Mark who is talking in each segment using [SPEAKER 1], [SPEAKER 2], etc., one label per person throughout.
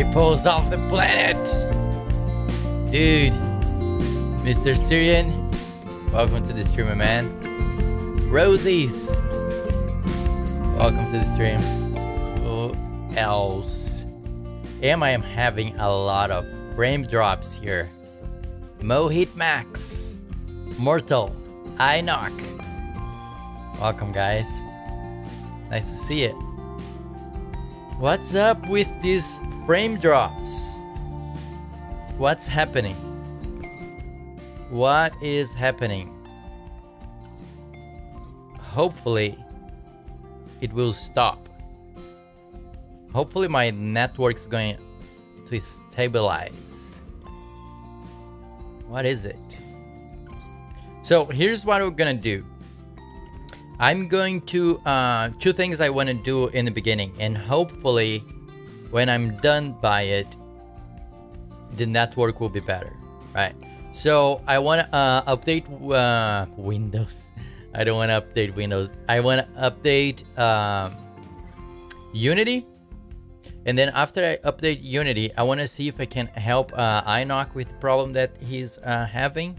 [SPEAKER 1] Peoples of the planet! Dude, Mr. Syrian, welcome to the stream, my man. Rosies, welcome to the stream. Who else? I am having a lot of frame drops here. Mohit Max, Mortal, Inoc. Welcome, guys. Nice to see it. What's up with these frame drops? What's happening? What is happening? Hopefully it will stop. Hopefully my network's going to stabilize. What is it? So here's what we're gonna do. I'm going to two things I want to do in the beginning, and hopefully when I'm done by it, the network will be better, right? So I want to update Windows. I don't want to update Windows. I want to update Unity, and then after I update Unity, I want to see if I can help Inoc with the problem that he's having,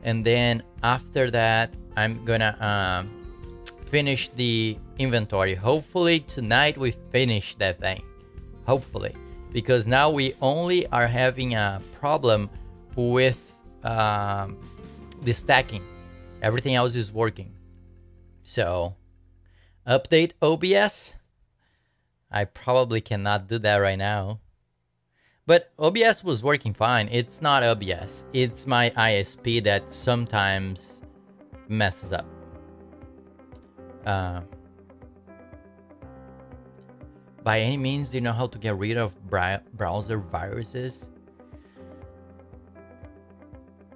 [SPEAKER 1] and then after that I'm gonna finish the inventory. Hopefully tonight we finish that thing, hopefully, because now we only are having a problem with the stacking. Everything else is working. So update OBS. I probably cannot do that right now, but OBS was working fine. It's not OBS, it's my ISP that sometimes messes up. By any means, do you know how to get rid of browser viruses?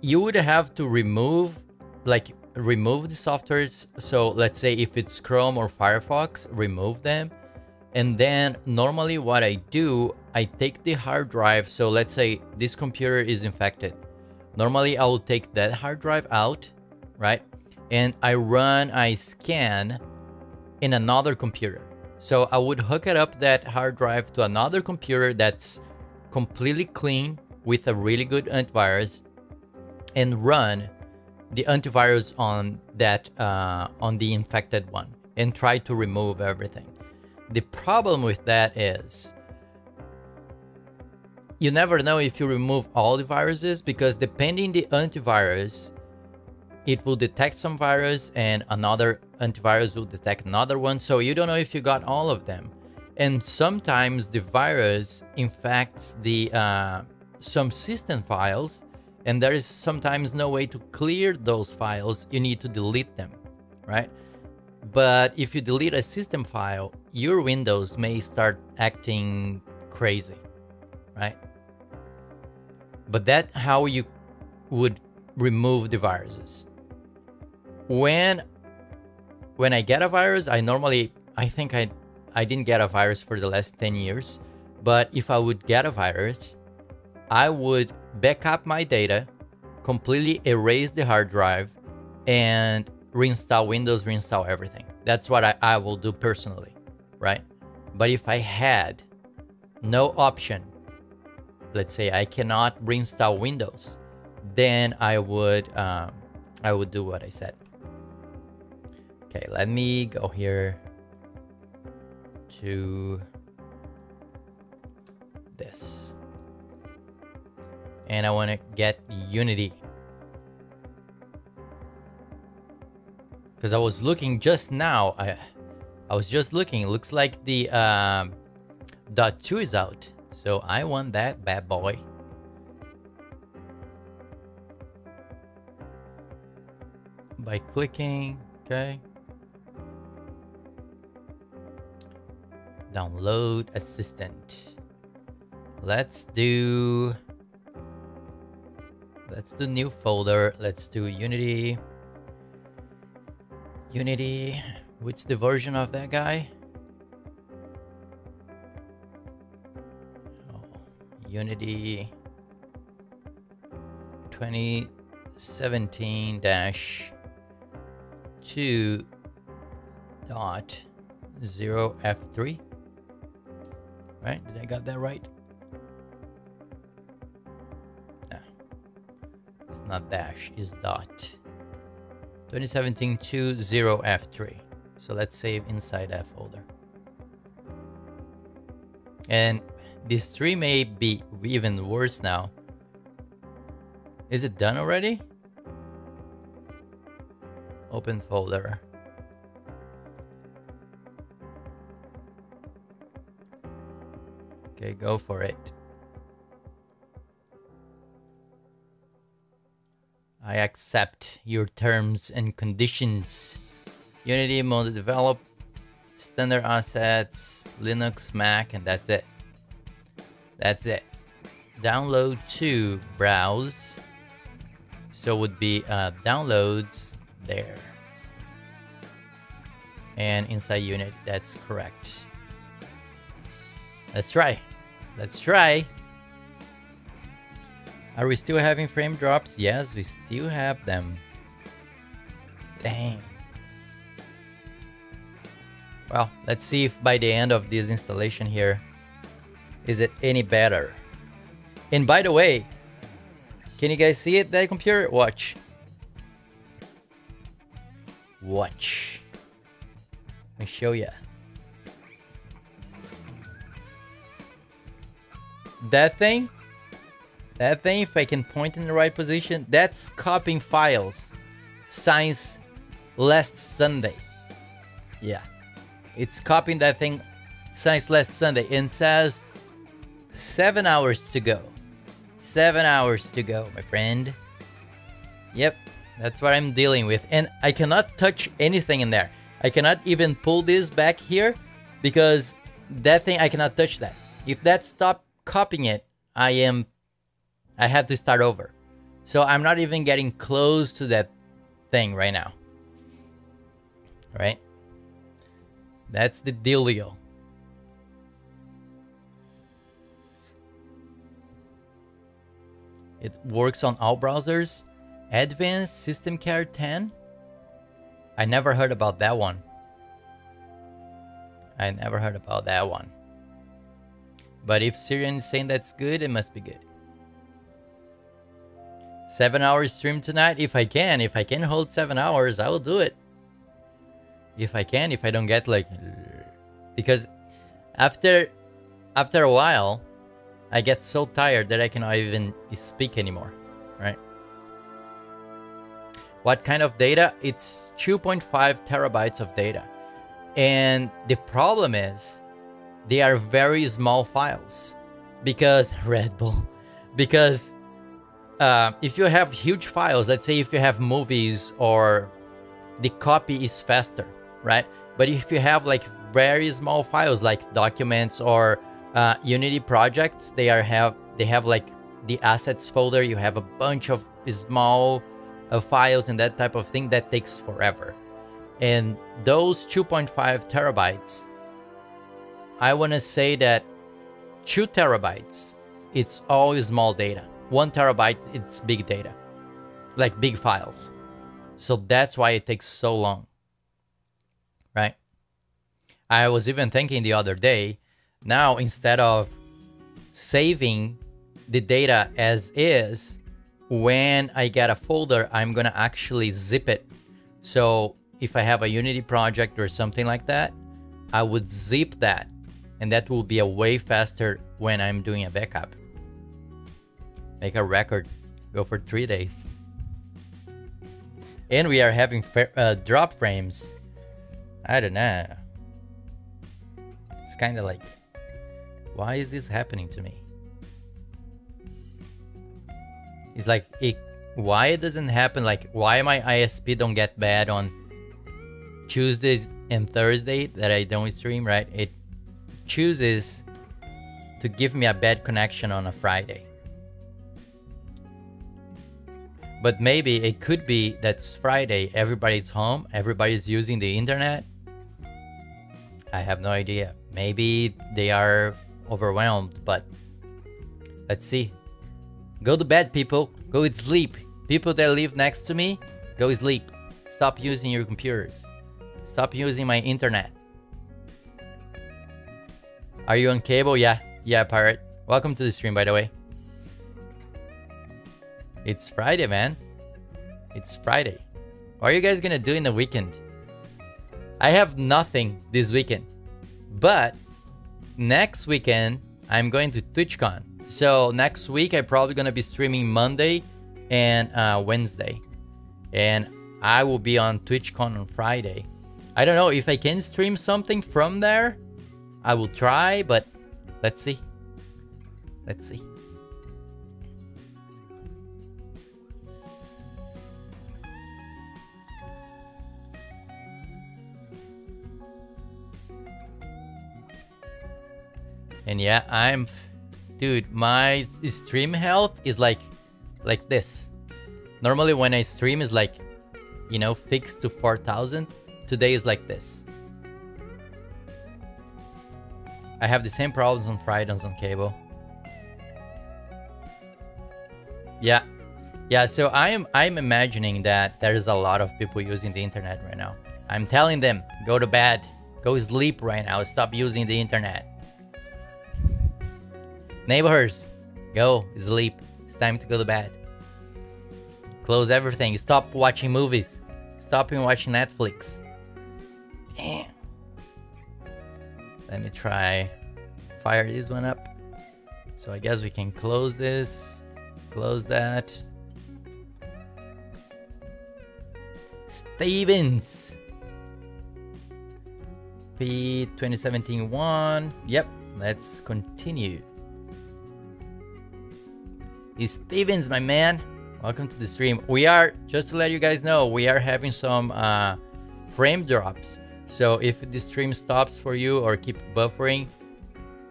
[SPEAKER 1] You would have to remove the softwares. So let's say if it's Chrome or Firefox, remove them. And then normally what I do, I take the hard drive. So let's say this computer is infected. Normally I will take that hard drive out, right? And I scan in another computer. So I would hook it up, that hard drive, to another computer that's completely clean with a really good antivirus, and run the antivirus on that on the infected one, and try to remove everything. The problem with that is you never know if you remove all the viruses, because depending the antivirus, it will detect some virus and another antivirus will detect another one. So you don't know if you got all of them. And sometimes the virus infects the some system files, and there is sometimes no way to clear those files. You need to delete them, right? But if you delete a system file, your Windows may start acting crazy, right? But that's how you would remove the viruses. When I get a virus, I think I didn't get a virus for the last 10 years, but if I would get a virus, I would back up my data, completely erase the hard drive, and reinstall Windows, reinstall everything. That's what I will do personally, right? But if I had no option, let's say I cannot reinstall Windows, then I would do what I said. Okay, let me go here to this, and I want to get Unity, because I was looking just now. I was just looking. It looks like the .2 is out, so I want that bad boy. By clicking, okay. Download assistant. Let's do new folder. Let's do Unity. What's the version of that guy? Oh, Unity 2017-2.0F3. Right? Did I got that right? not dash, is dot. 2017 20F3. So let's save inside that folder. And this tree may be even worse now. Is it done already? Open folder. Okay, go for it. I accept your terms and conditions. Unity, mode develop, standard assets, Linux, Mac, and that's it. That's it. Download to browse. So would be downloads there. And inside Unity, that's correct. Let's try. Let's try. Are we still having frame drops? Yes, we still have them. Dang. Well, let's see if by the end of this installation here, is it any better? And by the way, can you guys see it, that computer? Watch. Watch. Let me show you. That thing, if I can point in the right position, that's copying files since last Sunday. Yeah, it's copying that thing since last Sunday and says 7 hours to go. 7 hours to go, my friend. Yep, that's what I'm dealing with. And I cannot touch anything in there. I cannot even pull this back here because that thing, I cannot touch that. If that stopped copying it, I have to start over. So I'm not even getting close to that thing right now. Right? That's the dealio. It works on all browsers. Advanced System Care 10? I never heard about that one. I never heard about that one. But if Syrian is saying that's good, it must be good. 7 hours stream tonight. If I can hold 7 hours, I will do it. If I can, if I don't get like, because after a while, I get so tired that I cannot even speak anymore, right? What kind of data? It's 2.5 terabytes of data. And the problem is, they are very small files because Red Bull, because if you have huge files, let's say if you have movies, or the copy is faster, right? But if you have like very small files like documents or Unity projects, they have like the assets folder. You have a bunch of small files and that type of thing that takes forever. And those 2.5 terabytes, I want to say that 2 terabytes, it's all small data. 1 terabyte, it's big data, like big files. So that's why it takes so long, right? I was even thinking the other day, now instead of saving the data as is, when I get a folder, I'm going to actually zip it. So if I have a Unity project or something like that, I would zip that. And that will be a way faster when I'm doing a backup. Make a record, go for 3 days. And we are having drop frames. I don't know. It's kind of like, why is this happening to me? It's like, why it doesn't happen? Like, why my ISP don't get bad on Tuesdays and Thursday that I don't stream, right? It chooses to give me a bad connection on a Friday. But maybe it could be that's Friday, everybody's home, everybody's using the internet. I have no idea. Maybe they are overwhelmed, but let's see. Go to bed, people. Go to sleep. People that live next to me, go sleep. Stop using your computers. Stop using my internet. Are you on cable? Yeah, Pirate. Welcome to the stream, by the way. It's Friday, man. It's Friday. What are you guys gonna do in the weekend? I have nothing this weekend, but next weekend I'm going to TwitchCon. So next week I'm probably gonna be streaming Monday and Wednesday, and I will be on TwitchCon on Friday. I don't know if I can stream something from there. I will try, but let's see. Let's see. And yeah, dude, my stream health is like this. Normally when I stream is like, you know, fixed to 4,000. Today is like this. I have the same problems on Fridays on cable. Yeah. Yeah, so I'm imagining that there's a lot of people using the internet right now. I'm telling them, go to bed, go sleep right now, stop using the internet. Neighbors, go sleep. It's time to go to bed. Close everything. Stop watching movies. Stop watching Netflix. Damn. Let me try fire this one up. So I guess we can close this. Close that. Stevens. P 2017-1. Yep. Let's continue. Stevens, my man, welcome to the stream. We are, just to let you guys know, we are having some frame drops. So if the stream stops for you or keep buffering,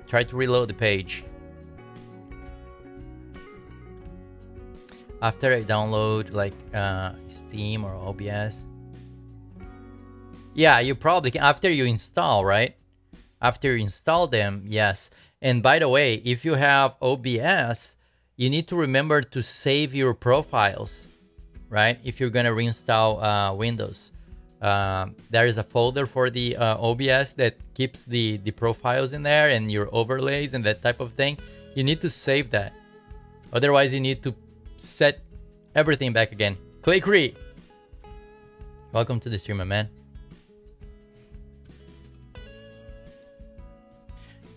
[SPEAKER 1] try to reload the page. After I download like Steam or OBS. Yeah, you probably can, after you install, right? After you install them, yes. And by the way, if you have OBS, you need to remember to save your profiles, right? If you're gonna reinstall Windows. There is a folder for the OBS that keeps the profiles in there and your overlays and that type of thing. You need to save that. Otherwise, you need to set everything back again. Claycree, welcome to the stream, my man.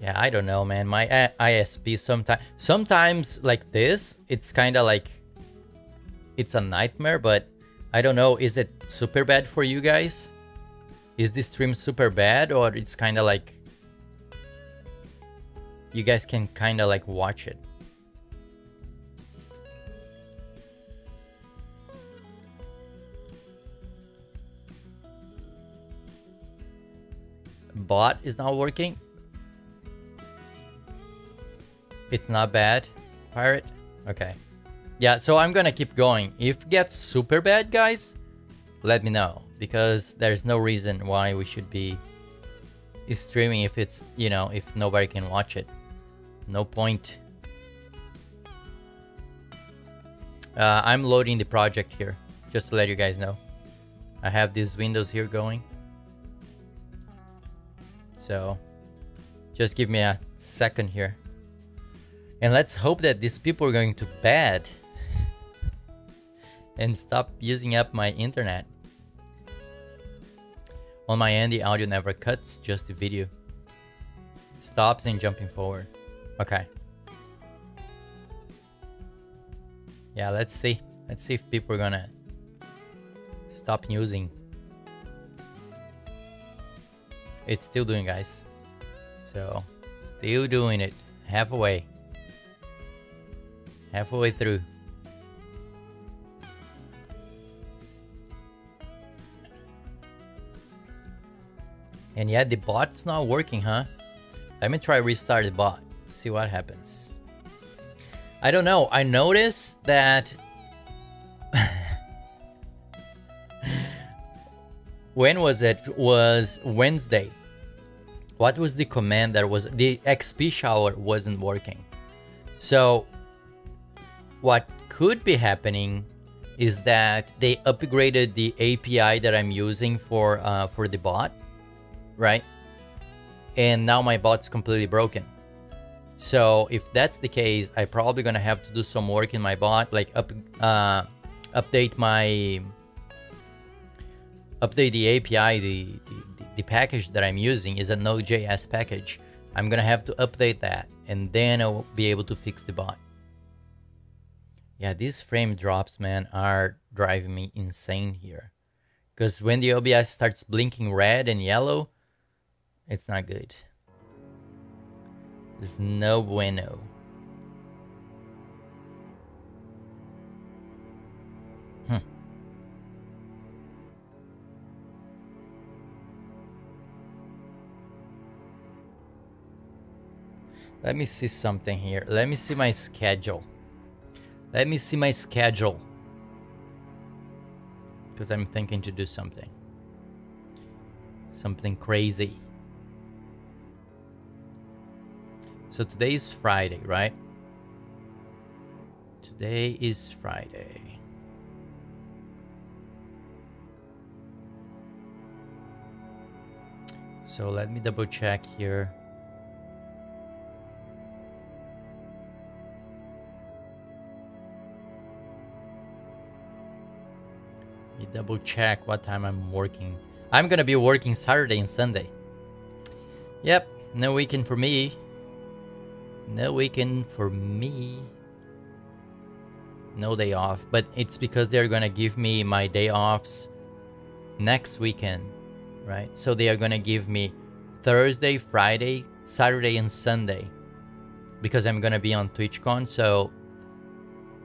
[SPEAKER 1] Yeah, I don't know, man. My ISP sometimes like this, it's kind of like, it's a nightmare, but I don't know. Is it super bad for you guys? Is this stream super bad, or it's kind of like, you guys can kind of like watch it? Bot is not working. It's not bad, Pirate? Okay. Yeah, so I'm gonna keep going. If it gets super bad, guys, let me know. Because there's no reason why we should be streaming if it's, you know, if nobody can watch it. No point. I'm loading the project here, just to let you guys know. I have these windows here going. So, just give me a second here. And let's hope that these people are going to bed and stop using up my internet. On my end, the audio never cuts, just the video. Stops and jumping forward. Okay. Yeah, let's see. Let's see if people are gonna stop using. It's still doing, guys. So, still doing it. Halfway. Halfway through. And yeah, the bot's not working, huh? Let me try restart the bot. See what happens. I don't know. I noticed that when was it? Was Wednesday. What was the command that was the XP shower wasn't working. So what could be happening is that they upgraded the API that I'm using for the bot, right? And now my bot's completely broken. So if that's the case, I probably gonna have to do some work in my bot, like update the API. The package that I'm using is a Node.js package. I'm gonna have to update that, and then I'll be able to fix the bot. Yeah, these frame drops, man, are driving me insane here. Because when the OBS starts blinking red and yellow, it's not good. It's no bueno. Let me see something here. Let me see my schedule. Let me see my schedule. Because I'm thinking to do something. Something crazy. So today is Friday, right? Today is Friday. So let me double check here. Double check what time I'm working. I'm gonna be working Saturday and Sunday. Yep, no weekend for me. No weekend for me. No day off, but it's because they're gonna give me my day offs next weekend, right? So they are gonna give me Thursday, Friday, Saturday, and Sunday because I'm gonna be on TwitchCon. So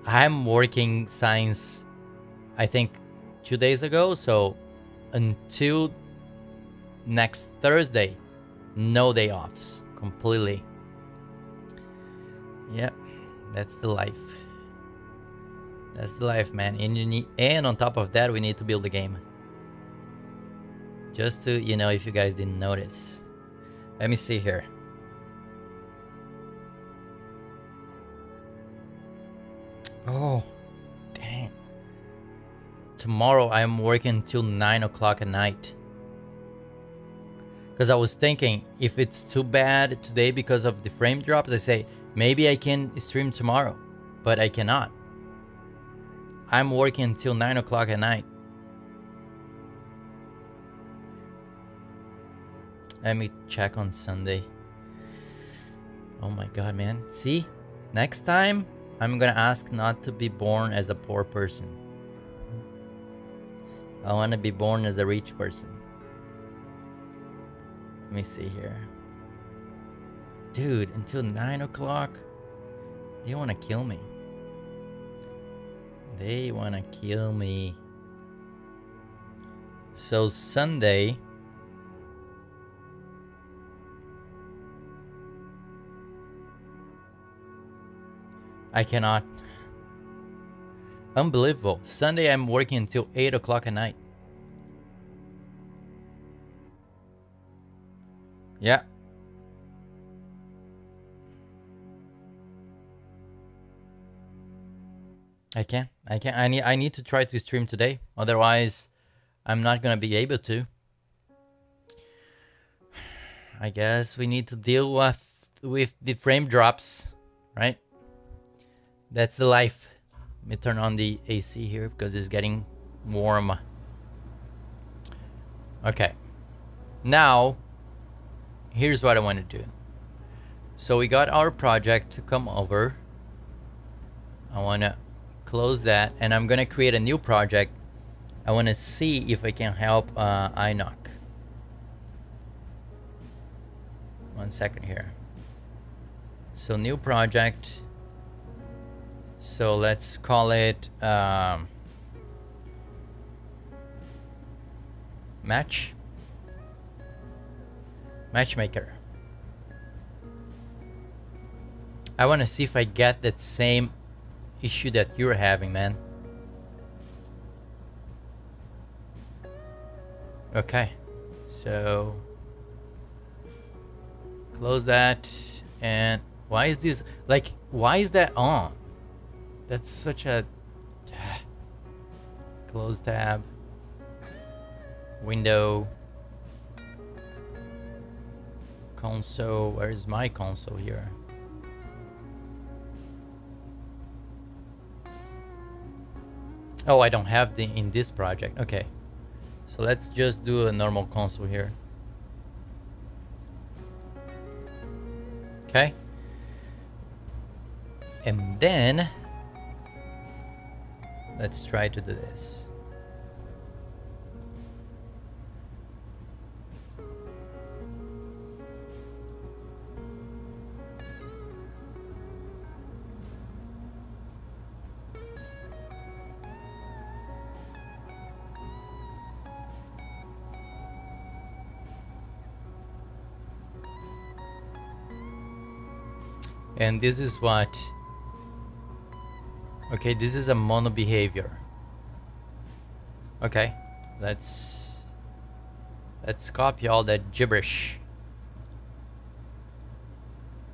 [SPEAKER 1] I'm working since I think 2 days ago, so until next Thursday, no day offs completely. Yep, that's the life. That's the life, man. And on top of that, we need to build a game. Just to, you know, if you guys didn't notice. Let me see here. Oh, dang. Tomorrow I'm working till 9 o'clock at night. Because I was thinking, if it's too bad today because of the frame drops, I say, maybe I can stream tomorrow. But I cannot. I'm working till 9 o'clock at night. Let me check on Sunday. Oh my god, man. See? Next time, I'm gonna ask not to be born as a poor person. I want to be born as a rich person. Let me see here. Dude, until 9 o'clock? They want to kill me. They want to kill me. So Sunday... I cannot. Unbelievable. Sunday I'm working until 8 o'clock at night. Yeah. I can't. I need to try to stream today. Otherwise, I'm not gonna be able to. I guess we need to deal with the frame drops, right? That's the life. Let me turn on the AC here because it's getting warm. Okay. Now, here's what I want to do. So we got our project to come over. I want to close that, and I'm going to create a new project. I want to see if I can help Inoc. 1 second here. So new project. So let's call it matchmaker. I want to see if I get that same issue that you're having, man. Okay, so close that. And why is this like, why is that on? That's such a... Close tab. Window. Console. Where is my console here? Oh, I don't have the in this project. Okay. So let's just do a normal console here. Okay. And then let's try to do this. And this is what, okay, this is a mono behavior. Okay, let's copy all that gibberish.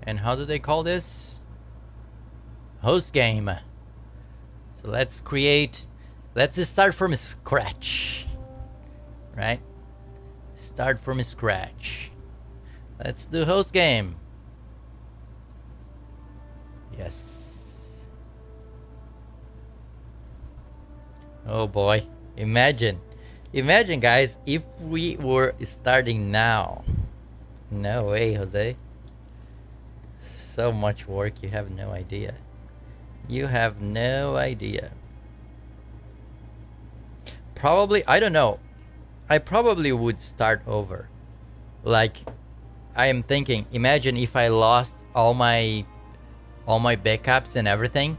[SPEAKER 1] And how do they call this? Host game. So let's start from scratch, right? Start from scratch. Let's do host game. Yes. Oh boy. Imagine guys, if we were starting now. No way, Jose. So much work, you have no idea. You have no idea. Probably, I don't know. I probably would start over. Like, I am thinking, imagine if I lost all my backups and everything.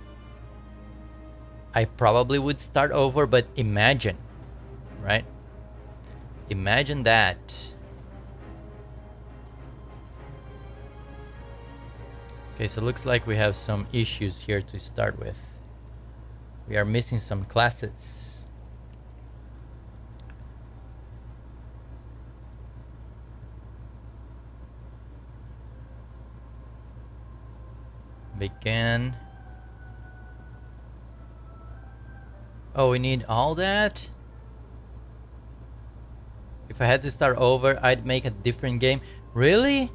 [SPEAKER 1] I probably would start over, but imagine, right? Imagine that. Okay, so it looks like we have some issues here to start with. We are missing some classes. Begin. Oh, we need all that? If I had to start over, I'd make a different game. Really?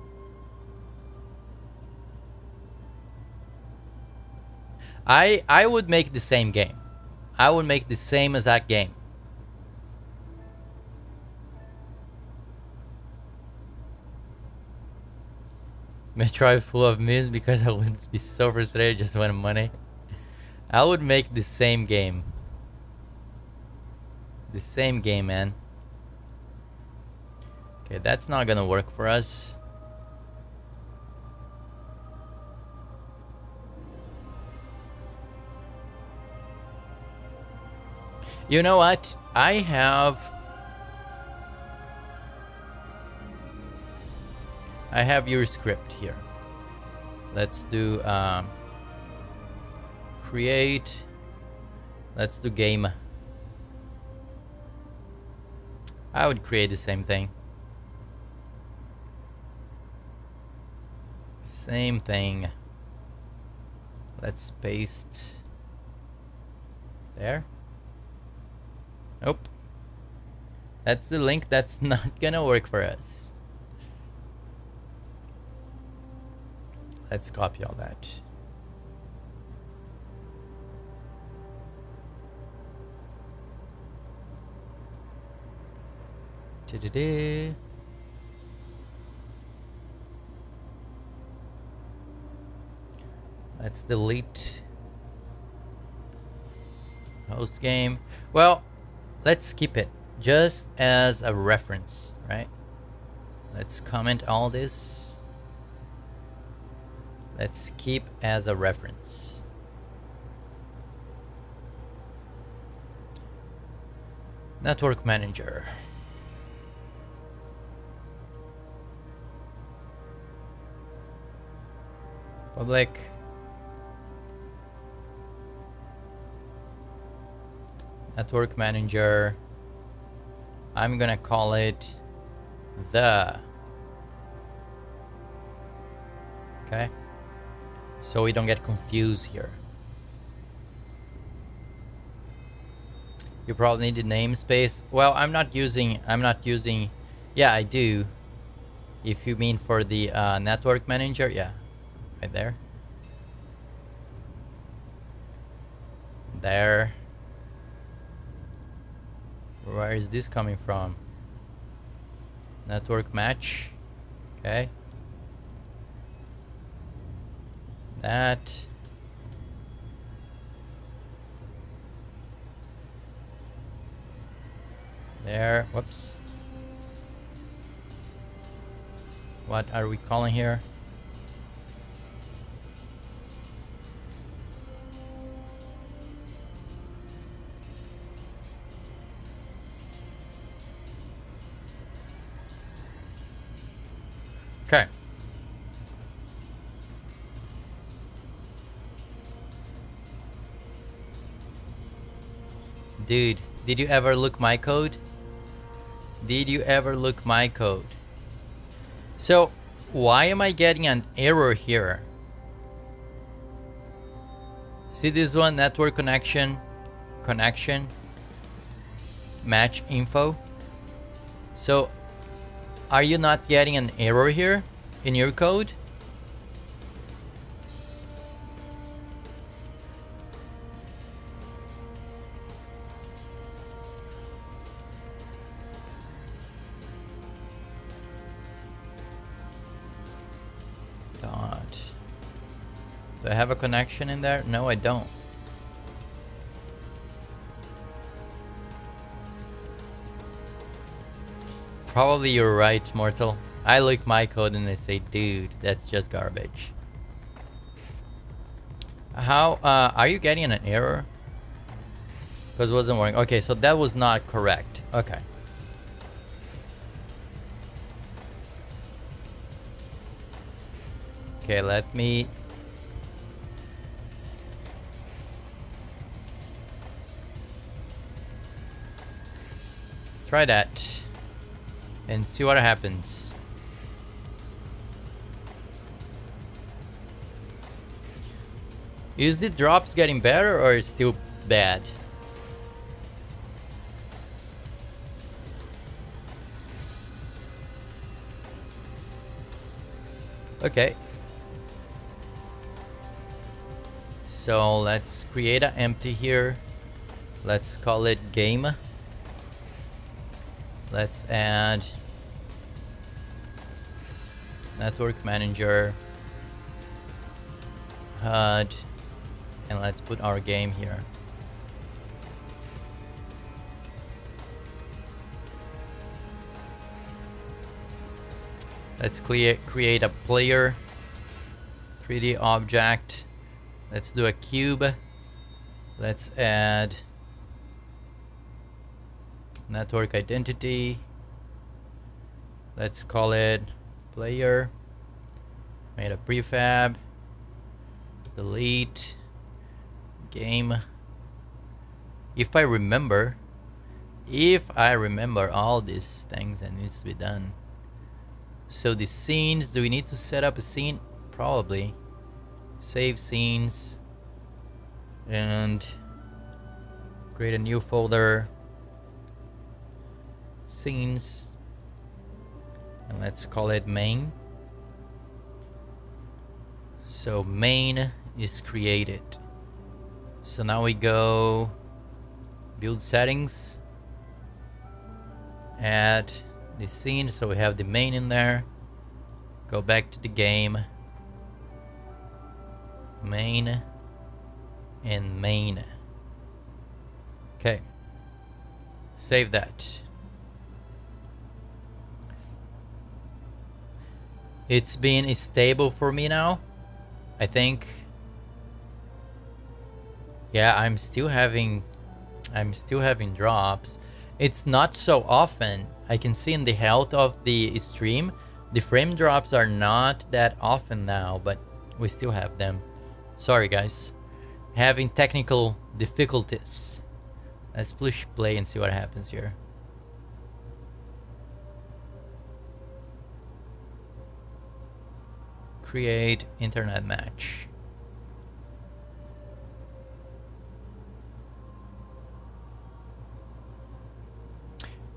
[SPEAKER 1] I would make the same game. I would make the same exact game. Metroid full of memes because I wouldn't be so frustrated just wanting money. I would make the same game. The same game, man. Okay, that's not gonna work for us. You know what? I have your script here. Let's do create. Let's do game. I would create the same thing. Same thing. Let's paste there. Nope. That's the link that's not gonna work for us. Let's copy all that. Da-da-da. Let's delete host game. Well, let's keep it just as a reference, right? Let's comment all this. Let's keep as a reference. Network manager. Public. Network manager. I'm gonna call it the. Okay. So we don't get confused here. You probably need a namespace. Well, I'm not using, yeah, I do. If you mean for the network manager, yeah, right there. Where is this coming from? Network match. Okay. That. There. Whoops. What are we calling here? Okay. Dude, did you ever look my code? Did you ever look my code? So, why am I getting an error here? See this one, network connection, match info. So, are you not getting an error here in your code? Do I have a connection in there? No, I don't. Probably you're right, Mortal. I look my code and I say, dude, that's just garbage. How, are you getting an error? Because it wasn't working. Okay, so that was not correct. Okay. Okay, let me... try that and see what happens. Is the drops getting better or is still bad? Okay. So let's create an empty here. Let's call it game. Let's add network manager HUD and let's put our game here. Let's create a player 3D object. Let's do a cube. Let's add network identity. Let's call it player. Made a prefab. Delete game. If I remember all these things that needs to be done. So the scenes, do we need to set up a scene? Probably. Save scenes and create a new folder. Scenes, and let's call it main. So main is created. So now we go build settings, add the scene, so we have the main in there. Go back to the game, main and main. Okay, save that. It's been stable for me now, I think. Yeah, I'm still having drops. It's not so often. I can see in the health of the stream, the frame drops are not that often now, but we still have them. Sorry guys, having technical difficulties. Let's push play and see what happens here. Create internet match.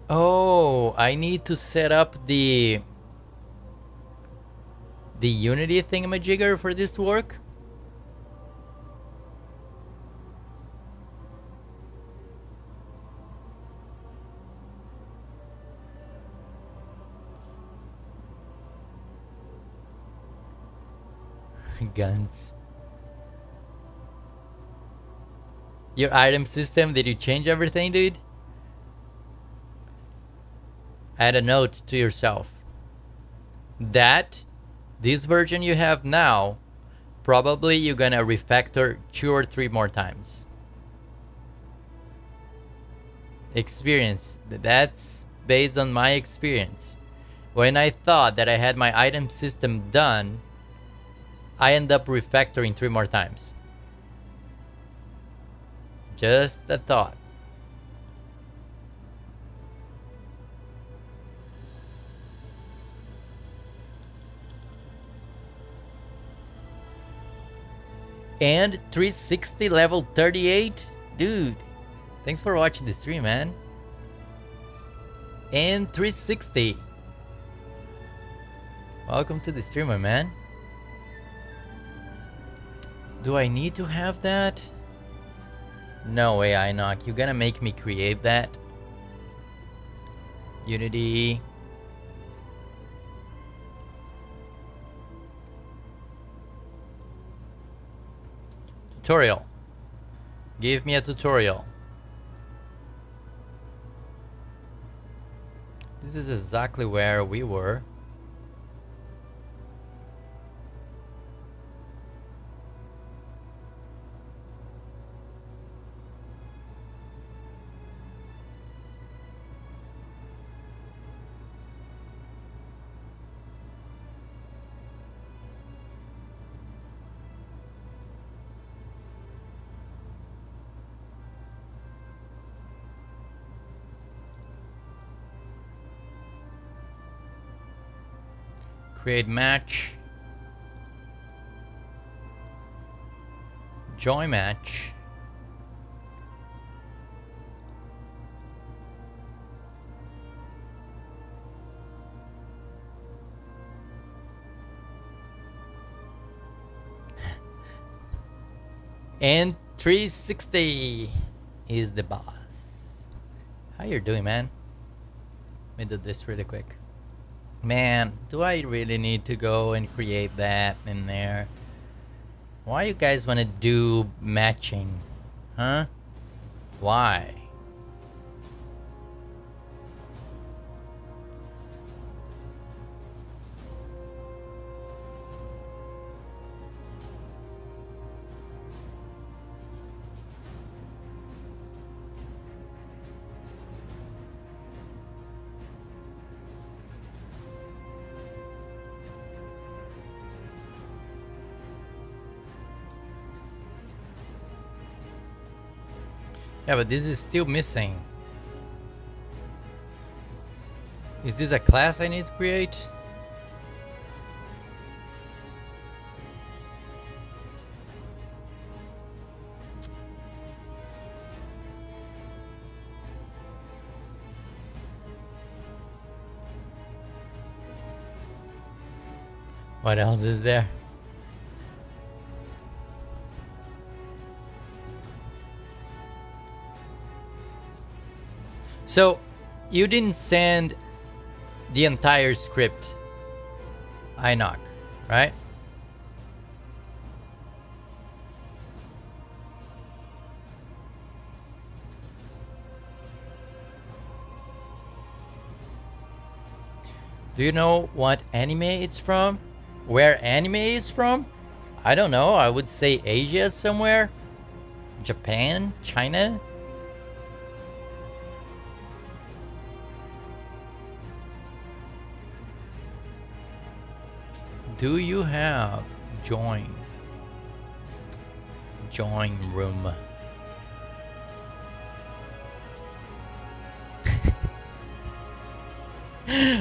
[SPEAKER 1] Oh, I need to set up the Unity thingamajigger for this to work. Guns. Your item system, did you change everything, dude? Add a note to yourself that this version you have now, probably you're gonna refactor 2 or 3 more times. Experience. That's based on my experience. When I thought that I had my item system done, I end up refactoring 3 more times. Just a thought. And 360 level 38? Dude, thanks for watching the stream, man. And 360. Welcome to the stream, my man. Do I need to have that? No way, Inoc. You're gonna make me create that. Unity. Tutorial. Give me a tutorial. This is exactly where we were. Create match. Join match. And 360 is the boss. How you doing, man? Let me do this really quick. Man, do I really need to go and create that in there? Why you guys want to do matching? Huh? Why? Yeah, but this is still missing. Is this a class I need to create? What else is there? So, you didn't send the entire script, Inoc, right? Do you know what anime it's from? Where anime is from? I don't know, I would say Asia somewhere. Japan? China? Do you have join room?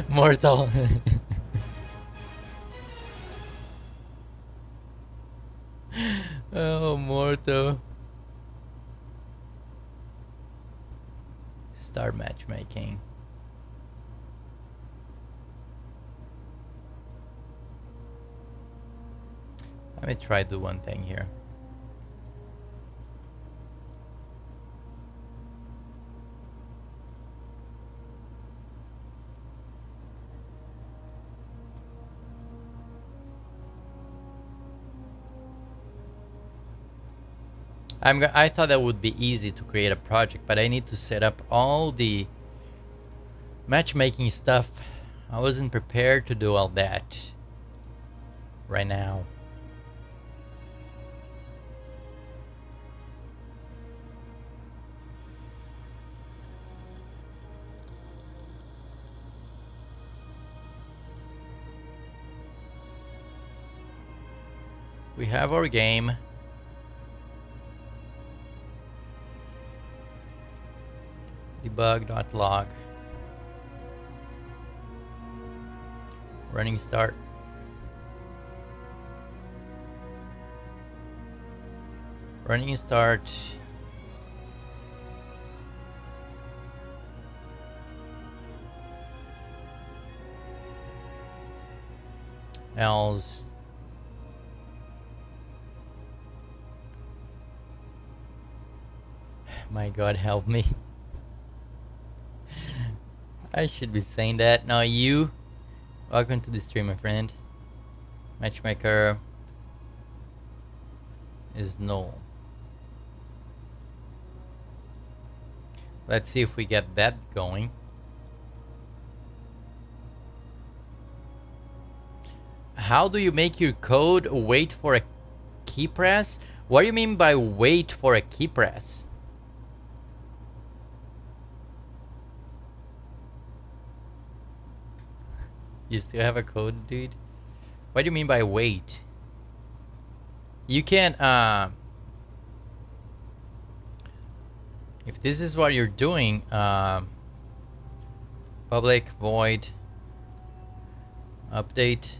[SPEAKER 1] Mortal. Oh, Mortal. Start matchmaking. Let me try do one thing here. I thought that would be easy to create a project, but I need to set up all the matchmaking stuff. I wasn't prepared to do all that right now. We have our game. Debug.log. Running start. Running start. Else. My God, help me. I should be saying that. Now you. Welcome to the stream, my friend. Matchmaker is null. Let's see if we get that going. How do you make your code wait for a key press? What do you mean by wait for a key press? You still have a code, dude? What do you mean by wait? You can, if this is what you're doing, public void update.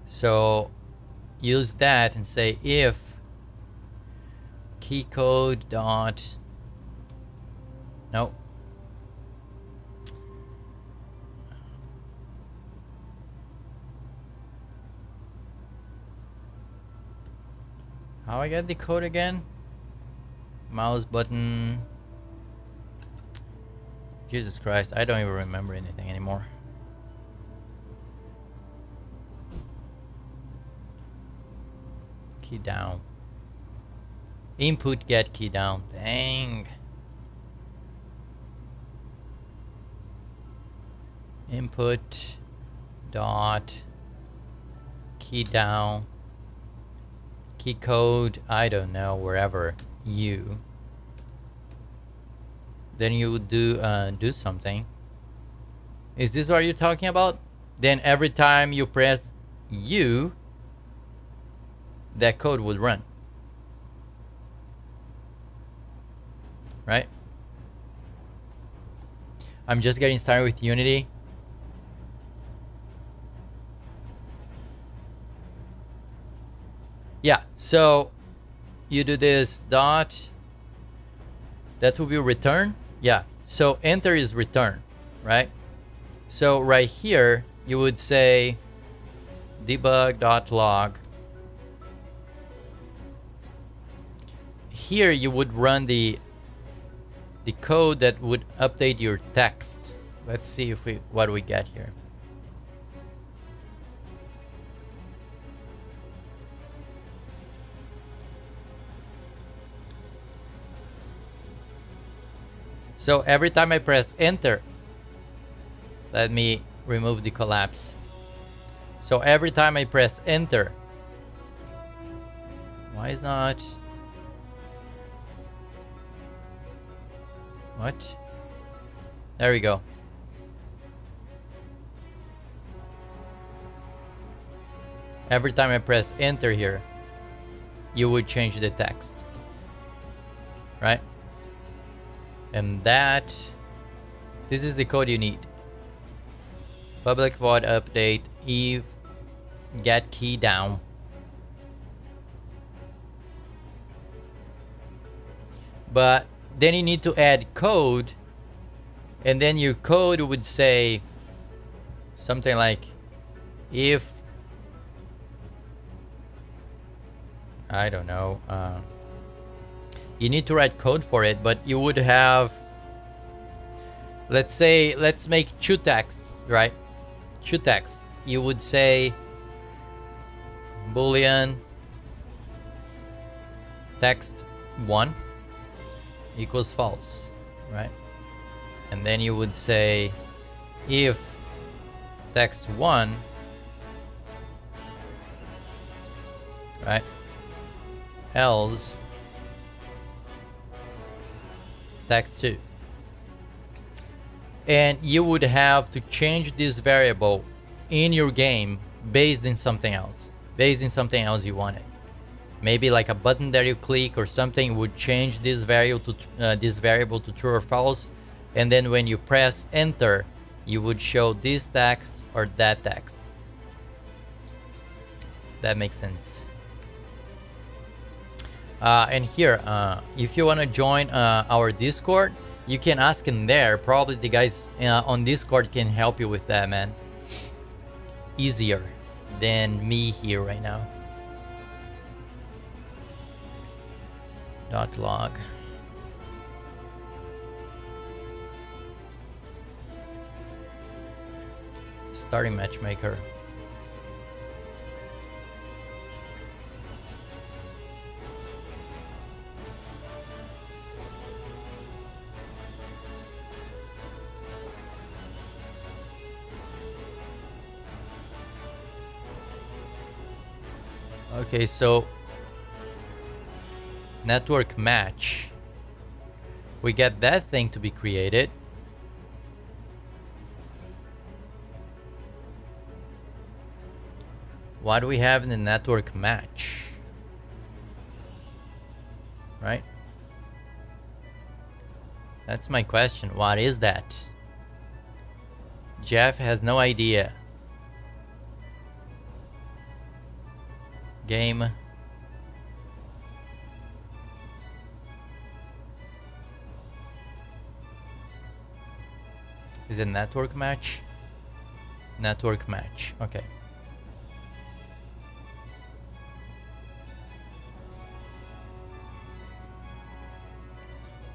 [SPEAKER 1] So use that and say if key code dot, no. How I get the code again? Mouse button. Jesus Christ, I don't even remember anything anymore. Key down. Input get key down. Dang. Input dot key down. Key code, I don't know, wherever you. Then you would do something. Is this what you're talking about? Then every time you press U, that code would run. Right? I'm just getting started with Unity. Yeah, so you do this dot, that will be return. Yeah, so enter is return, right? So right here, you would say debug.log. Here you would run the code that would update your text. Let's see if what we get here. So every time I press enter, let me remove the collapse. So every time I press enter, why is not? What? There we go. Every time I press enter here, you would change the text, right? And that, this is the code you need. Public void update if get key down. But then you need to add code, and then your code would say something like if, I don't know, you need to write code for it, but you would have, let's say, let's make two texts, right? Two texts. You would say boolean text 1, equals false, right? And then you would say if text1, right, else text2. And you would have to change this variable in your game based in something else, you wanted. Maybe like a button that you click or something would change this variable to true or false. And then when you press enter, you would show this text or that text. That makes sense. And here, if you want to join our Discord, you can ask in there. Probably the guys on Discord can help you with that, man. Easier than me here right now. .log. Starting matchmaker. Okay, so network match. We get that thing to be created. What do we have in the network match? Right? That's my question. What is that? Jeff has no idea. Game. Is it network match? Network match. Okay.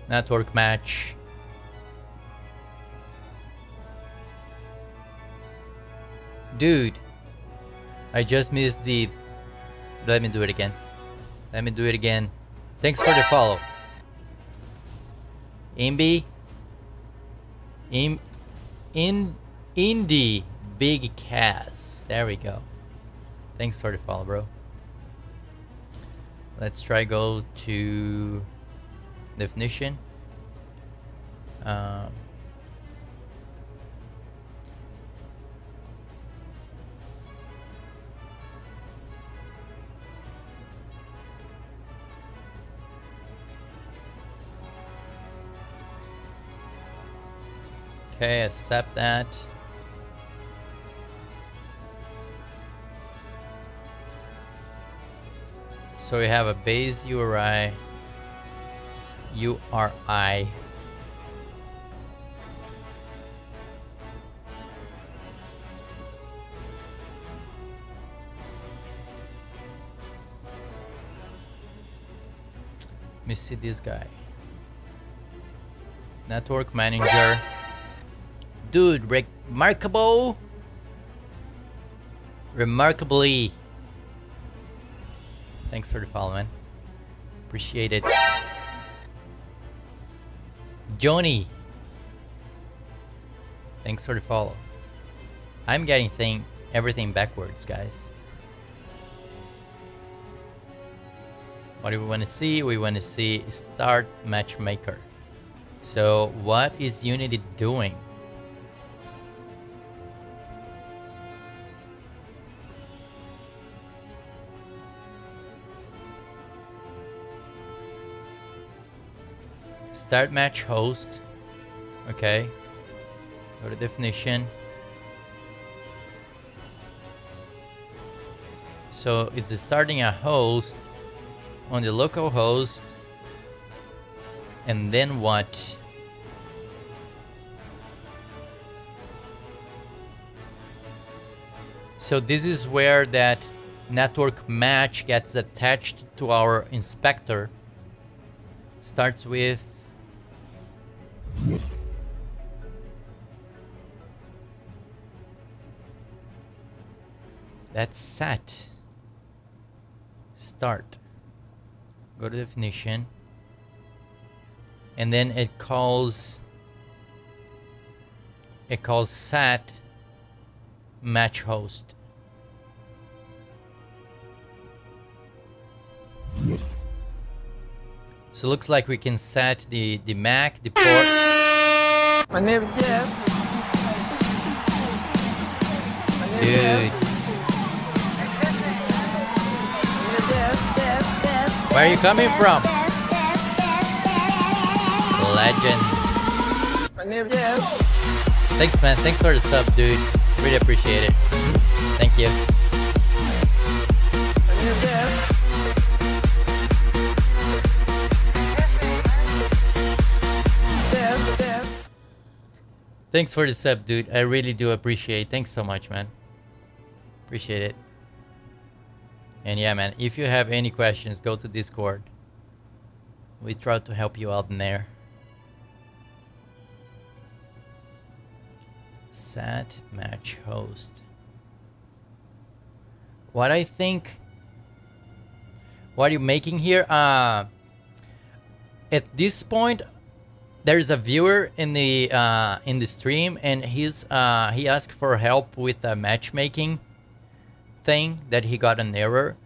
[SPEAKER 1] Network match. Dude, I just missed the... Let me do it again. Let me do it again. Thanks for the follow. Indie Big Cass. There we go. Thanks for the follow, bro. Let's try go to definition. Okay, accept that. So we have a base URI. Let me see this guy. Network manager. Dude, remarkably. Thanks for the follow, man. Appreciate it. Joni. Thanks for the follow. I'm getting everything backwards, guys. What do we want to see? We want to see start matchmaker. So what is Unity doing? Start match host. Okay. Go to definition. So it's starting a host on the local host. And then what? So this is where that network match gets attached to our inspector. Starts with that's set. Start. Go to definition. and then it calls set match host. So it looks like we can set the MAC, the port.
[SPEAKER 2] My name is Jeff.
[SPEAKER 1] Dude. Where are you coming from? Legend.
[SPEAKER 2] My name is Jeff.
[SPEAKER 1] Thanks, man. Thanks for the sub, dude. Really appreciate it. Thank you.
[SPEAKER 2] My name is Jeff.
[SPEAKER 1] Thanks for the sub, dude. I really do appreciate it. Thanks so much, man. Appreciate it. And yeah, man, if you have any questions, go to Discord. We try to help you out in there. Set match host. What I think, what you're making here, at this point, there's a viewer in the stream, and he asked for help with a matchmaking thing that he got an error,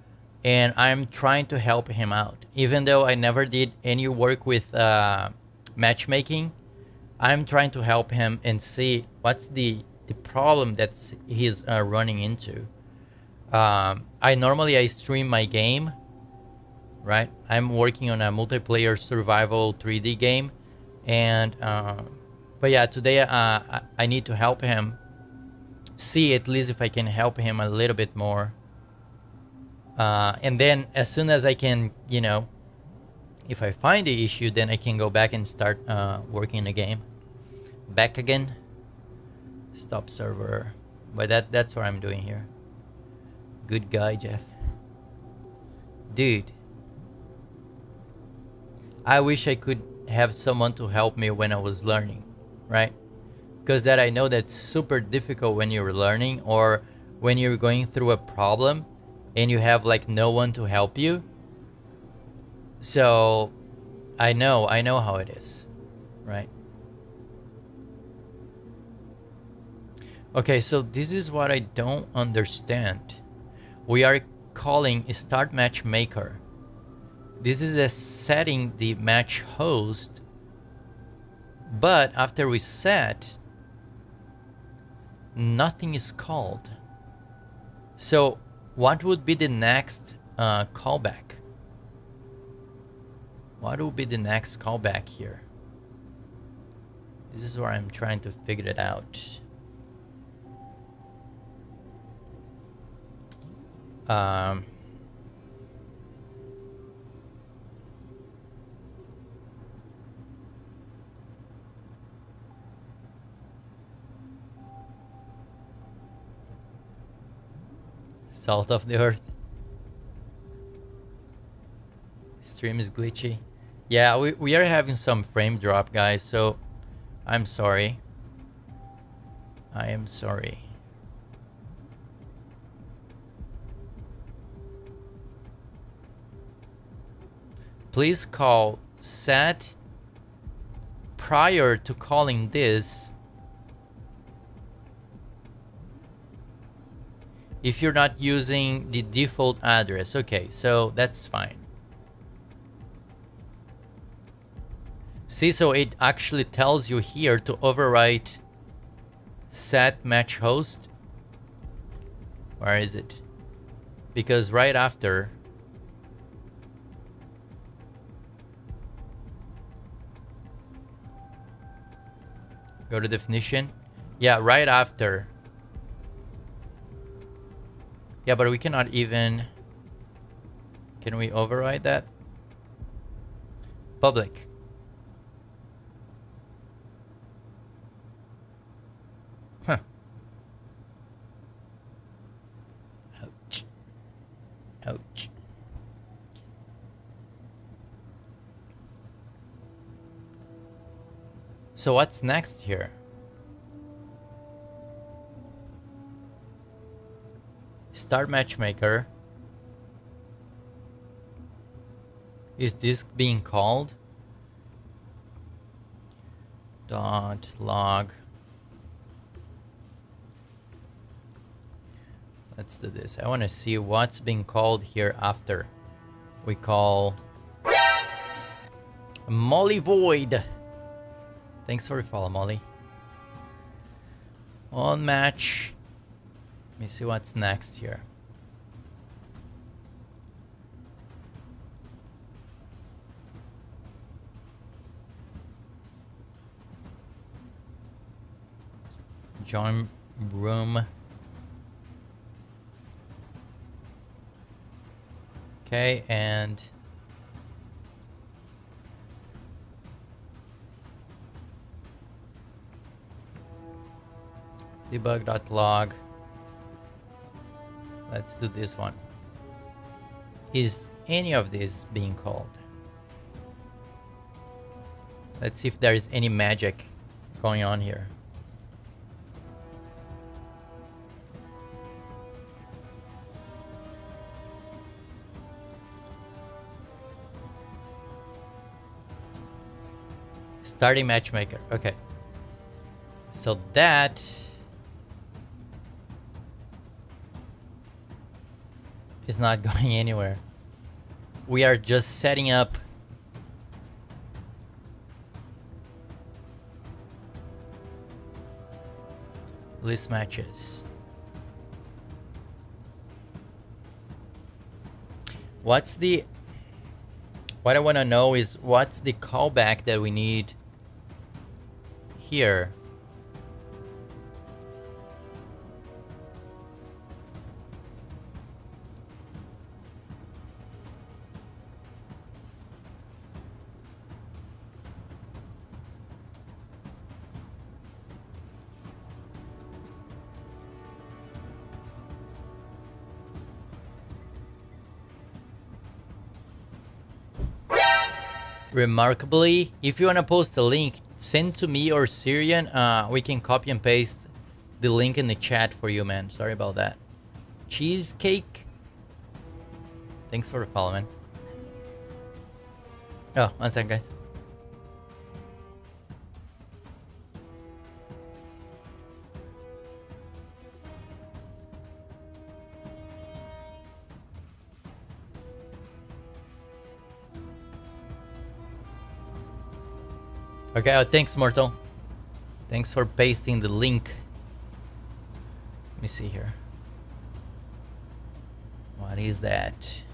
[SPEAKER 1] and I'm trying to help him out. Even though I never did any work with matchmaking, I'm trying to help him and see what's the problem that he's running into. I normally stream my game, right? I'm working on a multiplayer survival 3D game. And but yeah, today I need to help him see at least if I can help him a little bit more, and then as soon as I can, you know, if I find the issue, then I can go back and start working the game back again. Stop server, but that's what I'm doing here. Good guy, Jeff. Dude, I wish I could have someone to help me when I was learning, right? Because that I know that's super difficult when you're learning, or when you're going through a problem and you have like no one to help you. So I know how it is, right? Okay, so this is what I don't understand. We are calling start matchmaker. This is a setting the match host, but after we set, nothing is called. So what would be the next callback? What would be the next callback here? This is where I'm trying to figure it out. Salt of the earth. Stream is glitchy. Yeah, we are having some frame drop, guys, so I'm sorry. I am sorry. Please call set prior to calling this if you're not using the default address. Okay, so that's fine. See, so it actually tells you here to overwrite set match host. Where is it? Because right after, go to definition. Yeah, right after. Yeah, but we cannot even... Can we override that? Public. Huh. Ouch. Ouch. So what's next here? Start matchmaker. Is this being called? dot log. Let's do this. I want to see what's being called here after we call Molly void. Thanks for the follow, Molly. On match. Let me see what's next here. Join room. Okay, and debug.log. Let's do this one. Is any of this being called? Let's see if there is any magic going on here. Starting matchmaker. Okay. So that is not going anywhere. We are just setting up list matches. What I want to know is what's the callback that we need here. Remarkably, if you want to post a link, send to me or Syrian. We can copy and paste the link in the chat for you, man. Sorry about that. Cheesecake. Thanks for the follow, man. Oh, one second, guys. Okay, oh, thanks, Mortal. Thanks for pasting the link. Let me see here. What is that?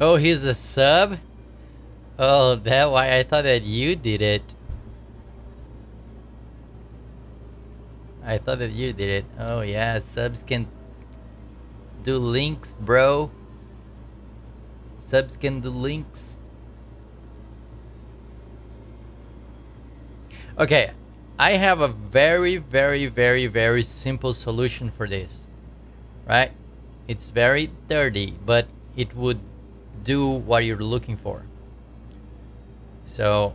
[SPEAKER 1] Oh, he's a sub? Oh, that why I thought that you did it. I thought that you did it. Oh yeah, subs can do links, bro. Subs can do links. Okay, I have a very simple solution for this. Right? It's very dirty, but it would do what you're looking for. So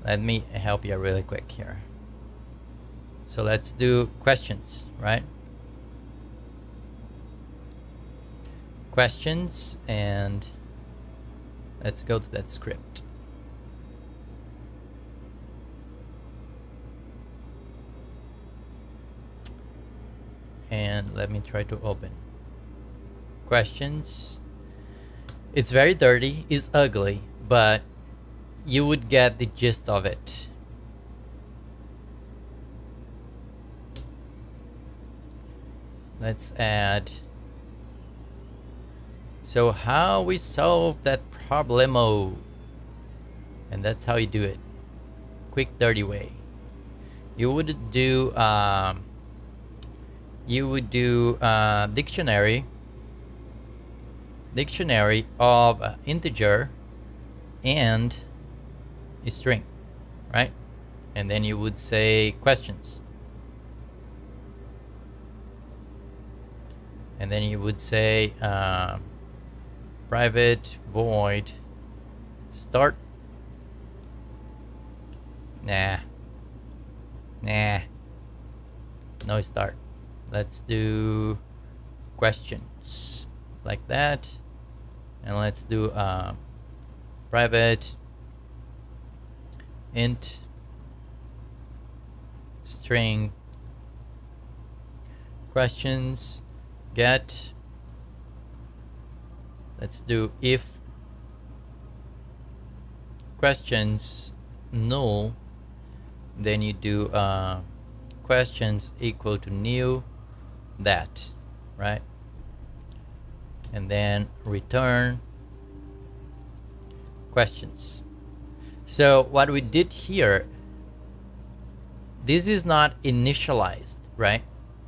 [SPEAKER 1] let me help you really quick here. So let's do questions, right? Questions, and let's go to that script. And let me try to open. Questions. It's very dirty, it's ugly, but you would get the gist of it. Let's add. So how we solve that problemo, and that's how you do it. Quick, dirty way. You would do you would do dictionary of integer and a string, right? And then you would say questions. And then you would say private void start. Nah, no start. Let's do questions like that, and let's do private int string questions get. Let's do if questions null, then you do questions equal to new that, right? And then return questions. So what we did here, this is not initialized, right?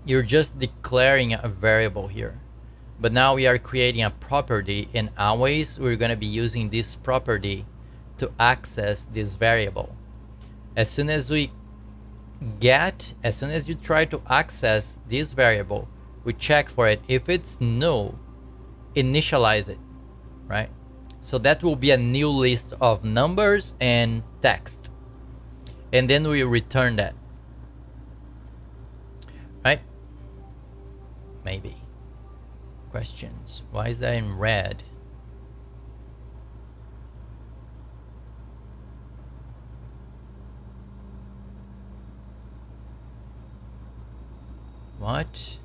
[SPEAKER 1] You're just declaring a variable here. But now we are creating a property, and always we're going to be using this property to access this variable. As soon as you try to access this variable, we check for it. If it's null, initialize it, right? So that will be a new list of numbers and text. And then we return that, right? Maybe. Questions. Why is that in red? What?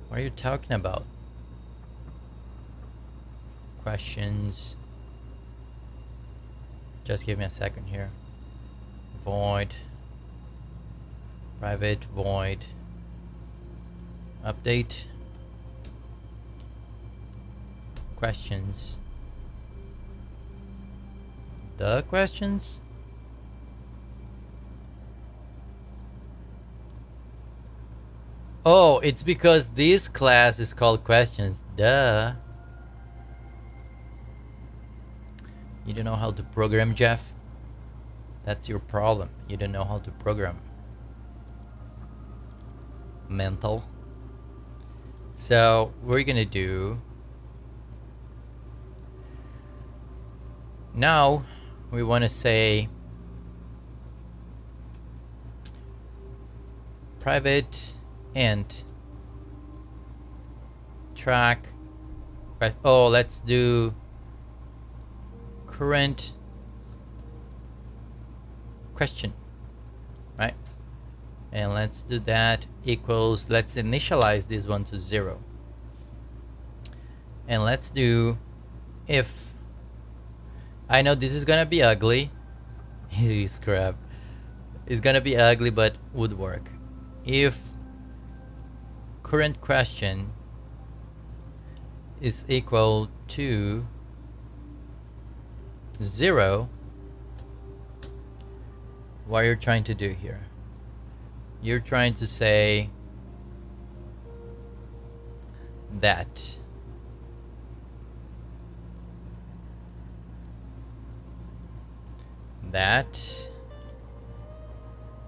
[SPEAKER 1] What are you talking about? Questions. Just give me a second here. Void. Private void. Update. Questions. The questions? Oh, it's because this class is called questions. Duh. You don't know how to program, Jeff? That's your problem. You don't know how to program. Mental. So we're gonna do now, we want to say private int track. Oh, let's do current question, right? And let's do that equals, let's initialize this one to 0. And let's do if, I know this is gonna be ugly. Scrap. It's gonna be ugly, but would work. If current question is equal to 0, what you're trying to do here? You're trying to say that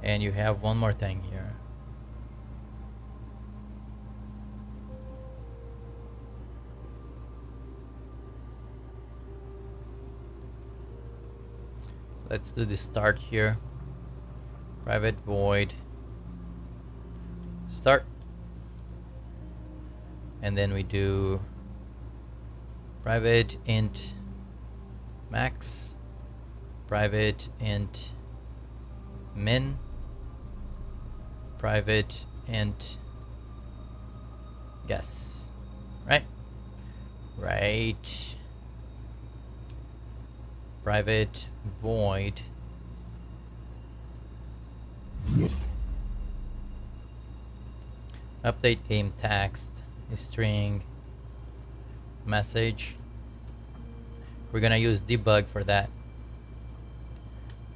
[SPEAKER 1] and you have one more thing here. Let's do the start here. Private void start, and then we do private int max, private int min, private int guess, right? Private void update game text string message. We're gonna use debug for that.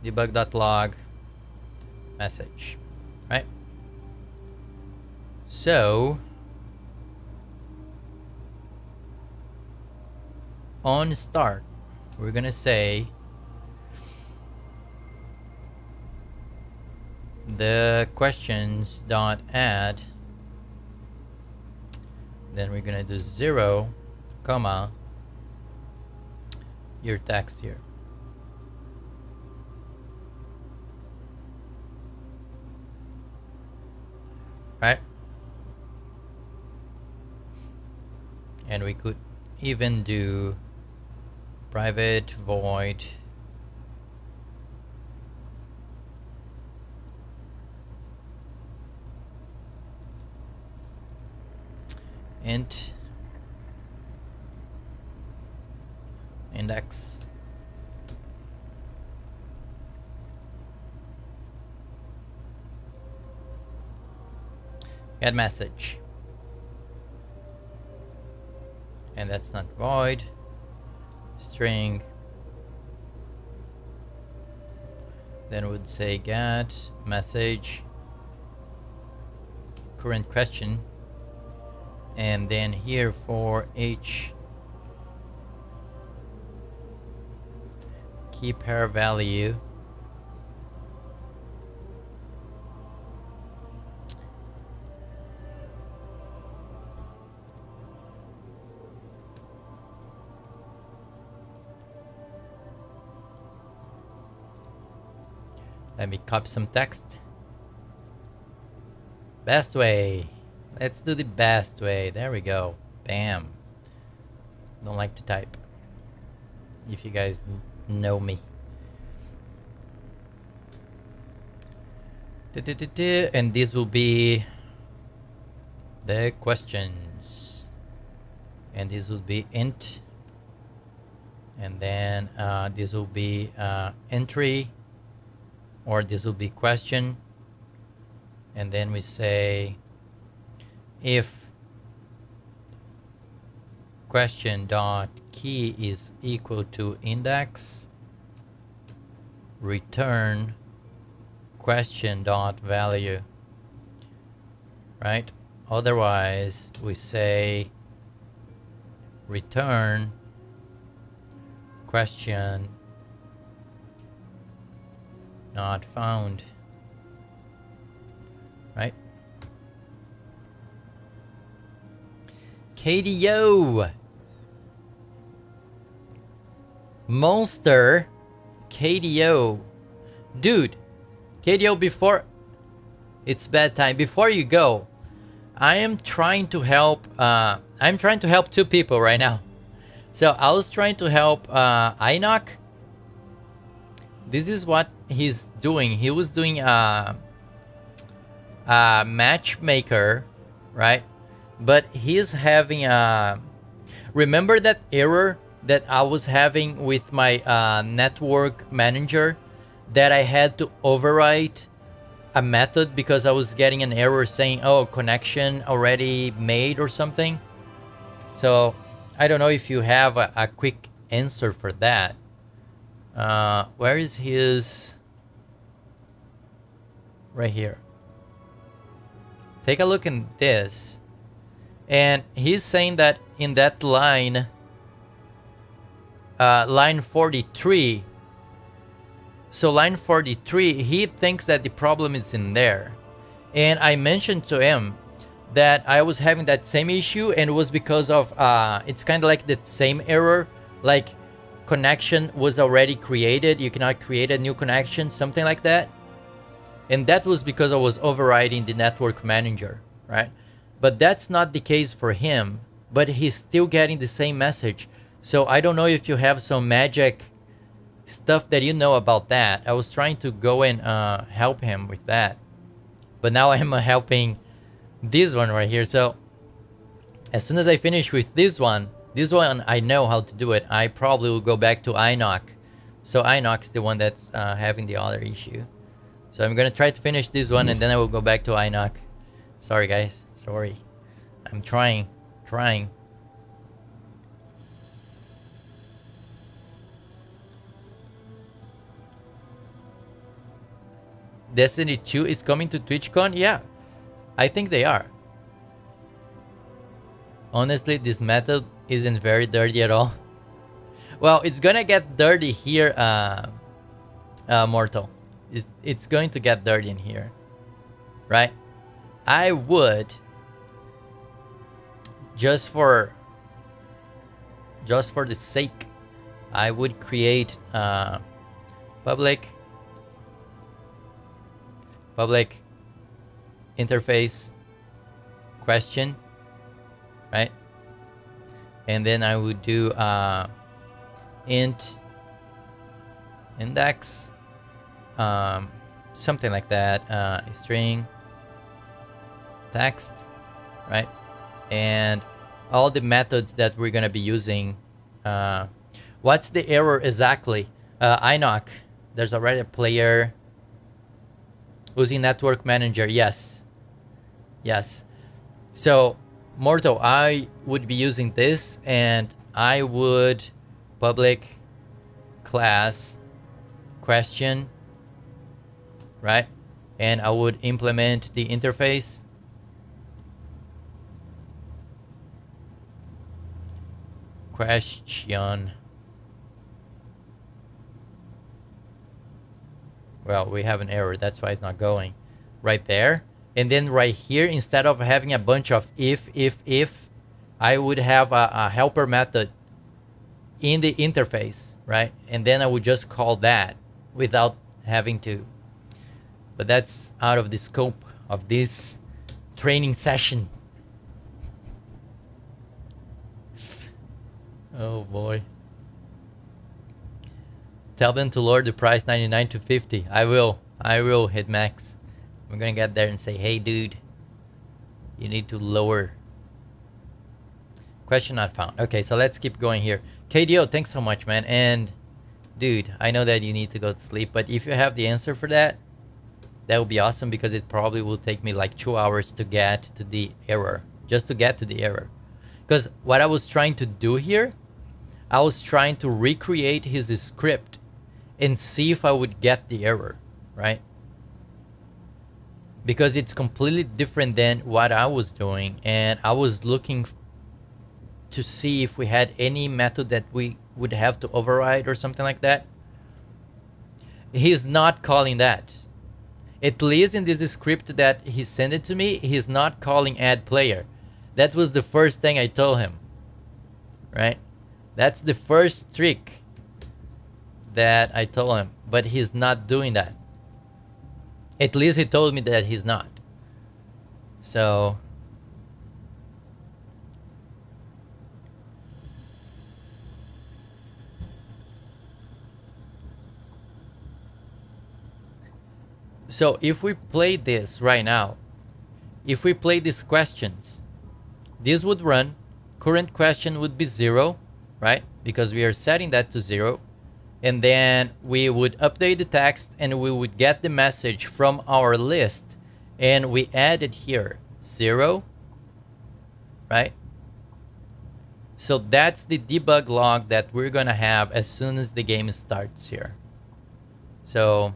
[SPEAKER 1] debug.log message, right? So on start, we're gonna say the questions dot add, then we're gonna do 0, comma, your text here. Right? And we could even do private void int index get message, and that's not void string, then would say get message current question, and then here for each key pair value let me copy some text. Best way. Let's do the best way. There we go. Bam. Don't like to type. If you guys know me. And this will be the questions. And this will be int. And then this will be entry. Or this will be question. And then we say if question dot key is equal to index, return question dot value, right? Otherwise we say return question not found, right? KDO Monster KDO dude, KDO, before it's bedtime, before you go, I am trying to help I'm trying to help two people right now. So I was trying to help Inoc. This is what he's doing. He was doing a matchmaker, right? But he's having a... Remember that error that I was having with my network manager, that I had to overwrite a method because I was getting an error saying, oh, connection already made or something? So I don't know if you have a quick answer for that. Where is his... Right here. Take a look in this. And he's saying that in that line, line 43. So line 43, he thinks that the problem is in there. And I mentioned to him that I was having that same issue, and it was because of, it's kind of like the same error, like connection was already created, you cannot create a new connection, something like that. And that was because I was overriding the network manager, right? But that's not the case for him, but he's still getting the same message. So I don't know if you have some magic stuff that you know about that. I was trying to go and help him with that, but now I'm helping this one right here. So as soon as I finish with this one I know how to do it. I probably will go back to Inoc. So Inoc is the one that's having the other issue. So I'm gonna try to finish this one, and then I will go back to Inoc. Sorry guys, sorry. I'm trying. Destiny 2 is coming to TwitchCon? Yeah, I think they are. Honestly, this method isn't very dirty at all. Well, it's gonna get dirty here, Mortal. It's going to get dirty in here, right? I would, just for the sake, I would create public interface question, right? And then I would do int index, something like that, string text, right? And all the methods that we're gonna be using. What's the error exactly? Inoc, there's already a player using network manager. Yes. So Mortal, I would be using this, and I would public class question, right? And I would implement the interface. Question. Well, we have an error, that's why it's not going. Right there. And then right here, instead of having a bunch of if, I would have a helper method in the interface, right? And then I would just call that without having to. But that's out of the scope of this training session. Oh boy. Tell them to lower the price 99 to 50. I will hit max. I'm gonna get there and say, hey dude, you need to lower. Question not found. Okay, so let's keep going here. KDO, thanks so much, man. And dude, I know that you need to go to sleep, but if you have the answer for that, that would be awesome, because it probably will take me like 2 hours to get to the error. Just to get to the error. Because what I was trying to do here, I was trying to recreate his script and see if I would get the error, right? Because it's completely different than what I was doing, and I was looking to see if we had any method that we would have to override or something like that. He's not calling that. At least in this script that he sent it to me, he's not calling add player. That was the first thing I told him, right? That's the first trick that I told him, but he's not doing that. At least he told me that he's not. So if we play this right now, if we play these questions, this would run, current question would be 0, right? Because we are setting that to 0. And then we would update the text and we would get the message from our list. And we added here 0, right? So that's the debug log that we're gonna have as soon as the game starts here. So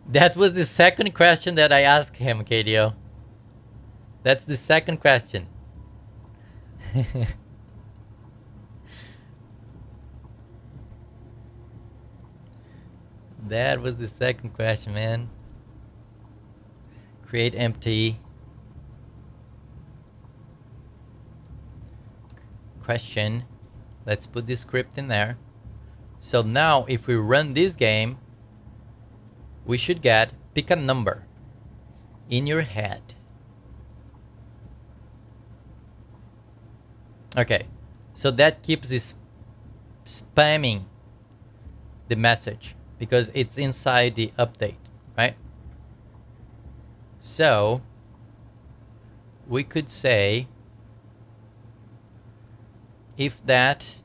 [SPEAKER 1] that was the second question that I asked him, KDO. That's the second question. That was the second question, man. Create empty question. Let's put this script in there. So now if we run this game, we should get pick a number in your head. Okay, so that keeps this spamming the message because it's inside the update, right? So we could say if that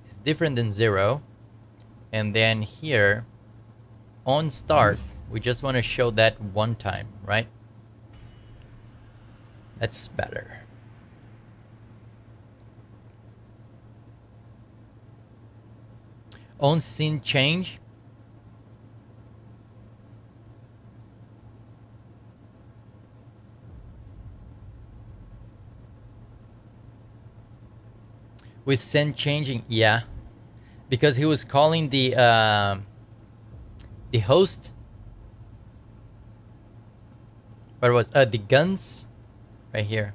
[SPEAKER 1] is different than 0, and then here on start we just want to show that one time, right? That's better. On scene change, With send changing, yeah. Because he was calling the host. What was the guns? Right here.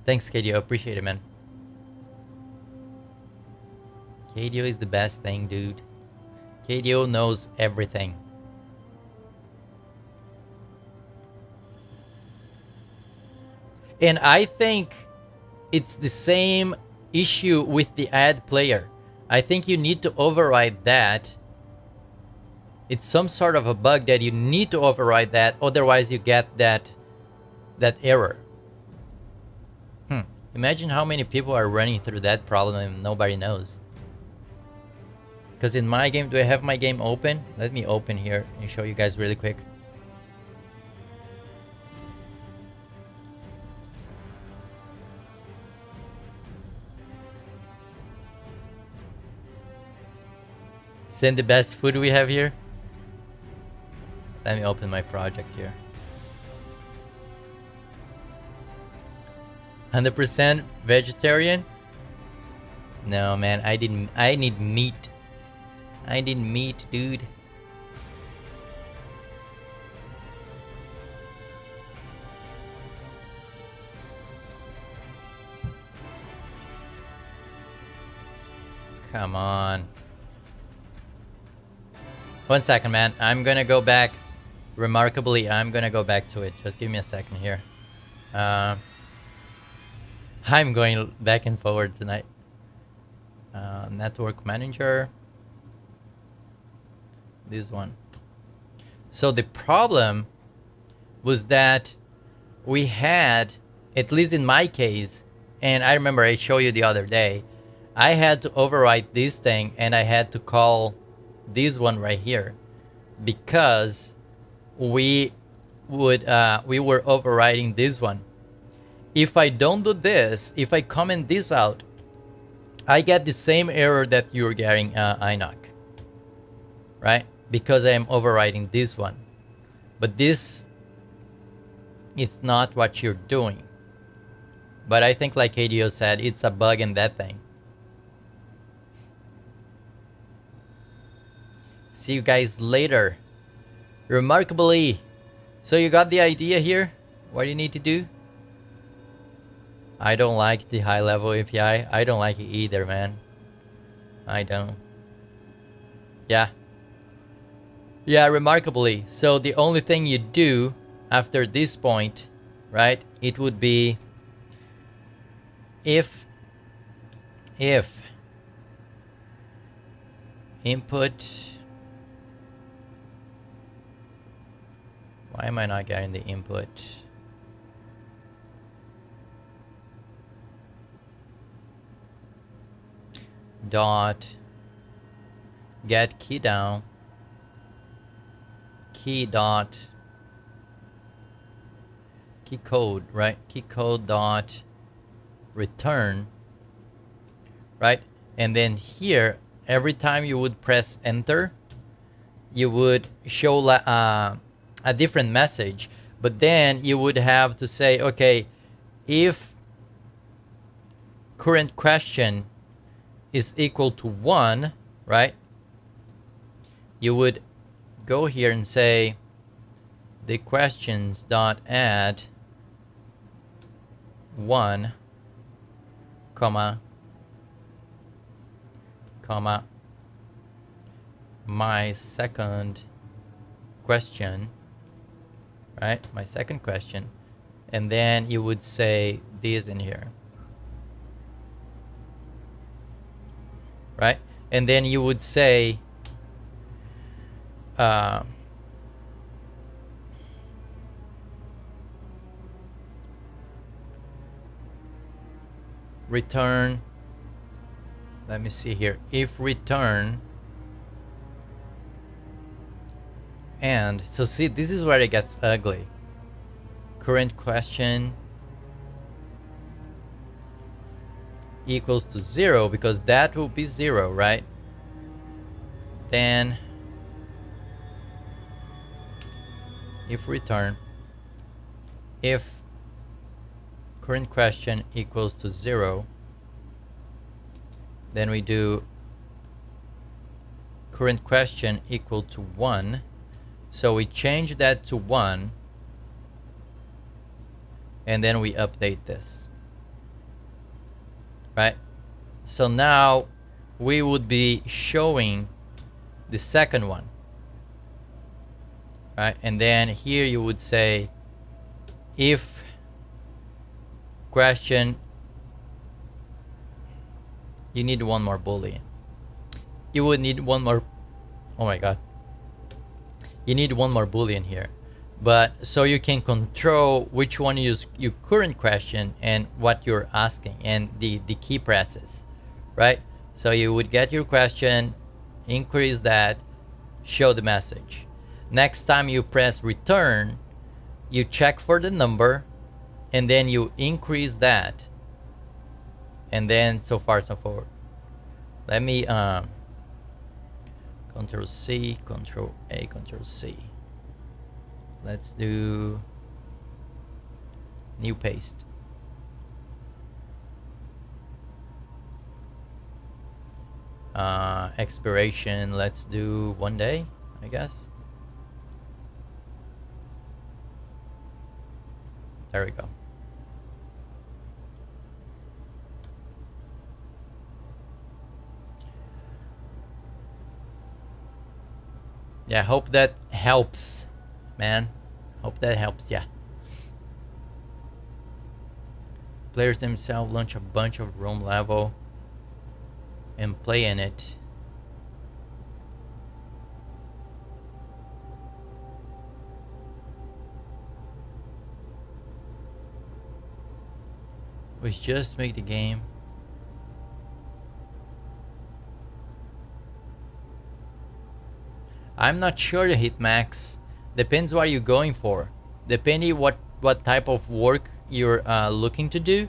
[SPEAKER 1] Thanks, KDO. Appreciate it, man. KDO is the best thing, dude. KDO knows everything. And I think it's the same issue with the add player. I think you need to override that. It's some sort of a bug that you need to override that, otherwise you get that error. Imagine how many people are running through that problem and nobody knows. Because in my game, do I have my game open? Let me open here and show you guys really quick. Send the best food we have here. Let me open my project here. 100% vegetarian? No, man, I need meat. I need meat, dude. Come on. 1 second, man. I'm gonna go back. Remarkably, I'm gonna go back to it. Just give me a second here. I'm going back and forward tonight. Network manager. This one. So the problem was that we had, at least in my case, and I remember I showed you the other day, I had to overwrite this thing and I had to call this one right here because we were overriding this one. If I don't do this, if I comment this out, I get the same error that you're getting, Inoc, right? Because I am overriding this one. But this is not what you're doing. But I think, like ADO said, it's a bug in that thing. See you guys later. Remarkably. So you got the idea here? What do you need to do? I don't like the high level API. I don't like it either, man. I don't. Yeah. Yeah, remarkably. So the only thing you do after this point, right? It would be if input. Why am I not getting the input? Dot get key down key dot key code, right? Key code dot return, right? And then here, every time you would press enter, you would show a different message, but then you would have to say, okay, if current question is equal to 1, right? You would go here and say the questions dot add 1, comma my second question, right? My second question, and then you would say this in here, right? And then you would say return, let me see here, if return, and so see, this is where it gets ugly. Current question equals to 0, because that will be 0, right? Then if return, if current question equals to 0. Then we do current question equal to 1. So we change that to 1. And then we update this. Right? So now we would be showing the second one. Right? And then here you would say if question, you need one more boolean. You would need one more, oh my god. You need one more boolean here. But so you can control which one is your current question and what you're asking and the key presses, right? So you would get your question, increase that, show the message. Next time you press return, you check for the number and then you increase that, and then so far so forward. Let me Control C, Control A, Control C. Let's do new paste. Expiration, let's do 1 day, I guess. There we go. Yeah, hope that helps, man. Hope that helps, yeah. Players themselves launch a bunch of roam level and play in it. Which just make the game. I'm not sure, the hit max. Depends what you're going for. Depending what type of work you're looking to do,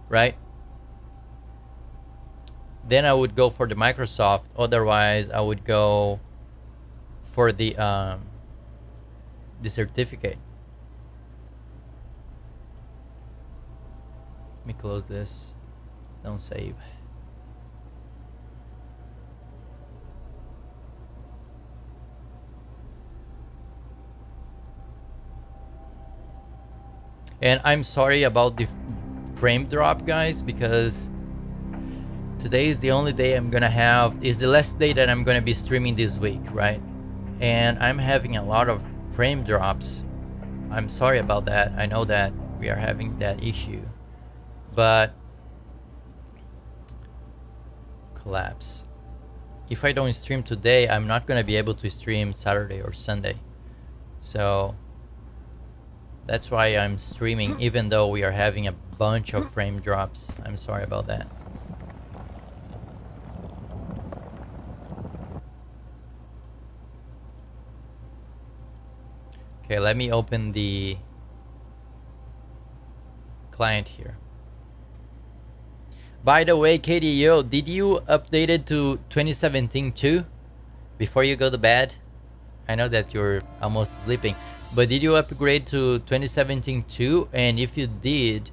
[SPEAKER 1] right? Then I would go for the Microsoft. Otherwise, I would go for the certificate. Let me close this. Don't save. And I'm sorry about the frame drop, guys, because today is the only day I'm gonna have, is the last day that I'm gonna be streaming this week, right? And I'm having a lot of frame drops. I'm sorry about that. I know that we are having that issue, but collapse. If I don't stream today, I'm not gonna be able to stream Saturday or Sunday. So that's why I'm streaming, even though we are having a bunch of frame drops. I'm sorry about that. Okay, let me open the client here. By the way, KDO, did you update it to 2017 too? Before you go to bed? I know that you're almost sleeping. But did you upgrade to 2017 too? And if you did,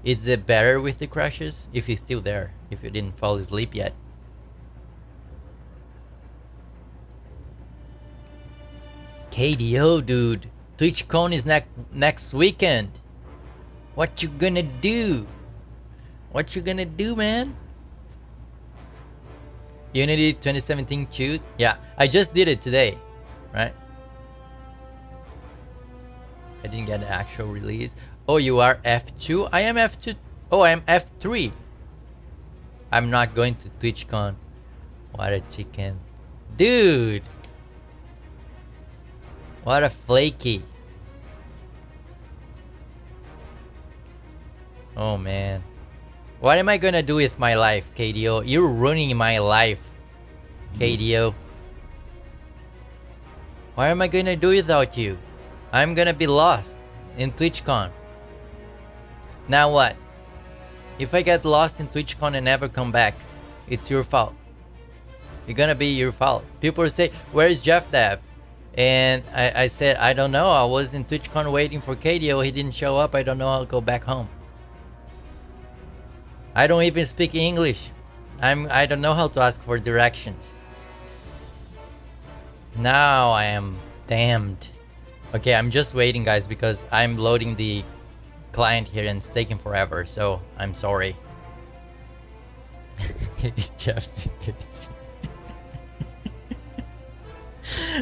[SPEAKER 1] is it better with the crashes? If it's still there, if you didn't fall asleep yet. KDO, dude. TwitchCon is next weekend. What you gonna do? What you gonna do, man? Unity 2017 too? Yeah, I just did it today, right? I didn't get the actual release. Oh, you are F2? I am F2. Oh, I am F3. I'm not going to TwitchCon. What a chicken. Dude. What a flaky. Oh, man. What am I gonna do with my life, KDO? You're ruining my life, KDO. What am I gonna do without you? I'm gonna be lost in TwitchCon. Now what? If I get lost in TwitchCon and never come back, it's your fault. It's gonna be your fault. People say, where is Jeff Dev? And I said, I don't know. I was in TwitchCon waiting for KDO. He didn't show up. I don't know how to go back home. I don't even speak English. I don't know how to ask for directions. Now I am damned. Okay, I'm just waiting, guys, because I'm loading the client here and it's taking forever. So I'm sorry. Jeff's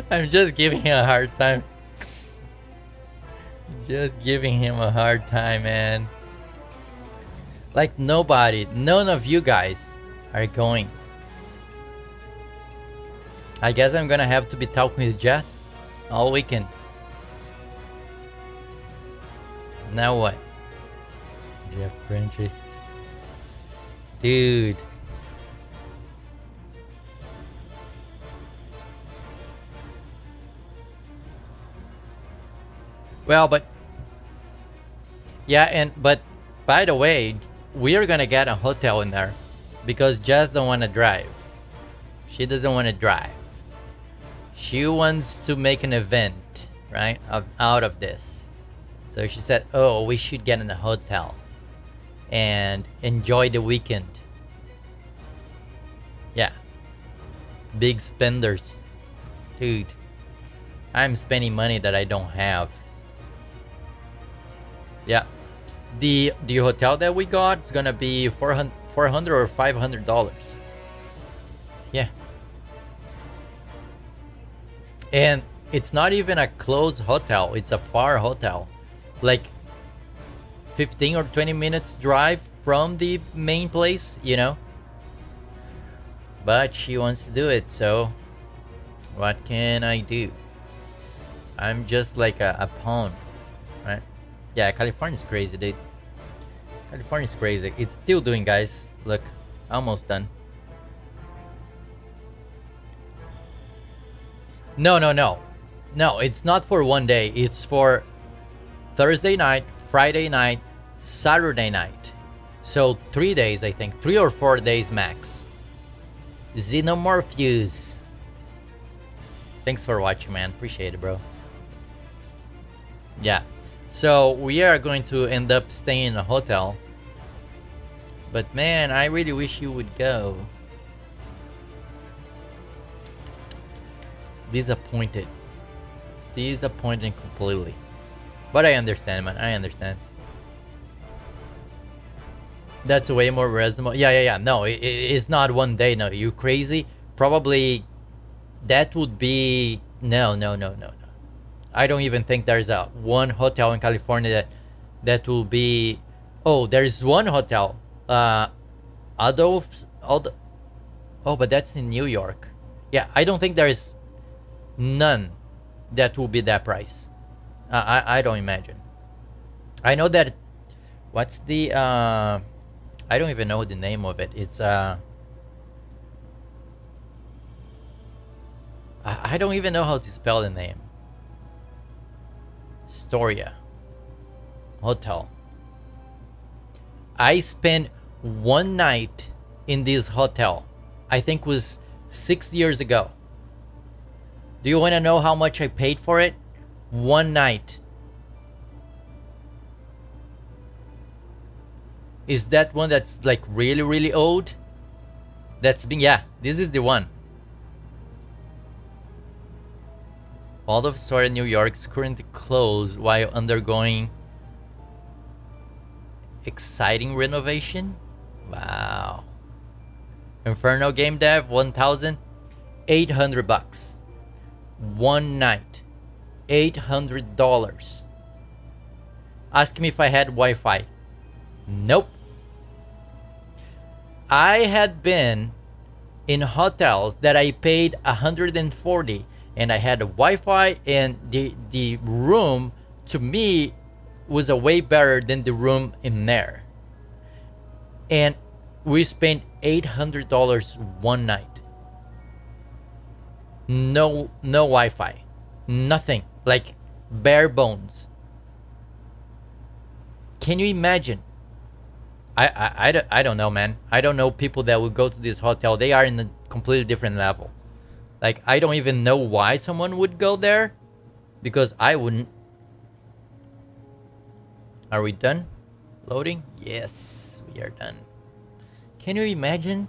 [SPEAKER 1] I'm just giving him a hard time. Just giving him a hard time, man. Like nobody, none of you guys are going. I guess I'm gonna have to be talking with Jess all weekend. Now what? Jeff Crunchy. Dude. Well, but yeah, but by the way, we are gonna get a hotel in there because Jess don't want to drive. She doesn't want to drive. She wants to make an event, right, out of this. So she said, oh, we should get in a hotel and enjoy the weekend. Yeah. Big spenders. Dude, I'm spending money that I don't have. Yeah. The hotel that we got is gonna be $400 or $500. Yeah. And it's not even a close hotel, it's a far hotel. Like 15 or 20 minutes drive from the main place, you know. But she wants to do it, so what can I do? I'm just like a pawn, right? Yeah, California's crazy, dude. California's crazy. It's still doing, guys. Look, almost done. No, it's not for one day. It's for Thursday night, Friday night, Saturday night. So 3 days, I think. 3 or 4 days max. Xenomorpheus. Thanks for watching, man. Appreciate it, bro. Yeah. So we are going to end up staying in a hotel. But man, I really wish you would go. Disappointed. Disappointed completely. But I understand, man. I understand. That's way more reasonable. Yeah. No, it's not one day. No, you crazy? Probably that would be... No. I don't even think there's one hotel in California that will be... Oh, there's one hotel. Adolph's... Oh, but that's in New York. Yeah, I don't think there's none that will be that price. I don't imagine. I know that... What's the... I don't even know the name of it. It's... I don't even know how to spell the name. Storia Hotel. I spent one night in this hotel. I think was 6 years ago. Do you want to know how much I paid for it? One night. Is that one that's like really old? That's been... Yeah, this is the one. Waldorf Astoria, New York is currently closed while undergoing exciting renovation. Wow. Inferno Game Dev, 1,800 bucks. One night. $800. Ask me if I had Wi-Fi. Nope. I had been in hotels that I paid 140 and I had a Wi-Fi, and the room to me was a way better than the room in there. And we spent $800 one night. No Wi-Fi, nothing, like bare bones. Can you imagine? I don't know, man. I don't know people that would go to this hotel. They are in a completely different level. Like, I don't even know why someone would go there, because I wouldn't. Are we done? Loading? Yes, we are done. Can you imagine?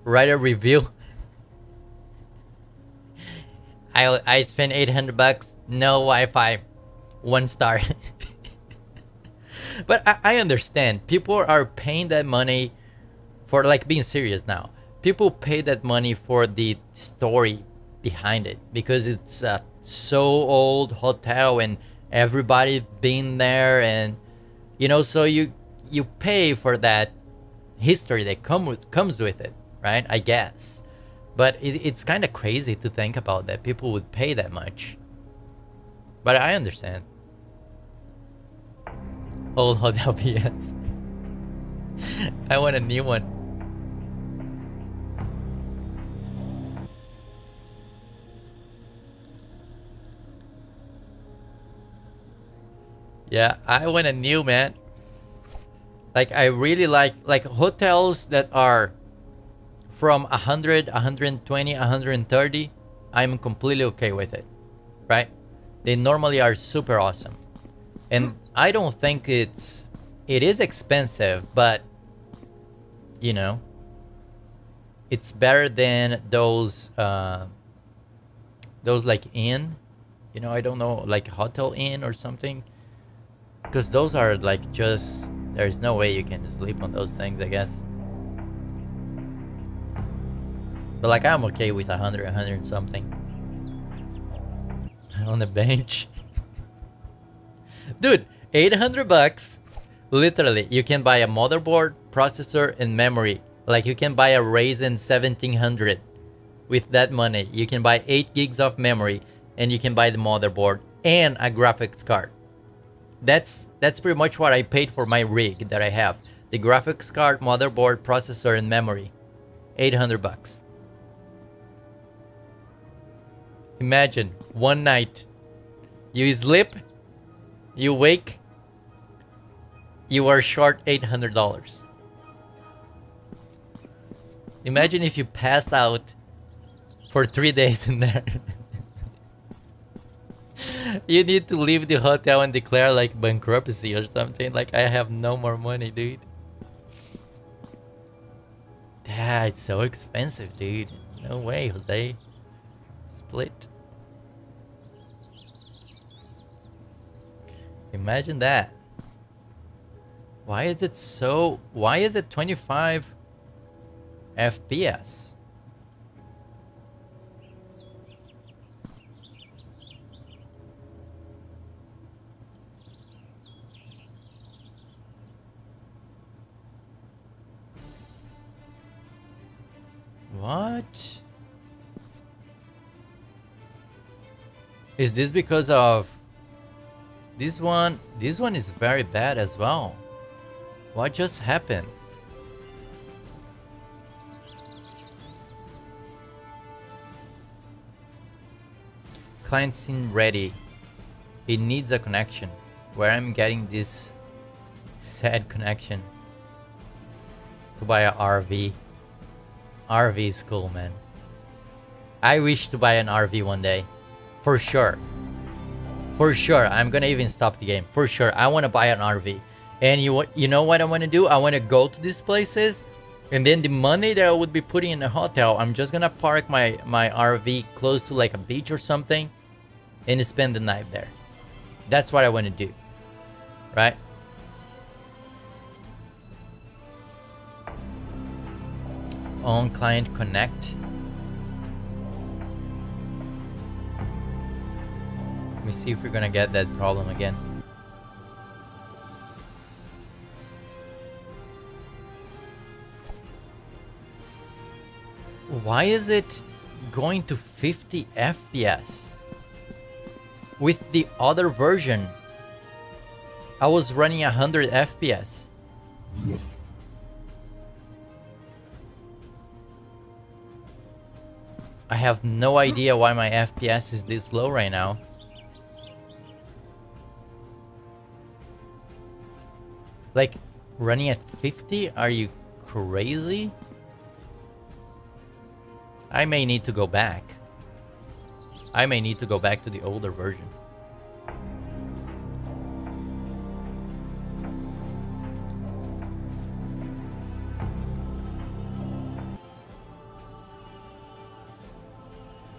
[SPEAKER 1] Write a review. I spent 800 bucks, no Wi-Fi, 1 star. But I understand. People are paying that money for, like, being serious now. People pay that money for the story behind it, because it's a so old hotel and everybody been there, and you know, so you pay for that history that comes with it, right? I guess. But it's kind of crazy to think about that people would pay that much. But I understand. Old hotel PS. I want a new one. Yeah, I want a new, man. Like, I really like hotels that are from 100, 120, 130. I'm completely okay with it, right? They normally are super awesome. And I don't think it is expensive, but you know, it's better than those like inn, you know, I don't know, like Hotel Inn or something, because those are like, just, there's no way you can sleep on those things, I guess. But like, I'm okay with 100, 100 something on the bench. Dude, 800 bucks. Literally, you can buy a motherboard, processor, and memory. Like, you can buy a Ryzen 1700 with that money. You can buy 8 gigs of memory, and you can buy the motherboard and a graphics card. That's pretty much what I paid for my rig that I have. The graphics card, motherboard, processor, and memory. 800 bucks. Imagine, one night, you sleep, you wake, you are short $800. Imagine if you pass out for 3 days in there. You need to leave the hotel and declare like bankruptcy or something. Like, I have no more money, dude. Yeah, it's so expensive, dude. No way, Jose. Split. Imagine that. Why is it 25 FPS? What? Is this because of this one? This one is very bad as well. What just happened? Client scene ready. It needs a connection. Where I'm getting this sad connection to buy a RV. RV is cool, man. I wish to buy an RV one day. For sure. For sure. I'm gonna even stop the game. For sure. I want to buy an RV. And you know what I want to do? I want to go to these places, and then the money that I would be putting in a hotel, I'm just gonna park my RV close to like a beach or something and spend the night there. That's what I want to do. Right? On client connect. Let me see if we're gonna get that problem again. Why is it going to 50 FPS? With the other version, I was running 100 FPS. I have no idea why my FPS is this low right now. Like, Running at 50? Are you crazy? I may need to go back. I may need to go back to the older version.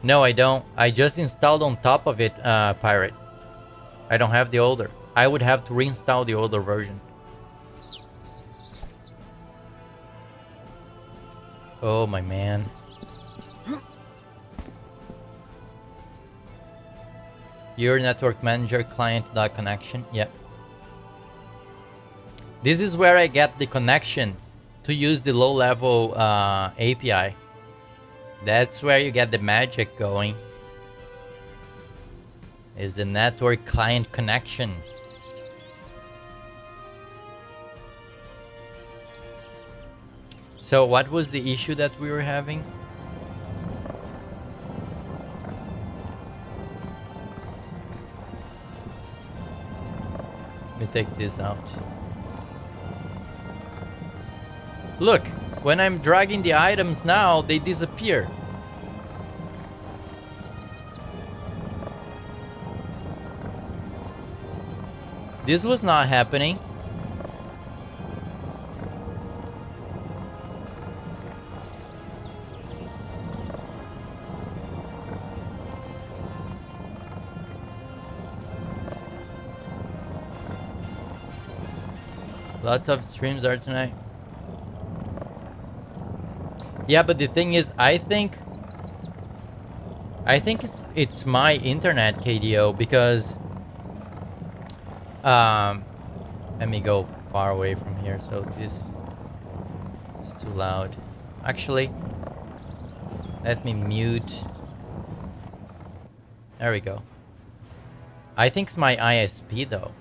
[SPEAKER 1] No, I don't. I just installed on top of it, Pirate. I don't have the older. I would have to reinstall the older version. Oh, my man. Your network manager client.connection. Yep. This is where I get the connection to use the low-level API. That's where you get the magic going. Is the network client connection. So what was the issue that we were having? Let me take this out. Look, when I'm dragging the items now, they disappear. This was not happening. Lots of streams are tonight. Yeah, but the thing is, I think it's my internet, KDO, because let me go far away from here, so this is too loud. Actually, let me mute. There we go. I think it's my ISP though.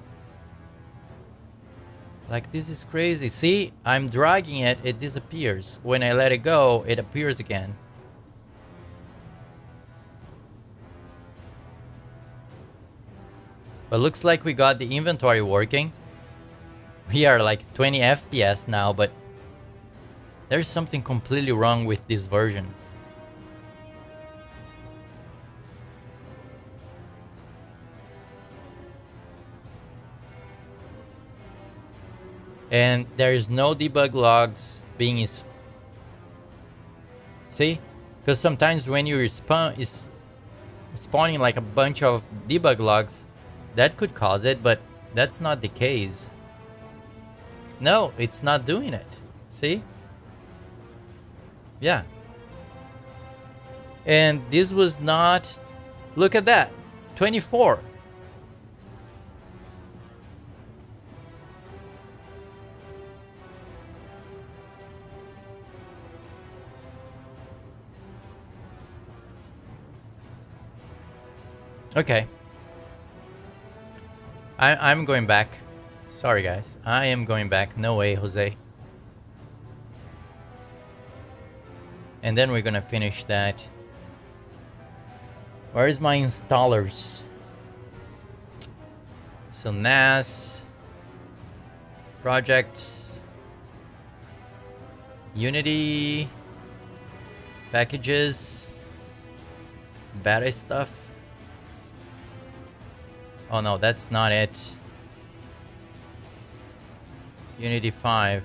[SPEAKER 1] Like, this is crazy. See, I'm dragging it, it disappears. When I let it go, it appears again. But looks like we got the inventory working. We are like 20 FPS now, but there's something completely wrong with this version. And there is no debug logs being see? Because sometimes when you spawning like a bunch of debug logs, that could cause it, but that's not the case. No, it's not doing it. See? Yeah. And this was not... Look at that. 24. Okay. I'm going back. Sorry, guys. I am going back. No way, Jose. And then we're gonna finish that. Where is my installers? So NAS, projects, Unity, packages, battery stuff. Oh no, that's not it. Unity 5.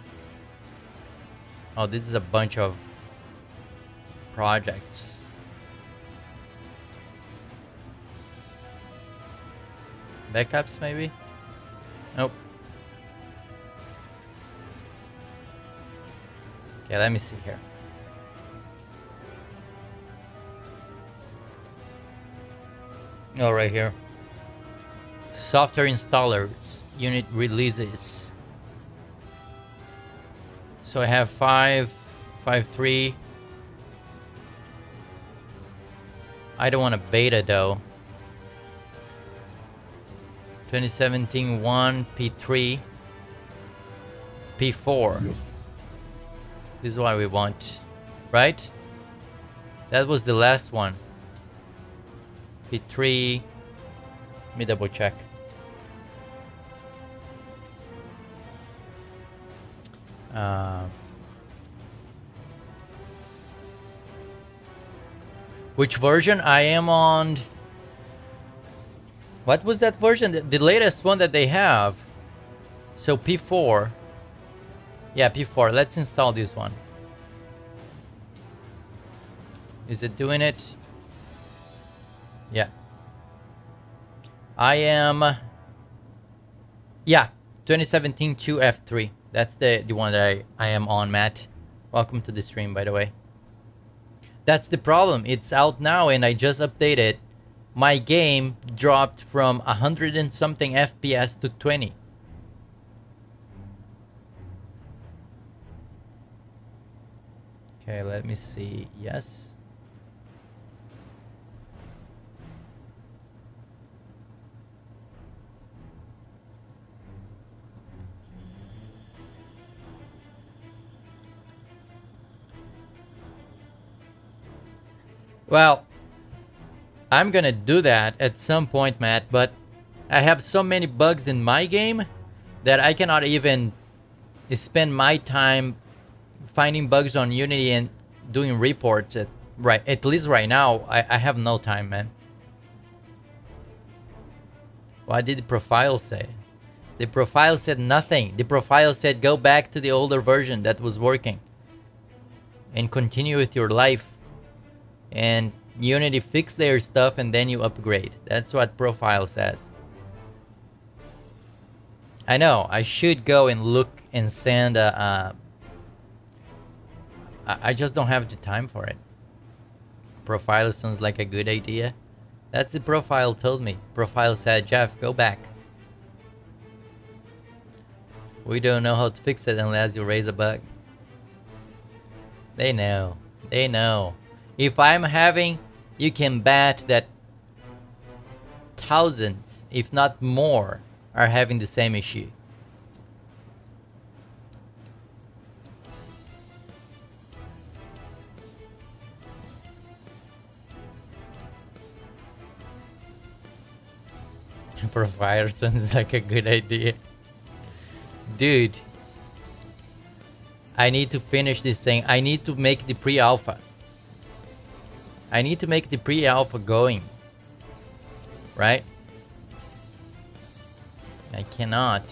[SPEAKER 1] Oh, this is a bunch of projects. Backups maybe? Nope. Okay, let me see here. Oh, right here. Software installers, unit releases. So I have 5.3. I don't want a beta though. 2017 1 P3 P4. This is what we want, right? That was the last one. P3. Let me double check. Which version? I am on... What was that version? The latest one that they have. So P4. Yeah, P4. Let's install this one. Is it doing it? Yeah. I am... Yeah, 2017 2F3. That's the one that I am on, Matt. Welcome to the stream, by the way. That's the problem. It's out now and I just updated. My game dropped from 100 and something FPS to 20. Okay, let me see. Yes. Well, I'm gonna do that at some point, Matt, but I have so many bugs in my game that I cannot even spend my time finding bugs on Unity and doing reports. At least right now, I have no time, man. What did the profile say? The profile said nothing. The profile said go back to the older version that was working and continue with your life. And Unity fix their stuff and then you upgrade. That's what profile says. I know, I should go and look and send I just don't have the time for it. Profile sounds like a good idea. That's the profile told me. Profile said, Jeff, go back. We don't know how to fix it unless you raise a bug. They know. They know. If I'm having, you can bet that thousands, if not more, are having the same issue. Profile sounds like a good idea. Dude, I need to finish this thing. I need to make the pre-alpha. I need to make the pre-alpha going. Right? I cannot.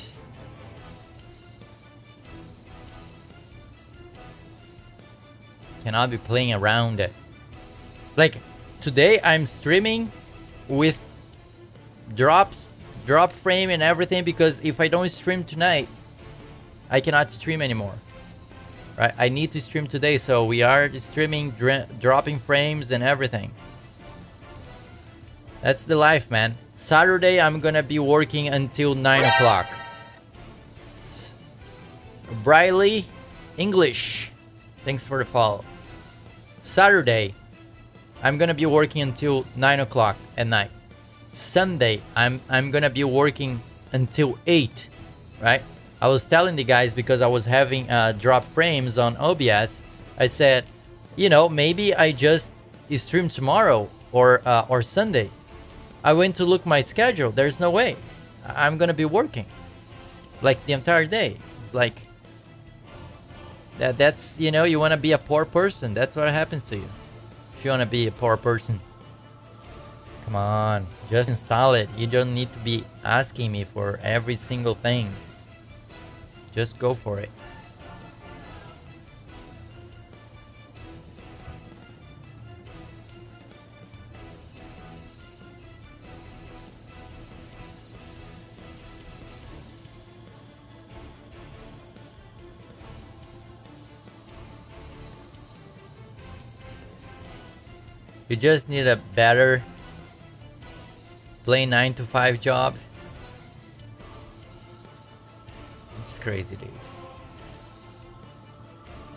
[SPEAKER 1] Cannot be playing around it. Like, today I'm streaming with drop frame and everything because if I don't stream tonight, I cannot stream anymore. Right, I need to stream today, so we are streaming, dropping frames and everything. That's the life, man. Saturday, I'm gonna be working until 9 o'clock. Briley, English. Thanks for the follow. Saturday, I'm gonna be working until 9 o'clock at night. Sunday, I'm gonna be working until 8, right? I was telling the guys because I was having drop frames on OBS. I said, you know, maybe I just stream tomorrow or Sunday. I went to look my schedule. There's no way. I'm gonna be working like the entire day. It's like that's, you know, you want to be a poor person. That's what happens to you if you want to be a poor person. Come on, just install it. You don't need to be asking me for every single thing. Just go for it. You just need a better plain 9-to-5 job. It's crazy, dude.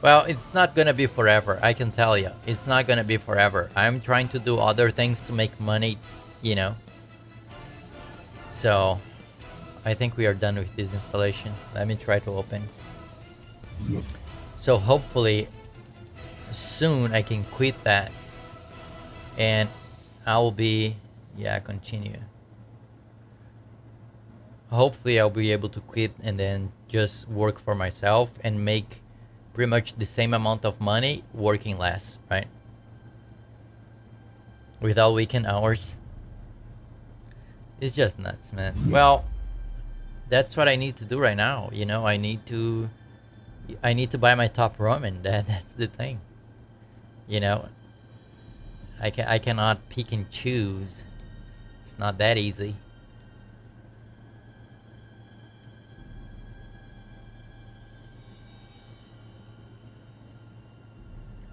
[SPEAKER 1] Well, it's not gonna be forever, I can tell you. It's not gonna be forever. I'm trying to do other things to make money, you know. So, I think we are done with this installation. Let me try to open. So hopefully, soon I can quit that. And I will be, yeah, continue. hopefully I'll be able to quit and then just work for myself and make pretty much the same amount of money working less, right? Without weekend hours. It's just nuts, man. Well, that's what I need to do right now. You know, I need to buy my top ramen. That's the thing. You know, I cannot pick and choose. It's not that easy.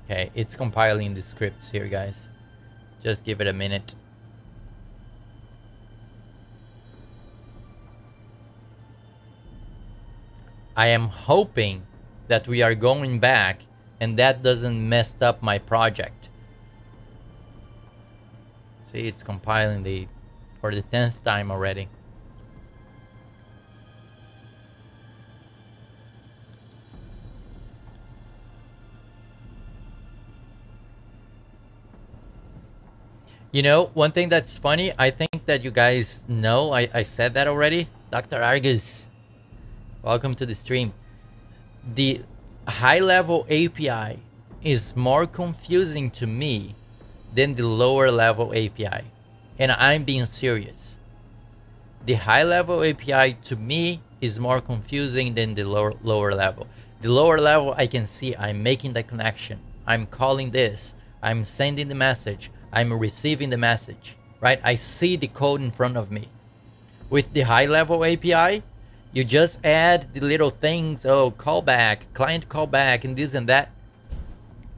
[SPEAKER 1] Okay, it's compiling the scripts here, guys. Just give it a minute. I am hoping that we are going back and that doesn't mess up my project. See, it's compiling for the 10th time already. You know, one thing that's funny, I think that you guys know, I said that already. Dr. Argus, welcome to the stream. The high-level API is more confusing to me than the lower-level API. And I'm being serious. The high-level API to me is more confusing than the lower level. The lower level, I can see I'm making the connection. I'm calling this. I'm sending the message. I'm receiving the message, right? I see the code in front of me. With the high-level API, you just add the little things, oh, callback, client callback, and this and that.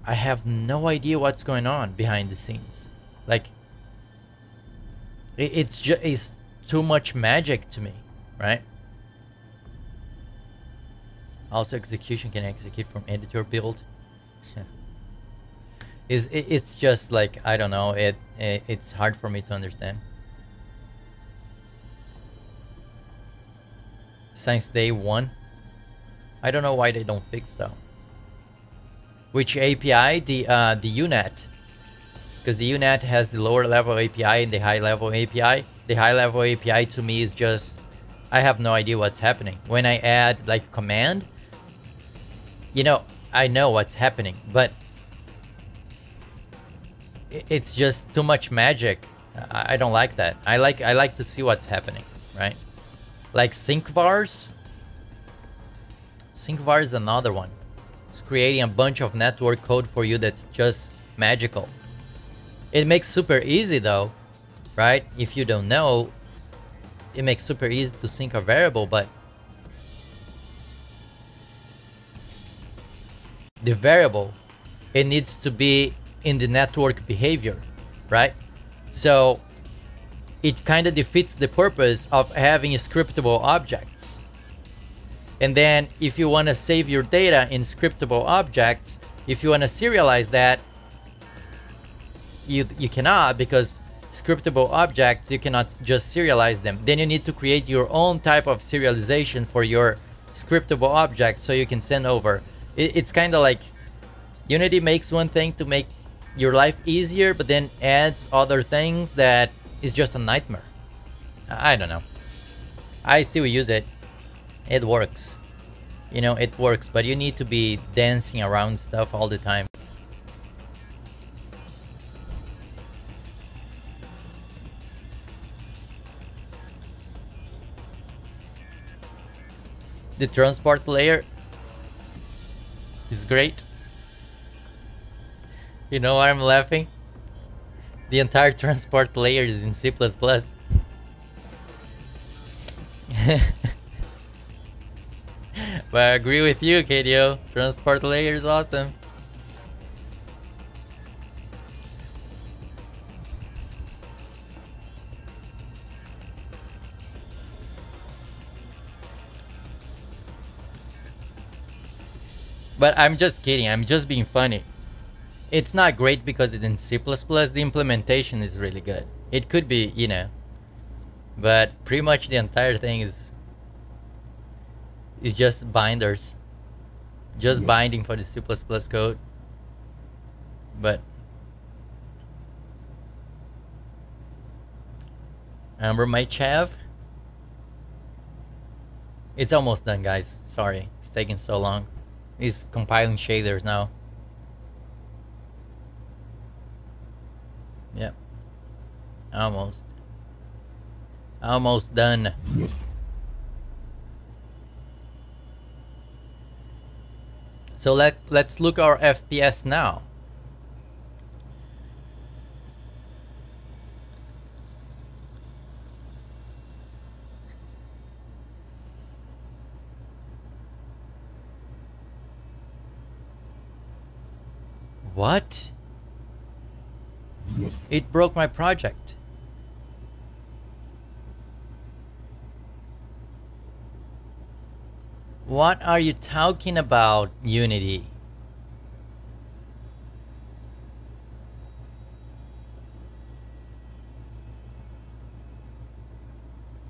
[SPEAKER 1] I have no idea what's going on behind the scenes. Like, it's too much magic to me, right? Also, execution can execute from editor build. It's just like, I don't know, it's hard for me to understand. Since day one, I don't know why they don't fix though. Which API? The UNet, because the UNet has the lower level API and the high level API. The high level API to me is just, I have no idea what's happening. When I add like command, you know, I know what's happening, but it's just too much magic. I don't like that. I like to see what's happening, right? Like syncvars. Syncvar is another one. It's creating a bunch of network code for you that's just magical. It makes super easy though, right? If you don't know, it makes super easy to sync a variable, but the variable, it needs to be in the network behavior, right? So it kind of defeats the purpose of having scriptable objects. And then if you want to save your data in scriptable objects, if you want to serialize that, you cannot, because scriptable objects, you cannot just serialize them. Then you need to create your own type of serialization for your scriptable object so you can send over. It's kind of like Unity makes one thing to make your life easier, but then adds other things that is just a nightmare. I don't know. I still use it. It works. You know, it works, but you need to be dancing around stuff all the time. The transport layer is great. You know why I'm laughing? The entire transport layer is in C++. But I agree with you, KDO. Transport layer is awesome. But I'm just kidding. I'm just being funny. It's not great because it's in C++. The implementation is really good. It could be, you know, but pretty much the entire thing is just binders. Just binding for the C++ code. But remember my chav? It's almost done, guys. Sorry, it's taking so long. It's compiling shaders now. Yep. Almost. Almost done. So let's look our FPS now. What? It broke my project. What are you talking about, Unity?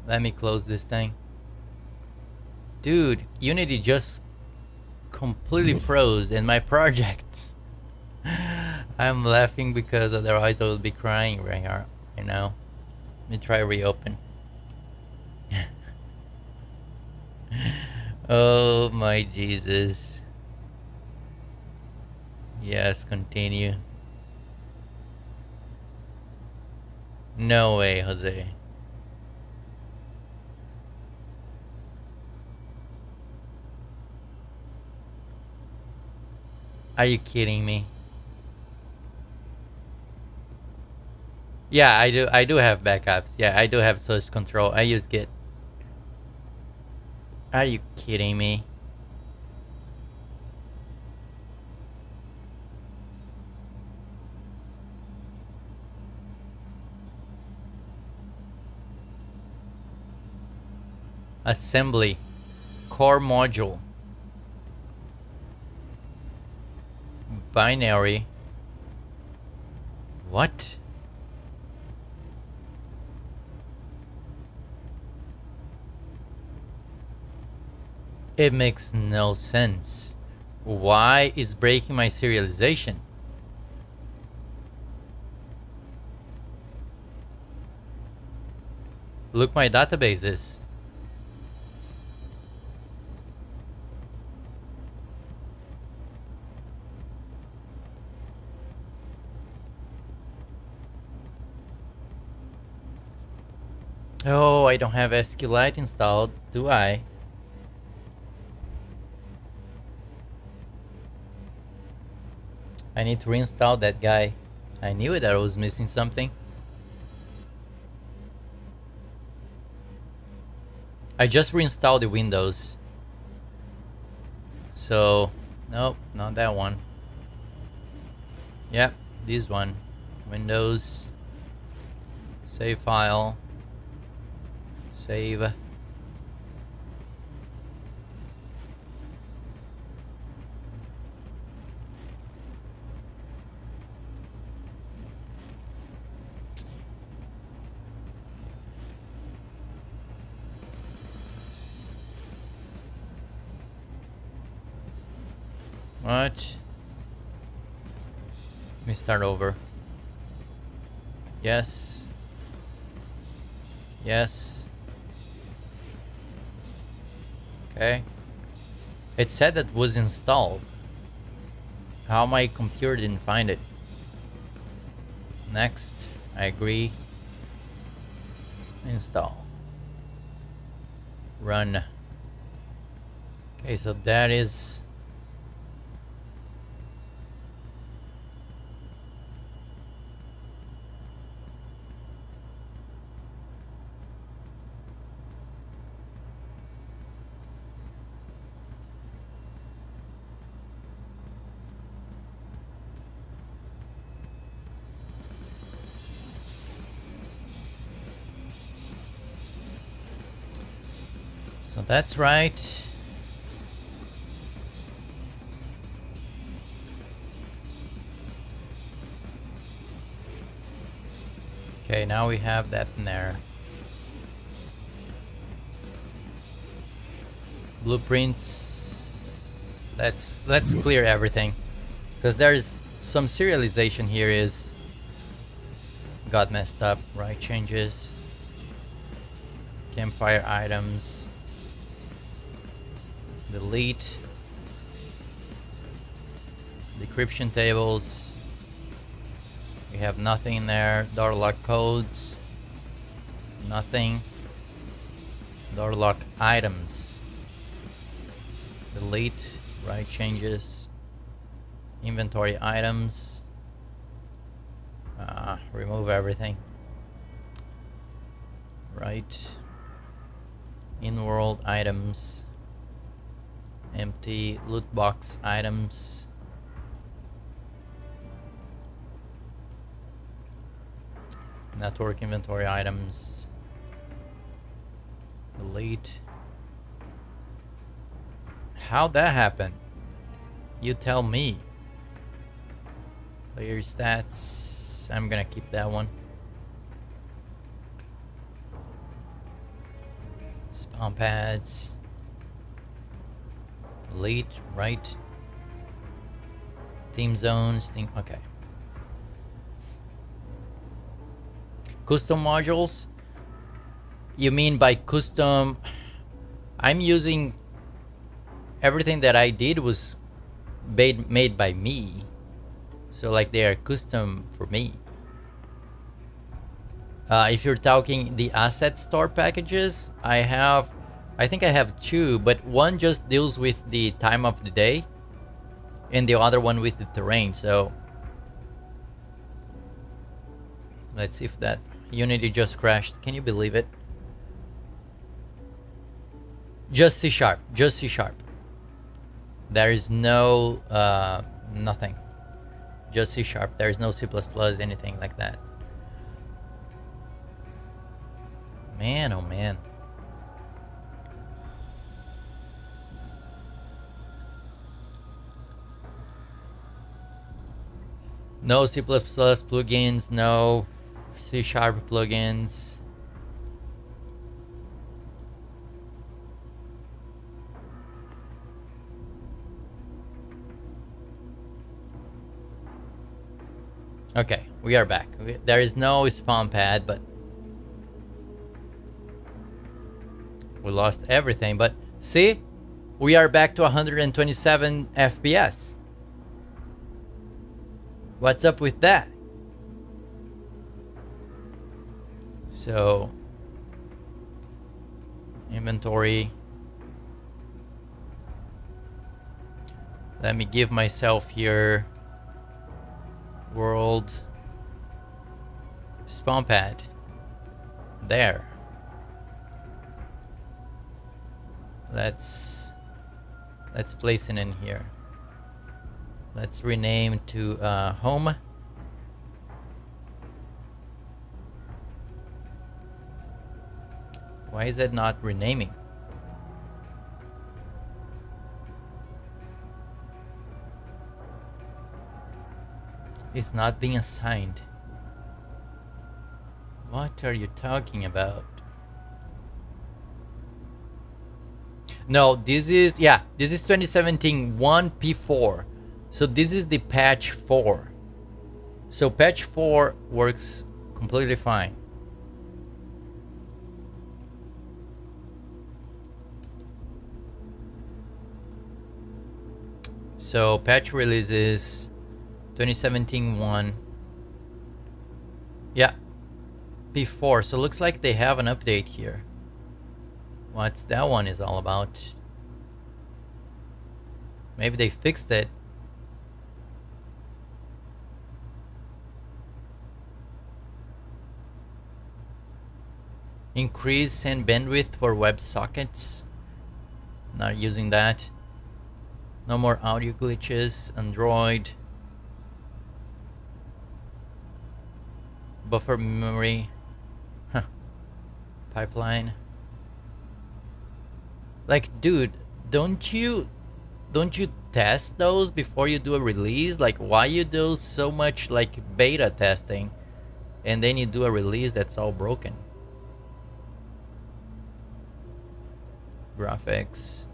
[SPEAKER 1] Let me close this thing. Dude, Unity just completely froze in my project. I'm laughing because otherwise I will be crying right here, you know. Let me try reopen. Oh my Jesus. Yes, continue. No way, Jose. Are you kidding me? Yeah, I do have backups. Yeah, I do have source control. I use Git. Are you kidding me? Assembly. Core module. Binary. What? It makes no sense. Why is breaking my serialization? Look my databases. Oh, I don't have SQLite installed, do I? I need to reinstall that guy. I knew that I was missing something. I just reinstalled the Windows. So, nope, not that one. Yep, this one. Windows. Save file. Save. What? Let me start over. Yes. Yes. Okay. It said that was installed. How my computer didn't find it? Next. I agree. Install. Run. Okay, so that is... So that's right. Okay, now we have that in there. Blueprints. Let's clear everything, because there's some serialization here is got messed up. Right changes. Campfire items. delete. Decryption tables. We have nothing in there. Door lock codes. Nothing. Door lock items. Delete. Write changes. Inventory items. Remove everything. Right. In-world items. Empty. Loot box items. Network inventory items. Delete. How'd that happen? You tell me. Player stats. I'm gonna keep that one. Spawn pads. Delete. Right. Team zones. Okay. Custom modules? You mean by custom? I'm using everything that I did was made by me. So like they are custom for me. If you're talking the asset store packages, I think I have two, but one just deals with the time of the day and the other one with the terrain. So let's see if that Unity just crashed. Can you believe it? Just C#. Just C#. There is no nothing. Just C#. There is no C++, anything like that. Man, oh man. No C++ plugins, no C# plugins. Okay, we are back. There is no spawn pad, but we lost everything. But see, we are back to 127 FPS. What's up with that? So, inventory. Let me give myself here world spawn pad. There. Let's place it in here. Let's rename to home. Why is it not renaming? It's not being assigned. What are you talking about? No, this is, yeah, this is 2017 1P4. So this is the patch 4. So patch 4 works completely fine. So patch releases 2017 1. Yeah, P4. So looks like they have an update here. What's that one is all about? Maybe they fixed it. Increase send bandwidth for web sockets. Not using that. No more audio glitches. Android. Buffer memory. Huh. Pipeline. Like, dude, don't you test those before you do a release? Like, why you do so much like beta testing and then you do a release that's all broken? Graphics.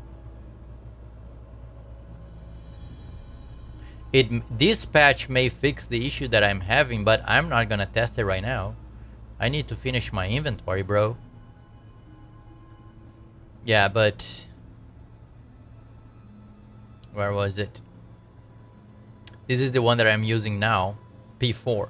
[SPEAKER 1] This patch may fix the issue that I'm having, but I'm not gonna test it right now. I need to finish my inventory, bro. Yeah, but Where was it? This is the one that I'm using now, P4.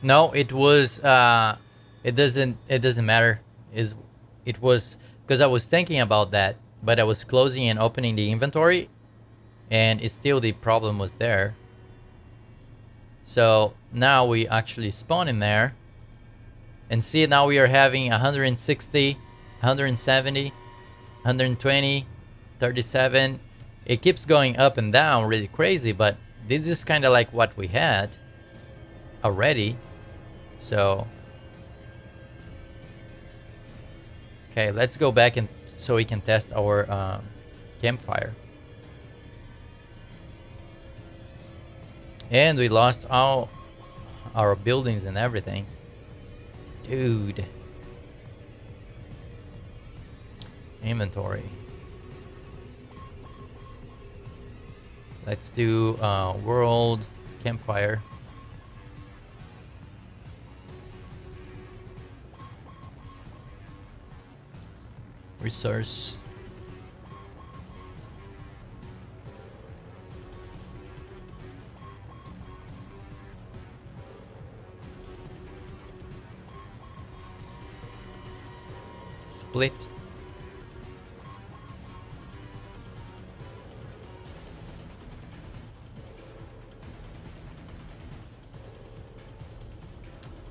[SPEAKER 1] No, it was it doesn't matter. It was because I was thinking about that, but I was closing and opening the inventory, and it's still the problem was there. So now we actually spawn in there, and see, now we are having 160, 170, 120, 37. It keeps going up and down really crazy, but this is kind of like what we had already. So okay, let's go back and so we can test our campfire. And we lost all our buildings and everything. Dude. Inventory. Let's do world campfire. Resource. Split.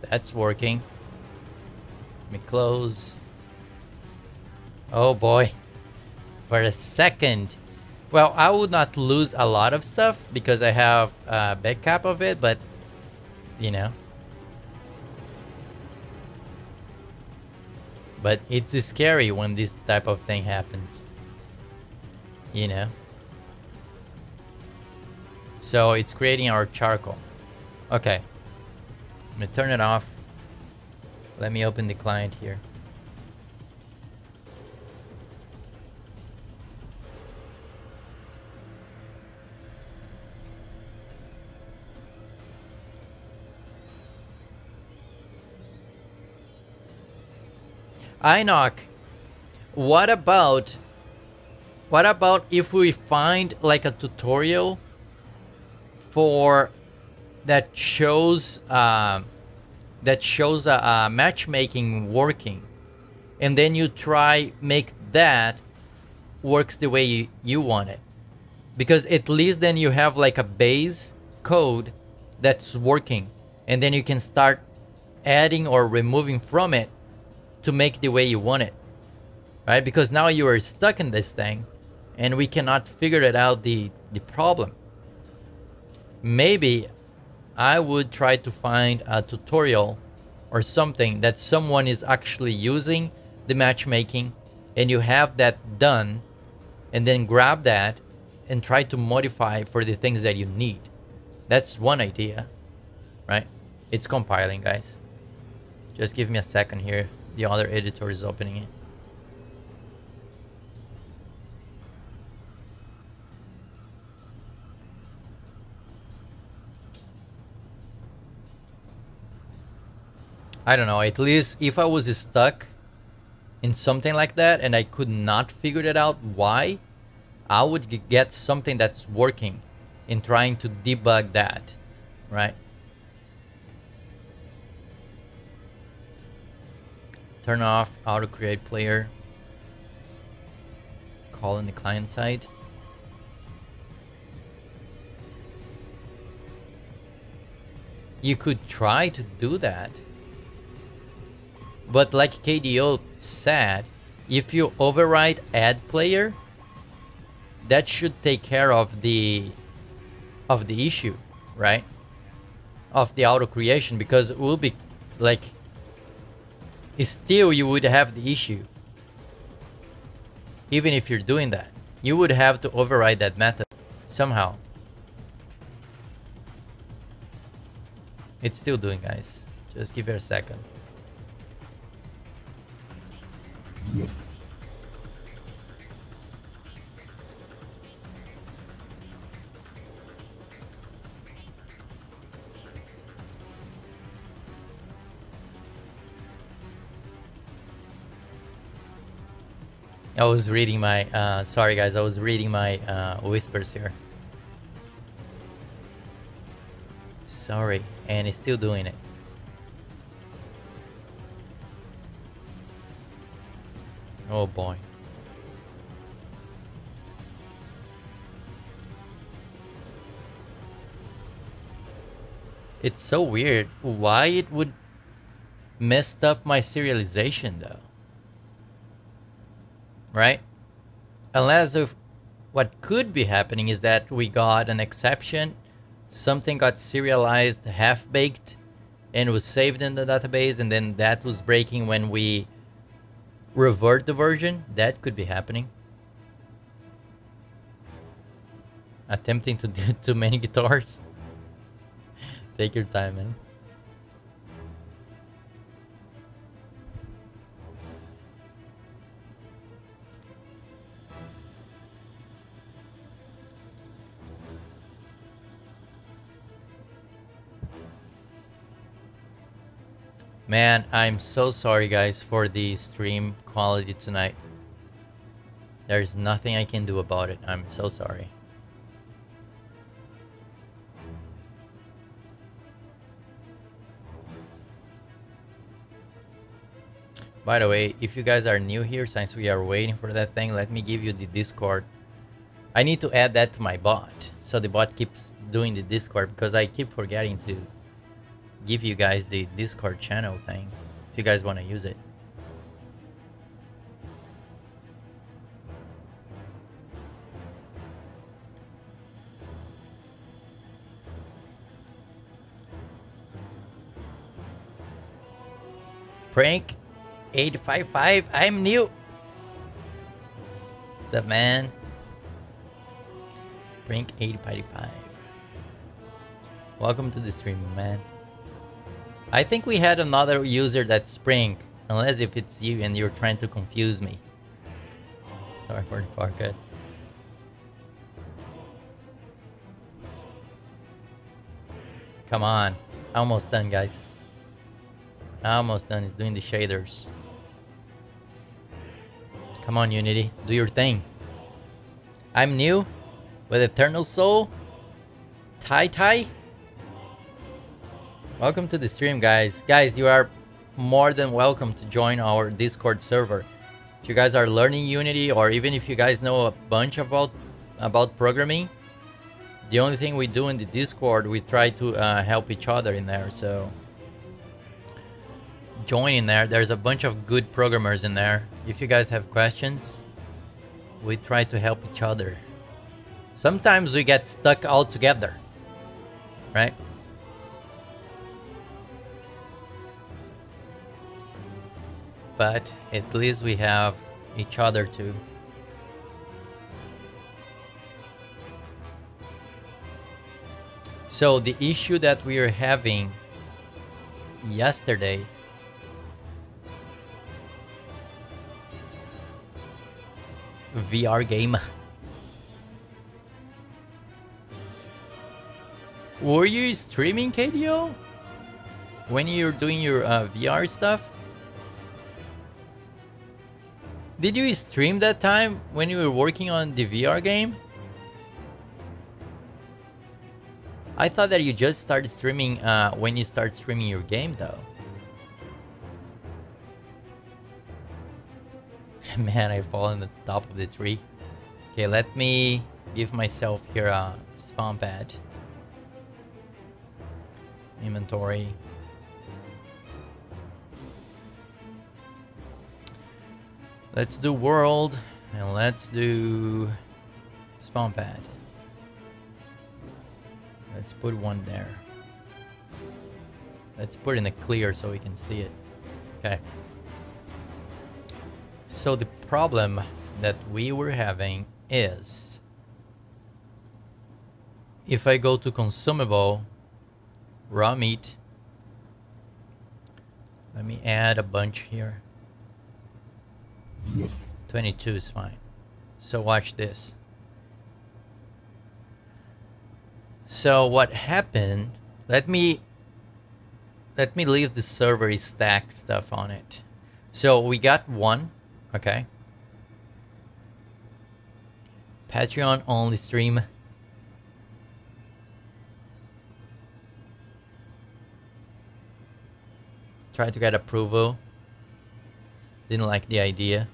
[SPEAKER 1] That's working. Let me close. Oh boy. For a second. Well, I would not lose a lot of stuff because I have a backup of it, but you know. But it's scary when this type of thing happens. You know. So it's creating our charcoal. Okay. I'm gonna turn it off. Let me open the client here. Inoc, what about if we find like a tutorial for that shows matchmaking working, and then you try make that works the way you want it, because at least then you have like a base code that's working, and then you can start adding or removing from it to make the way you want it, right? Because now you are stuck in this thing and we cannot figure it out the problem. Maybe I would try to find a tutorial or something that someone is actually using the matchmaking, and you have that done, and then grab that and try to modify for the things that you need. That's one idea, right? It's compiling, guys. Just give me a second here. The other editor is opening it. I don't know, at least if I was stuck in something like that and I could not figure it out why, I would get something that's working in trying to debug that, right? Turn off auto create player. Call in the client side. You could try to do that. But like KDO said, if you override add player, that should take care of the issue, right? Of the auto creation, because it will be like, still you would have the issue. Even if you're doing that, you would have to override that method somehow. It's still doing, guys. Just give it a second. I was reading my, sorry guys, I was reading my whispers here. Sorry, and it's still doing it. Oh boy. It's so weird why it would messed up my serialization though. Right? Unless if what could be happening is that we got an exception, something got serialized half-baked and was saved in the database, and then that was breaking when we revert the version. That could be happening. Attempting to do too many guitars. Take your time, man. Man, I'm so sorry guys for the stream quality tonight. There's nothing I can do about it. I'm so sorry. By the way, if you guys are new here, since we are waiting for that thing, let me give you the Discord. I need to add that to my bot, so the bot keeps doing the Discord, because I keep forgetting to give you guys the Discord channel thing if you guys want to use it. Prank 855, I'm new. What's up, man? Prank 855. Welcome to the stream, man. I think we had another user that's Spring, unless if it's you and you're trying to confuse me. Sorry for the parka. Come on, almost done, guys. Almost done. It's doing the shaders. Come on, Unity, do your thing. I'm new with Eternal Soul. Tai. Welcome to the stream, guys. Guys, you are more than welcome to join our Discord server. If you guys are learning Unity, or even if you guys know a bunch about programming, the only thing we do in the Discord, we try to help each other in there. So join in there. There's a bunch of good programmers in there. If you guys have questions, we try to help each other. Sometimes we get stuck all together, right? But at least we have each other too. So the issue that we were having yesterday VR game. Were you streaming, KDO? When you're doing your VR stuff? Did you stream that time when you were working on the VR game? I thought that you just started streaming when you start streaming your game though. Man, I fall in the top of the tree. Okay, let me give myself here a spawn pad. Inventory. Let's do world, and let's do spawn pad. Let's put one there. Let's put it in the clear so we can see it. Okay. So the problem that we were having is, if I go to consumable, raw meat, let me add a bunch here. 22 is fine. So watch this. So what happened, let me leave the server stack stuff on it. So we got one, okay? Patreon only stream. Try to get approval. Didn't like the idea.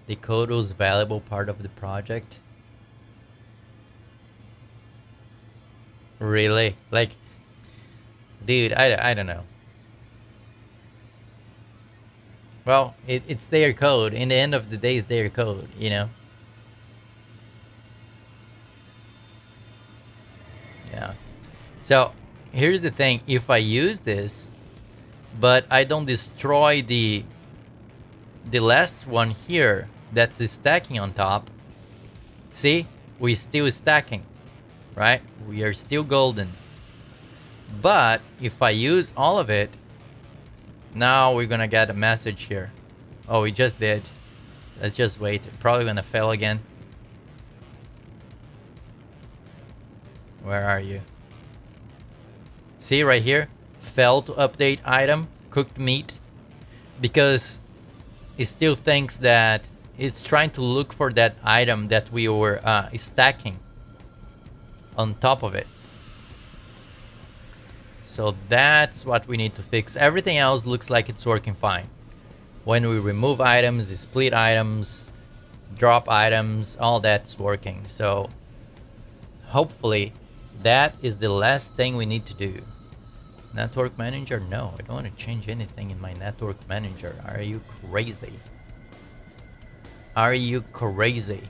[SPEAKER 1] The code was a valuable part of the project. Really? Like, dude, I don't know. Well, it's their code. In the end of the day, it's their code, you know? Yeah. So, here's the thing. If I use this, but I don't destroy the last one here that's stacking on top, see? We're still stacking, right? We are still golden. But if I use all of it, now we're gonna get a message here. Oh, we just did. Let's just wait. Probably gonna fail again. Where are you? See right here? Failed to update item, cooked meat. Because it still thinks that it's trying to look for that item that we were stacking on top of it. So that's what we need to fix. Everything else looks like it's working fine. When we remove items, split items, drop items, all that's working. So hopefully that is the last thing we need to do. Network manager? No, I don't want to change anything in my network manager. Are you crazy? Are you crazy?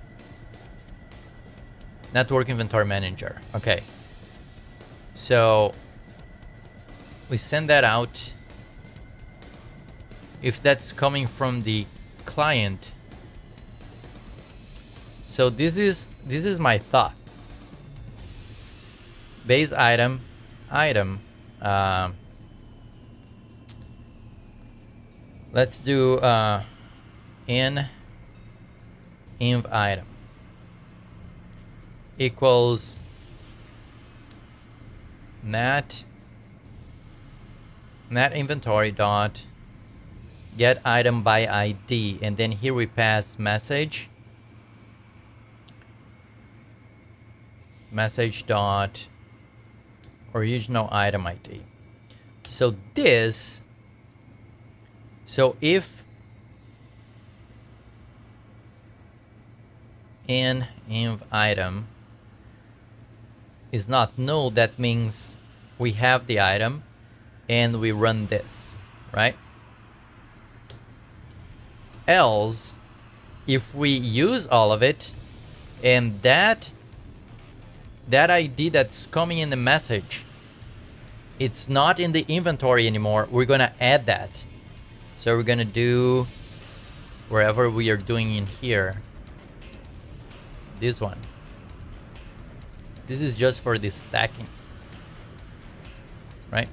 [SPEAKER 1] Network inventory manager. Okay. So we send that out. If that's coming from the client. So this is my thought. Base item. Let's do inv item equals net inventory dot get item by ID, and then here we pass message dot original item ID. So this, so if in inv item is not null, that means we have the item and we run this, right? Else, if we use all of it and that ID that's coming in the message, it's not in the inventory anymore, we're gonna add that. So we're gonna do wherever we are doing in here, this one. This is just for the stacking, right?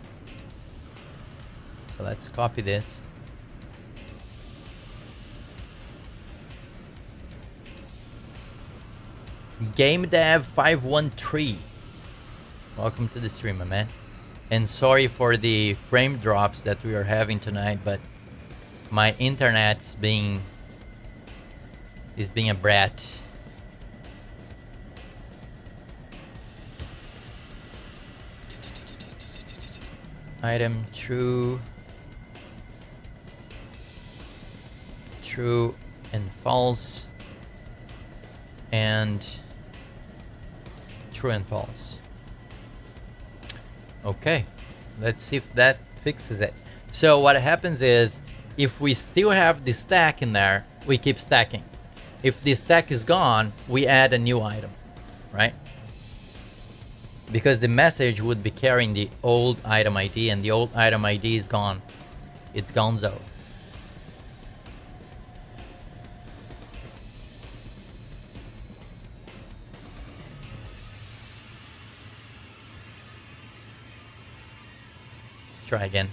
[SPEAKER 1] So let's copy this. Game Dev 513. Welcome to the stream, my man. And sorry for the frame drops that we are having tonight, but my internet's being a brat. Item true and false, and true and false. Okay, let's see if that fixes it. So what happens is, if we still have the stack in there, we keep stacking. If the stack is gone, we add a new item, right? Because the message would be carrying the old item ID, and the old item ID is gone. It's gonzo. Let's try again.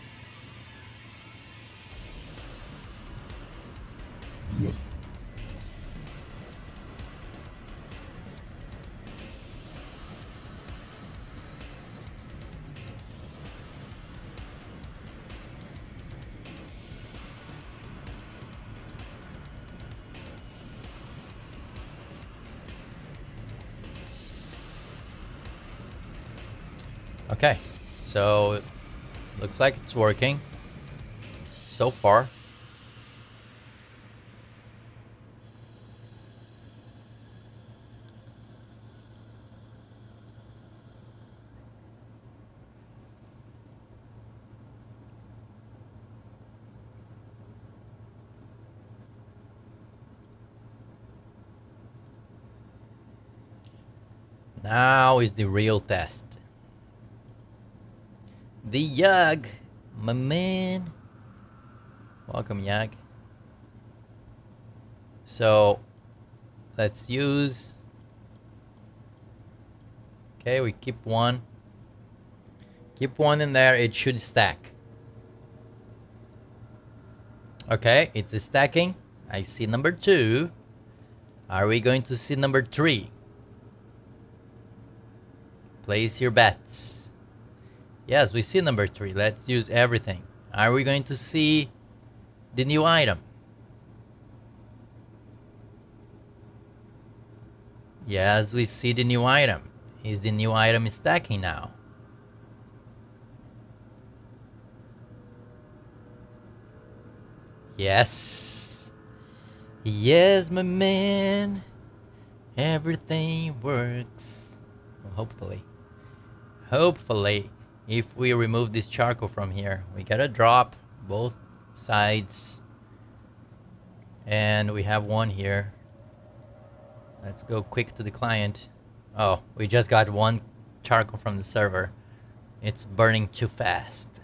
[SPEAKER 1] Okay, so looks like it's working so far. Now is the real test. The Yag, my man. Welcome, Yag. So let's use. Okay, we keep one. Keep one in there, it should stack. Okay, it's stacking. I see number 2. Are we going to see number 3? Place your bets. Yes, we see number 3. Let's use everything. Are we going to see the new item? Yes, we see the new item. Is the new item stacking now? Yes. Yes, my man. Everything works. Well, hopefully. Hopefully, if we remove this charcoal from here, we gotta drop both sides. And we have one here. Let's go quick to the client. Oh, we just got one charcoal from the server. It's burning too fast.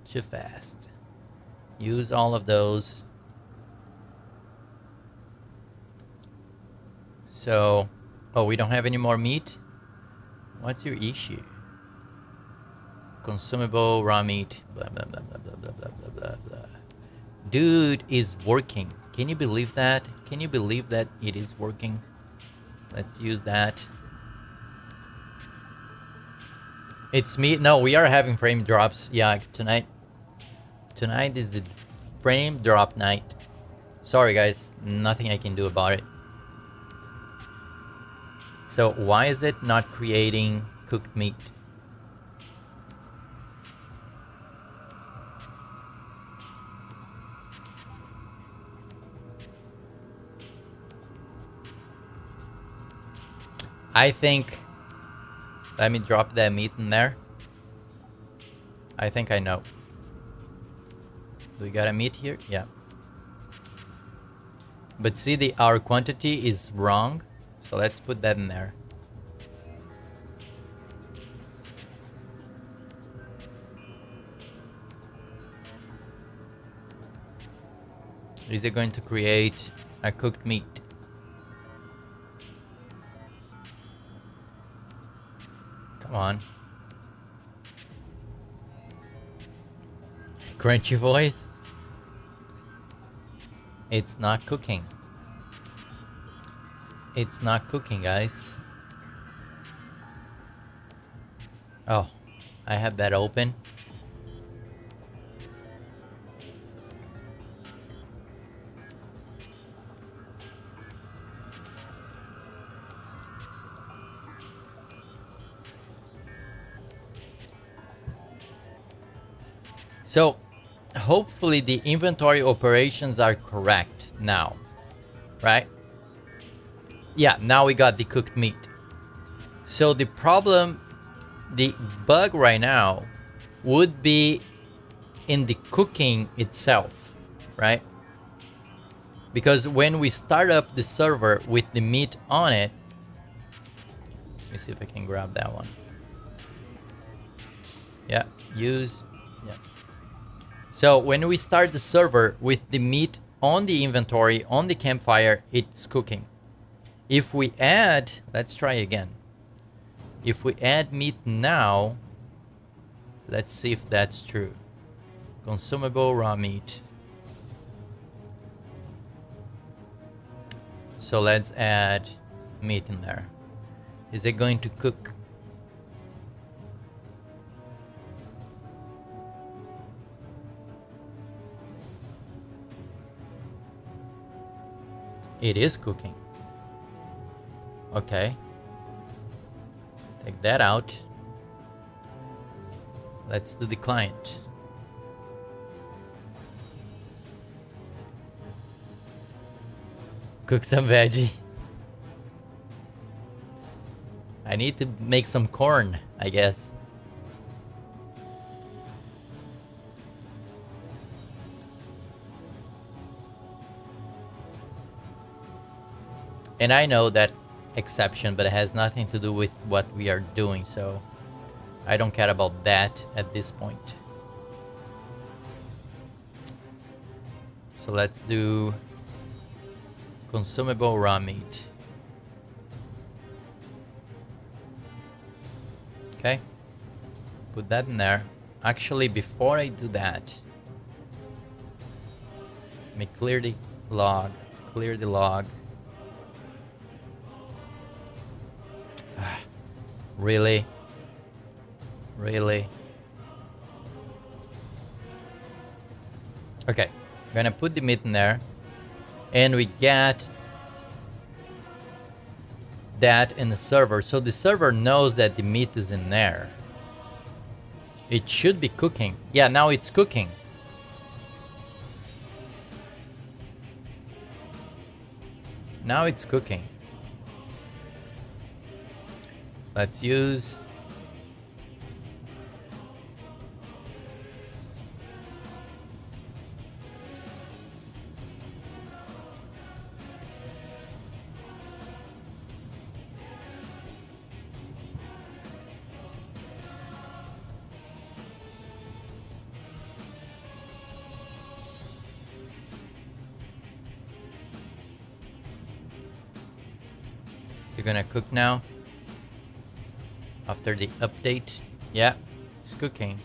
[SPEAKER 1] Too fast. Use all of those. So, oh, we don't have any more meat? What's your issue? Consumable raw meat. Blah, blah, blah, blah, blah, blah, blah, blah, blah, blah. Dude is working. Can you believe that? Can you believe that it is working? Let's use that. It's me. No, we are having frame drops. Yeah, tonight. Tonight is the frame drop night. Sorry guys, nothing I can do about it. So why is it not creating cooked meat? I think, let me drop that meat in there. I think I know. Do we got a meat here? Yeah. But see, our quantity is wrong. So let's put that in there. Is it going to create a cooked meat? Come on. Crunchy voice? It's not cooking. It's not cooking, guys. Oh, I have that open. So, hopefully the inventory operations are correct now, right? Yeah, now we got the cooked meat. So the problem, the bug right now would be in the cooking itself, right? Because when we start up the server with the meat on it, let me see if I can grab that one. Yeah, use, yeah. So when we start the server with the meat on the inventory, on the campfire, it's cooking. If we add, let's try again. If we add meat now, let's see if that's true. Consumable raw meat. So let's add meat in there. Is it going to cook? It is cooking. Okay. Take that out. Let's do the client. Cook some veggie. I need to make some corn, I guess. And I know that exception, but it has nothing to do with what we are doing, so I don't care about that at this point. So let's do consumable raw meat. Okay, put that in there. Actually, before I do that, let me clear the log. Clear the log. Really? Really? Okay, I'm gonna put the meat in there, and we get that in the server, so the server knows that the meat is in there. It should be cooking. Yeah, now it's cooking. Now it's cooking. Let's use you're gonna cook now. After the update, yeah, it's cooking.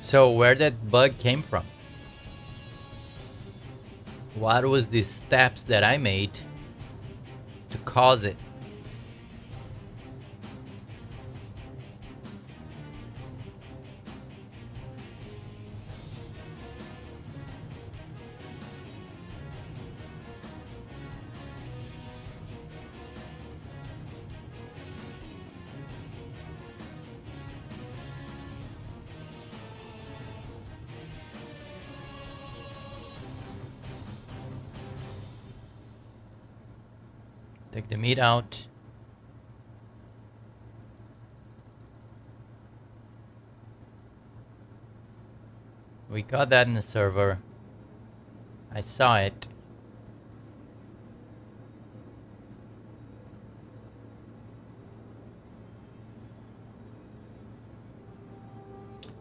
[SPEAKER 1] So where that bug came from? What was the steps that I made to cause it? Take the meat out. We got that in the server. I saw it.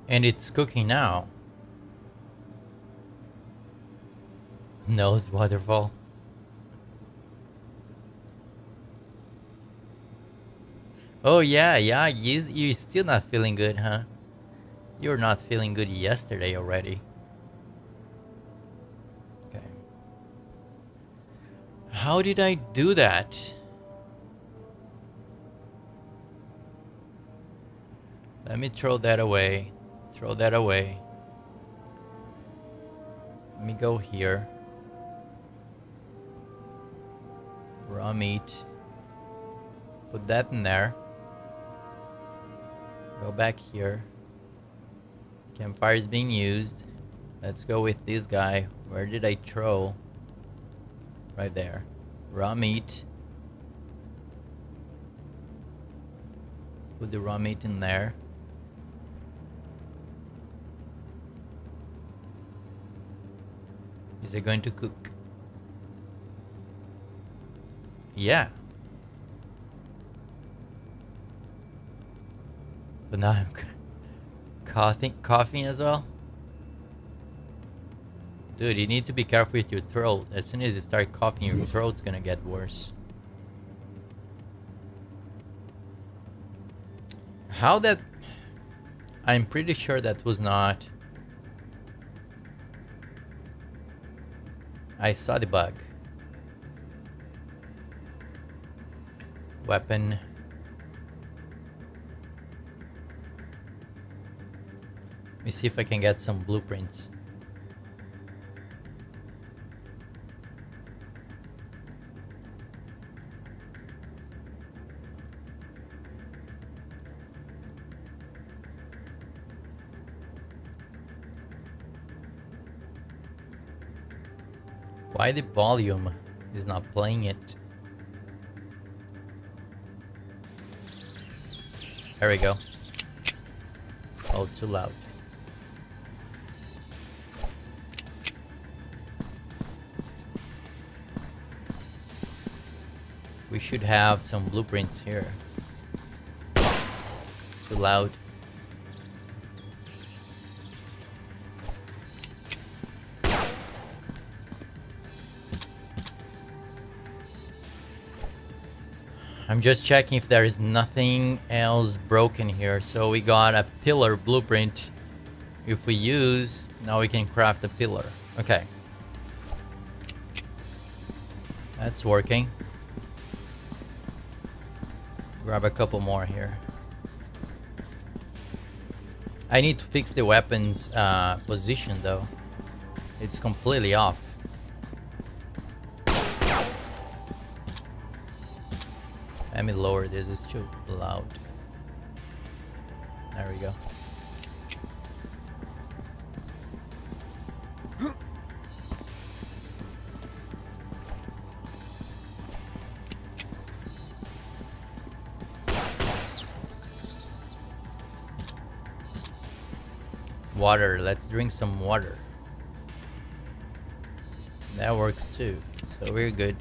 [SPEAKER 1] And it's cooking now. Nose waterfall. Oh yeah, you're still not feeling good, huh? You were not feeling good yesterday already. Okay. How did I do that? Let me throw that away. Throw that away. Let me go here. Raw meat. Put that in there. Go back here. Campfire is being used. Let's go with this guy. Where did I throw? Right there. Raw meat. Put the raw meat in there. Is it going to cook? Yeah. But now I'm coughing as well. Dude, you need to be careful with your throat. As soon as you start coughing, your throat's gonna get worse. How that... I'm pretty sure that was not... I saw the bug. Weapon. me see if I can get some blueprints. Why the volume is not playing it? There we go. Oh, too loud. We should have some blueprints here. Too loud. I'm just checking if there is nothing else broken here. So we got a pillar blueprint. If we use, now we can craft a pillar. Okay. That's working. Grab a couple more here. I need to fix the weapon's position though. It's completely off. Let me lower this, it's too loud. There we go. Water, let's drink some water. That works too, so we're good.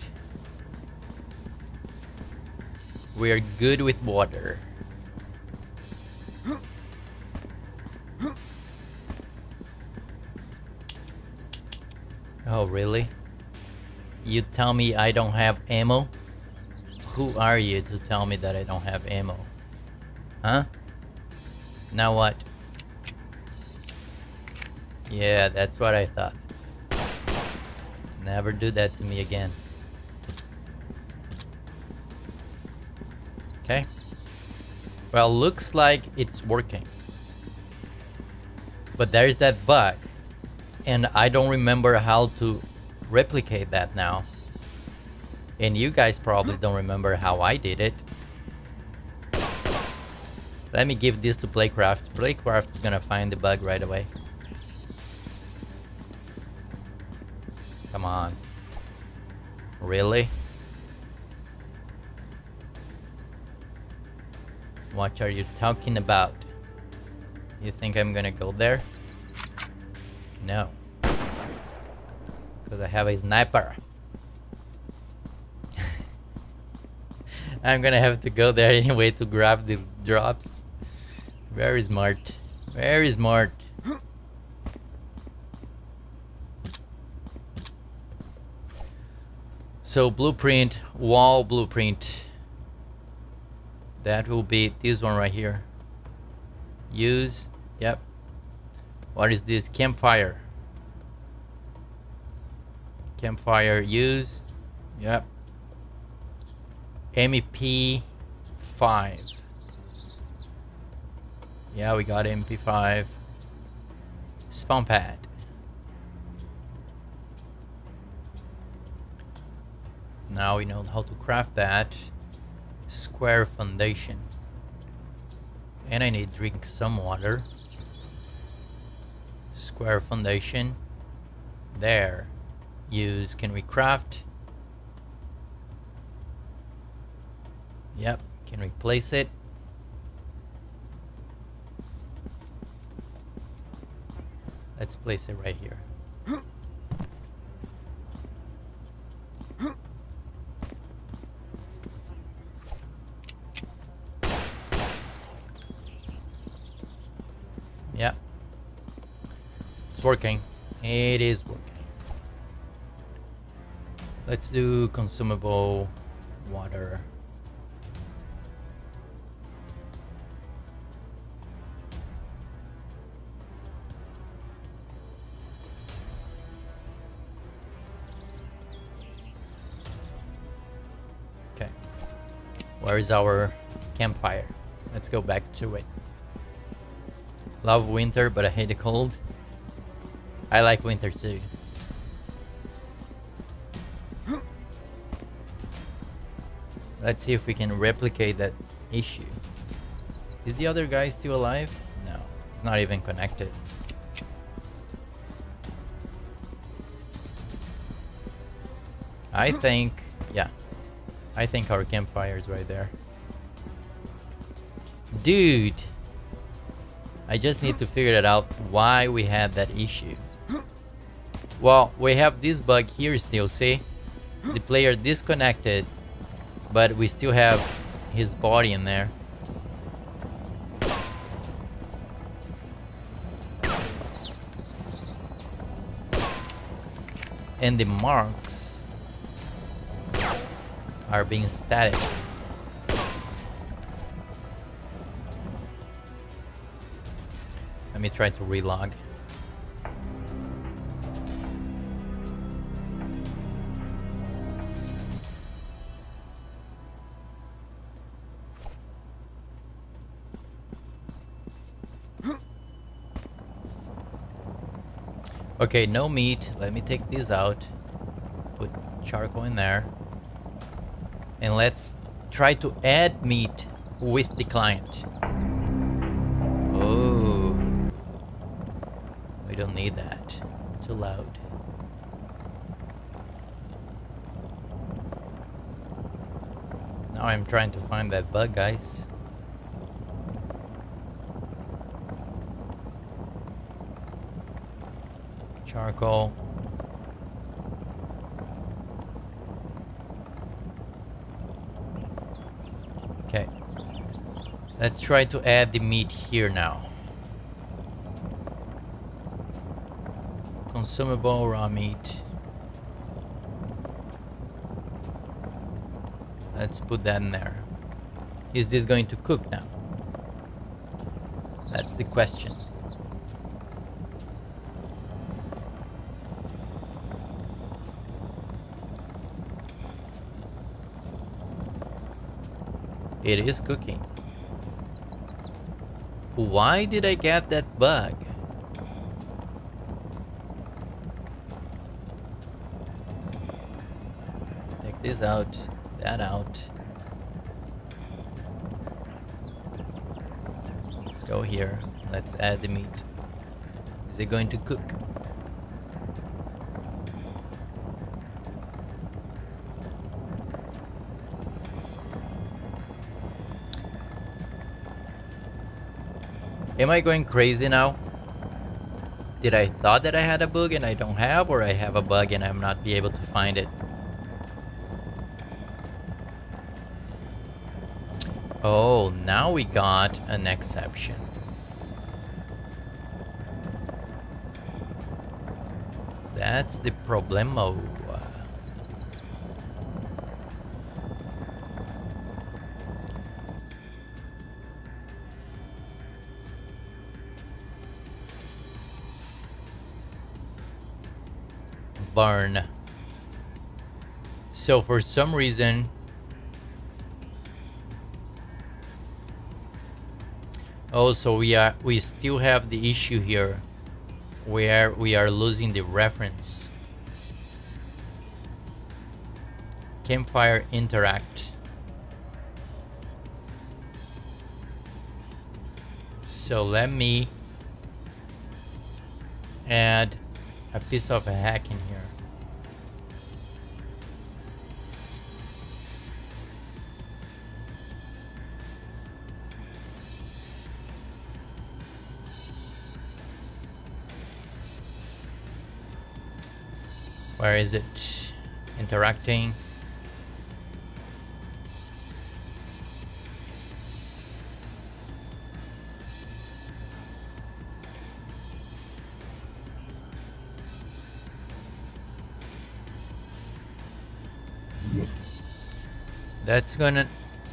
[SPEAKER 1] We're good with water. Oh, really? You tell me I don't have ammo? Who are you to tell me that I don't have ammo? Huh? Now what? Yeah, that's what I thought. Never do that to me again. Okay. Well, looks like it's working. But there's that bug. And I don't remember how to replicate that now. And you guys probably don't remember how I did it. Let me give this to Playcraft. Playcraft is gonna find the bug right away. Come on. Really? What are you talking about? You think I'm gonna go there? No. Because I have a sniper. I'm gonna have to go there anyway to grab the drops. Very smart. Very smart. So blueprint, wall blueprint. That will be this one right here. Use, yep. What is this? Campfire. Campfire, use, yep. MP5. Yeah, we got MP5. Spawn pad. Now we know how to craft that. Square foundation. And I need to drink some water. Square foundation. There. Use, can we craft? Yep, can we place it? Let's place it right here. Yep. It's working. It is working. Let's do consumable water. Okay. Where is our campfire? Let's go back to it. Love winter, but I hate the cold. I like winter too. Let's see if we can replicate that issue. Is the other guy still alive? No, he's not even connected. I think, yeah. I think our campfire is right there. Dude! I just need to figure it out why we had that issue. Well, we have this bug here still, see? The player disconnected, but we still have his body in there. And the marks are being static. Let me try to relog. Okay, no meat. Let me take this out. Put charcoal in there. And let's try to add meat with the client. Oh. We don't need that. Too loud. Now I'm trying to find that bug, guys. Charcoal. Okay. Let's try to add the meat here now. Consumable raw meat. Let's put that in there. Is this going to cook now? That's the question. It is cooking. Why did I get that bug? Take this out, that out. Let's go here. Let's add the meat. Is it going to cook? Am I going crazy now? Did I thought that I had a bug and I don't have, or I have a bug and I'm not be able to find it? Oh, now we got an exception. That's the problemo. Burn. So for some reason, also we still have the issue here where we are losing the reference. Campfire interact. So let me add a piece of a hack in here. Where is it? Interacting.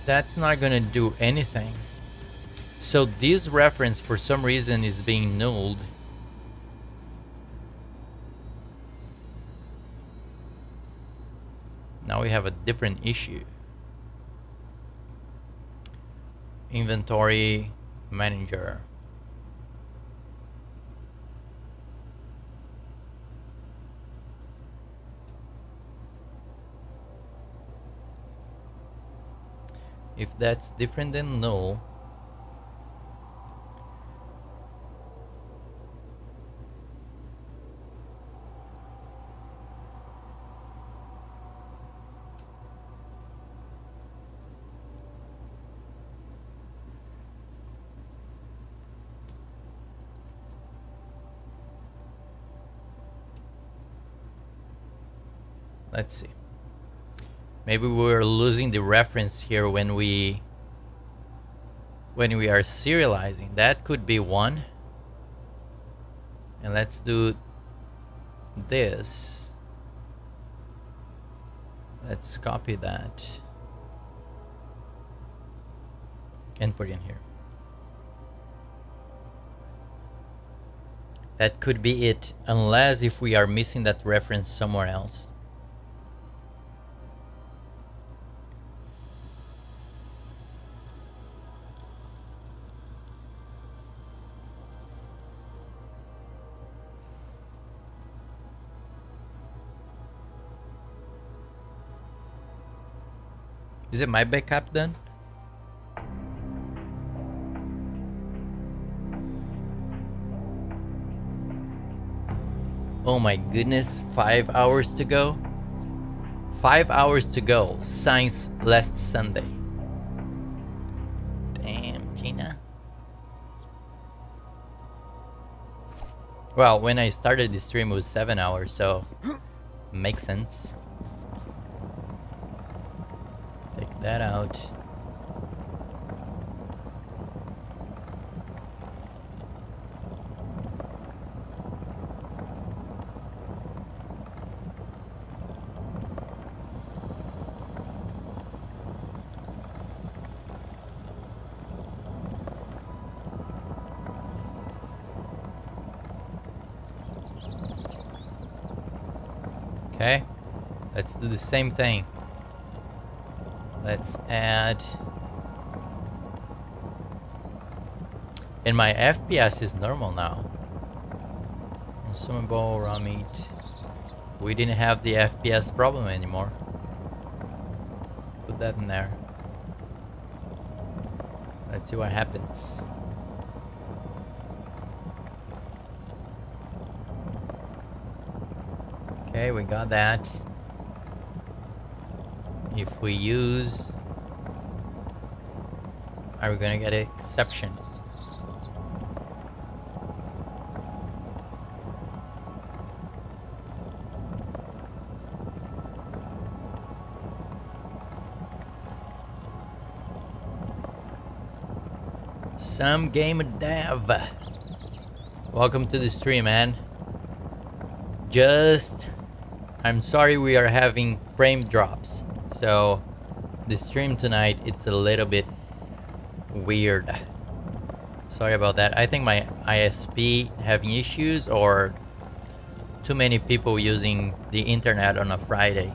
[SPEAKER 1] That's not gonna do anything. So this reference for some reason is being nulled. Now we have a different issue. Inventory manager. If that's different than null, let's see. Maybe we're losing the reference here when we are serializing. That could be one. And let's do this. Let's copy that and put it in here. That could be it, unless if we are missing that reference somewhere else. Is it my backup done? Oh my goodness, 5 hours to go? 5 hours to go, since last Sunday. Damn, Gina. Well, when I started the stream it was 7 hours, so makes sense. Take that out. Okay, let's do the same thing. Let's add, and my FPS is normal now. Consumable raw meat. We didn't have the FPS problem anymore. Put that in there. Let's see what happens. Okay, we got that. If we use, are we gonna get an exception? Some game dev. Welcome to the stream, man. I'm sorry we are having frame drops. So the stream tonight, it's a little bit weird. Sorry about that. I think my ISP having issues or too many people using the internet on a Friday.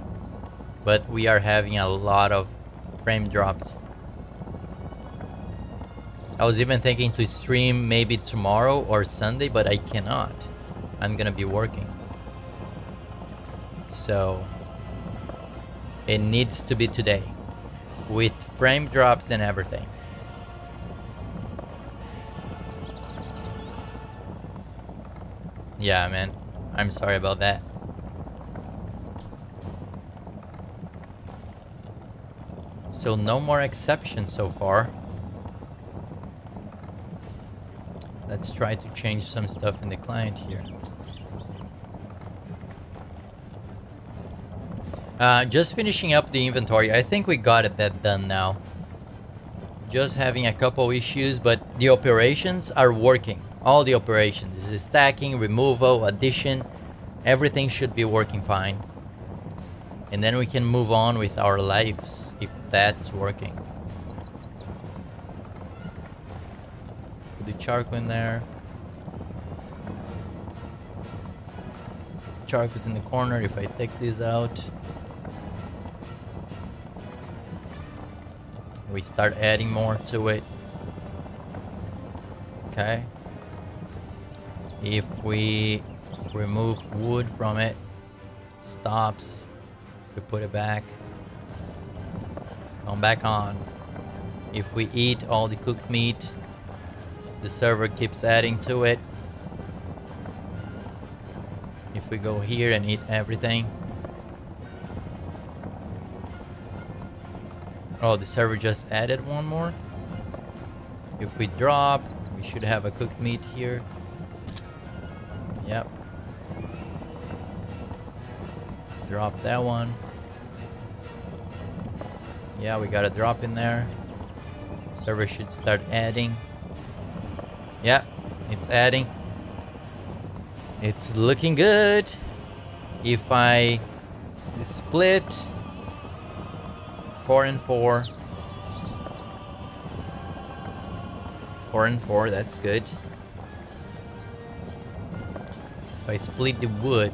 [SPEAKER 1] But we are having a lot of frame drops. I was even thinking to stream maybe tomorrow or Sunday, but I cannot. I'm gonna be working. So it needs to be today with frame drops and everything. Yeah, man, I'm sorry about that. So no more exceptions so far. Let's try to change some stuff in the client here. Just finishing up the inventory. I think we got that done now. Just having a couple issues, but the operations are working. All the operations. This is stacking, removal, addition. Everything should be working fine. And then we can move on with our lives if that's working. Put the charcoal in there. Charcoal's in the corner. If I take this out, we start adding more to it. Okay. If we remove wood from it, stops. If we put it back, come back on. If we eat all the cooked meat, the server keeps adding to it. If we go here and eat everything. Oh, the server just added one more. If we drop, we should have a cooked meat here. Yep. Drop that one. Yeah, we got a drop in there. Server should start adding. Yeah, it's adding. It's looking good. If I split 4 and 4. 4 and 4, that's good. If I split the wood.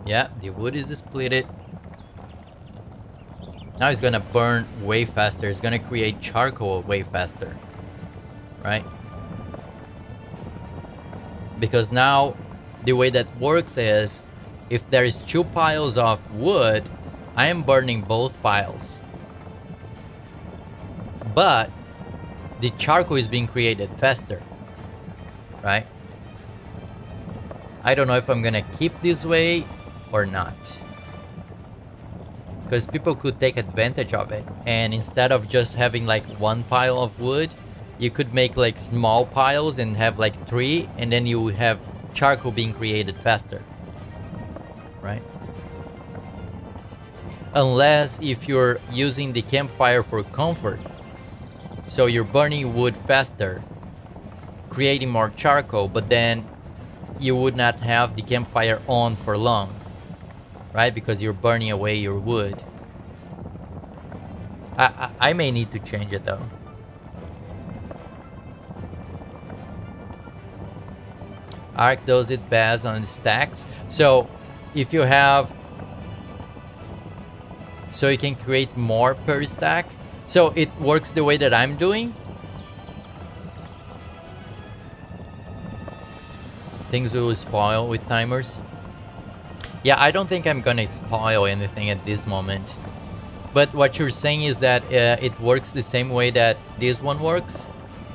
[SPEAKER 1] Yeah, the wood is split. Now it's gonna burn way faster. It's gonna create charcoal way faster. Right? Because now the way that works is if there is 2 piles of wood, I am burning both piles. But the charcoal is being created faster. Right? I don't know if I'm gonna keep this way or not. Because people could take advantage of it. And instead of just having like 1 pile of wood, you could make like small piles and have like 3, and then you have charcoal being created faster. Right? Unless if you're using the campfire for comfort. So you're burning wood faster, creating more charcoal, but then you would not have the campfire on for long. Right? Because you're burning away your wood. I may need to change it though. Arc does it best on the stacks. So if you have, so you can create more per stack. So it works the way that I'm doing. Things will spoil with timers. Yeah, I don't think I'm gonna spoil anything at this moment. But what you're saying is that it works the same way that this one works.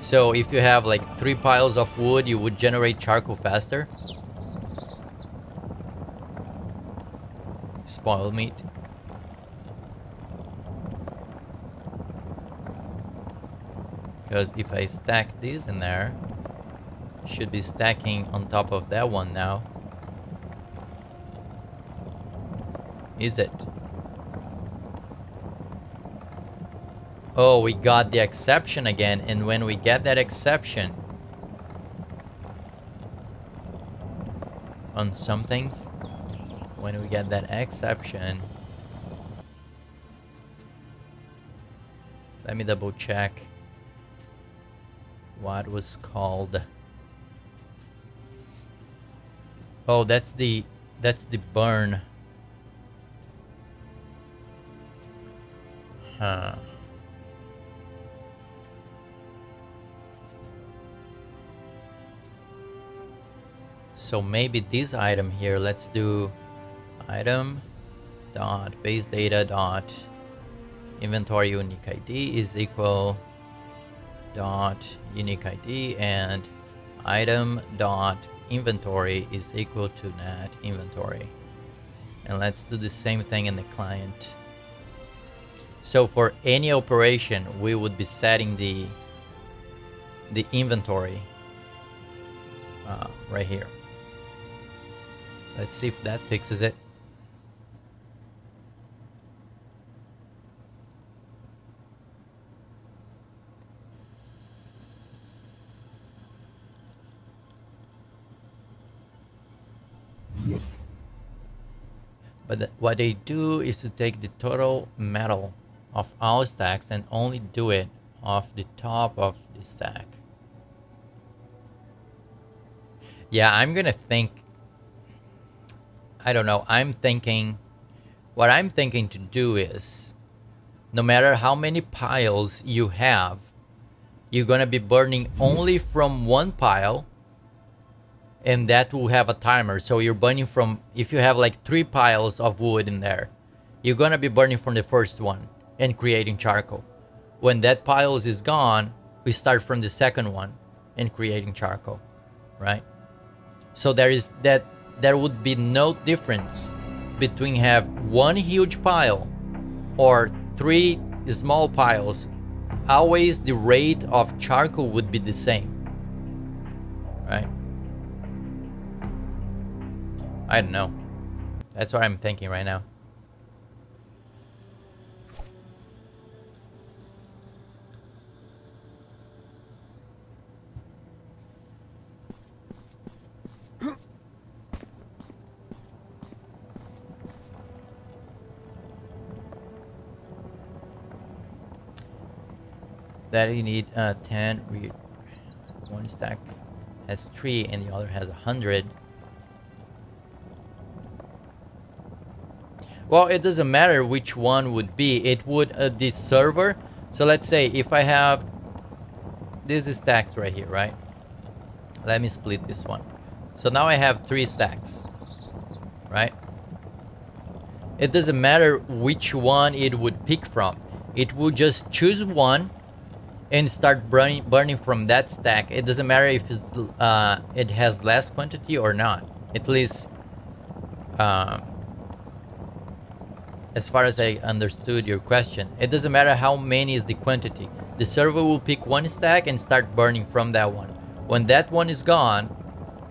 [SPEAKER 1] So if you have like 3 piles of wood, you would generate charcoal faster. Spoiled meat. Because if I stack these in there, should be stacking on top of that one now. Is it? Oh, we got the exception again, and when we get that exception on some things, when we get that exception, let me double check what was called. Oh, that's the burn. Huh. So maybe this item here, let's do item dot base data dot inventory unique ID is equal dot unique ID, and item dot inventory is equal to net inventory. And let's do the same thing in the client. So for any operation, we would be setting the inventory right here. Let's see if that fixes it. But what they do is to take the total metal of all stacks and only do it off the top of the stack. Yeah, I'm gonna think, I don't know, what I'm thinking to do is, no matter how many piles you have, you're gonna be burning only from 1 pile, and that will have a timer. So you're burning from, if you have like 3 piles of wood in there, you're gonna be burning from the first one and creating charcoal. When that pile is gone, we start from the second one and creating charcoal, right? So there would be no difference between have one huge pile or 3 small piles. Always the rate of charcoal would be the same, right? I don't know. That's what I'm thinking right now. That you need 10. One stack has 3 and the other has 100. Well, it doesn't matter which one would be. It would this server. So let's say if I have these stacks right here, right? Let me split this one. So now I have 3 stacks, right? It doesn't matter which one it would pick from. It would just choose one and start burning from that stack. It doesn't matter if it's, it has less quantity or not. At least, as far as I understood your question, it doesn't matter how many is the quantity. The server will pick one stack and start burning from that one. When that one is gone,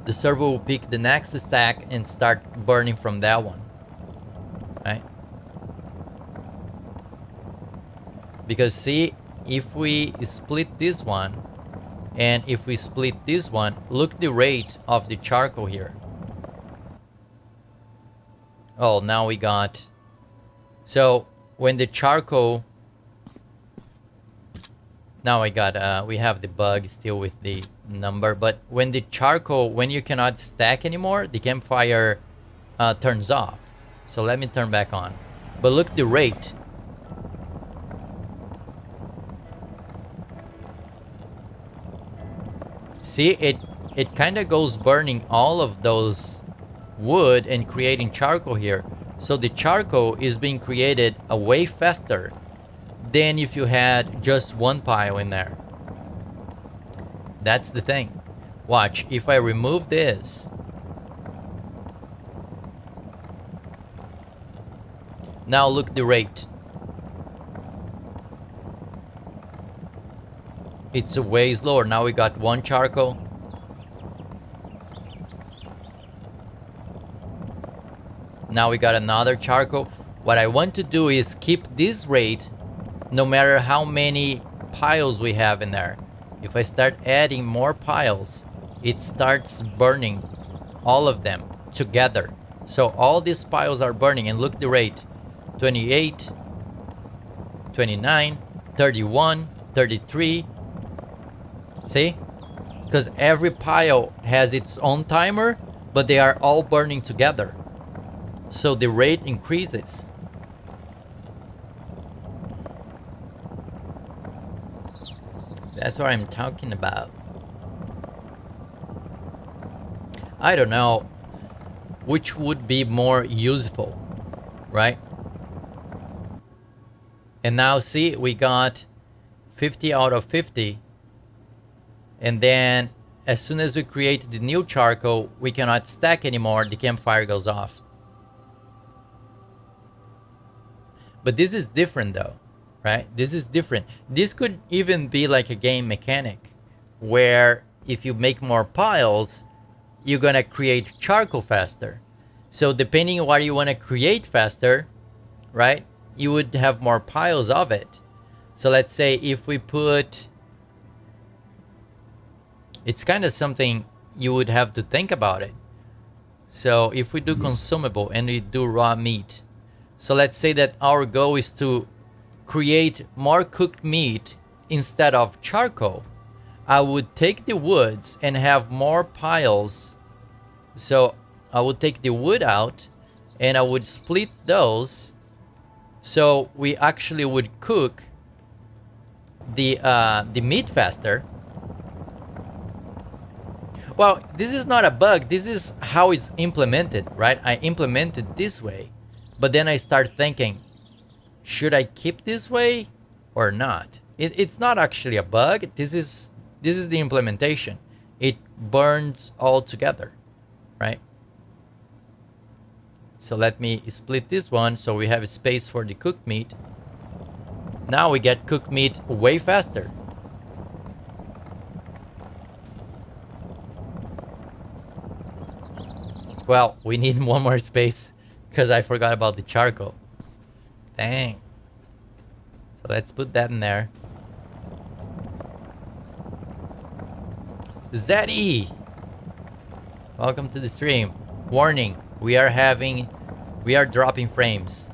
[SPEAKER 1] the server will pick the next stack and start burning from that one, right? Because see, if we split this one and if we split this one, look the rate of the charcoal here. Oh, now we got, so when the charcoal, now I got we have the bug still with the number, but when the charcoal, when you cannot stack anymore, the campfire turns off. So let me turn back on, but look the rate. See, it kind of goes burning all of those wood and creating charcoal here. So the charcoal is being created way faster than if you had just one pile in there. That's the thing. Watch, if I remove this, now look the rate. It's way slower. Now we got one charcoal. Now we got another charcoal. What I want to do is keep this rate no matter how many piles we have in there. If I start adding more piles, it starts burning all of them together. So all these piles are burning, and look the rate. 28, 29, 31, 33. See? Because every pile has its own timer, but they are all burning together. So the rate increases. That's what I'm talking about. I don't know which would be more useful, right? And now see, we got 50 out of 50. And then as soon as we create the new charcoal, we cannot stack anymore. The campfire goes off. But this is different though, right? This is different. This could even be like a game mechanic where if you make more piles, you're gonna create charcoal faster. So depending on what you want to create faster, right, you would have more piles of it. So let's say if we put, it's kind of something you would have to think about it. So if we do consumable and we do raw meat, so let's say that our goal is to create more cooked meat instead of charcoal. I would take the woods and have more piles. So I would take the wood out and I would split those. So we actually would cook the meat faster. Well, this is not a bug. This is how it's implemented, right? I implemented this way. But then I start thinking, should I keep this way or not? It's not actually a bug. This is the implementation. It burns all together, right? So let me split this one so we have space for the cooked meat. Now we get cooked meat way faster. Well, we need one more space because I forgot about the charcoal. Dang. So let's put that in there. ZE! Welcome to the stream. Warning, we are dropping frames.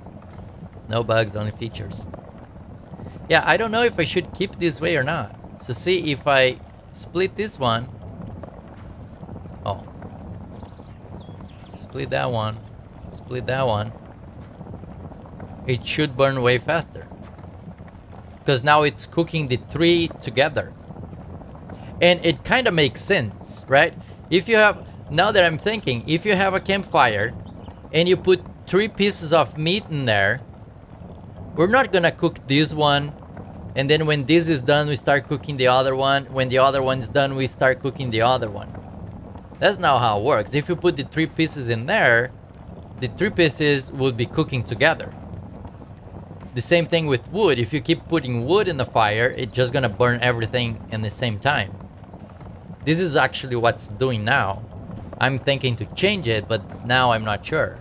[SPEAKER 1] No bugs, only features. Yeah, I don't know if I should keep this way or not. So see if I split this one. Oh. Split that one. Split that one. It should burn way faster. Because now it's cooking the 3 together. And it kind of makes sense, right? If you have, now that I'm thinking, if you have a campfire and you put 3 pieces of meat in there, we're not gonna cook this one, and then when this is done, we start cooking the other one. When the other one is done, we start cooking the other one. That's not how it works. If you put the 3 pieces in there, the 3 pieces will be cooking together. The same thing with wood. If you keep putting wood in the fire, it's just gonna burn everything in the same time. This is actually what's doing now. I'm thinking to change it, but now I'm not sure.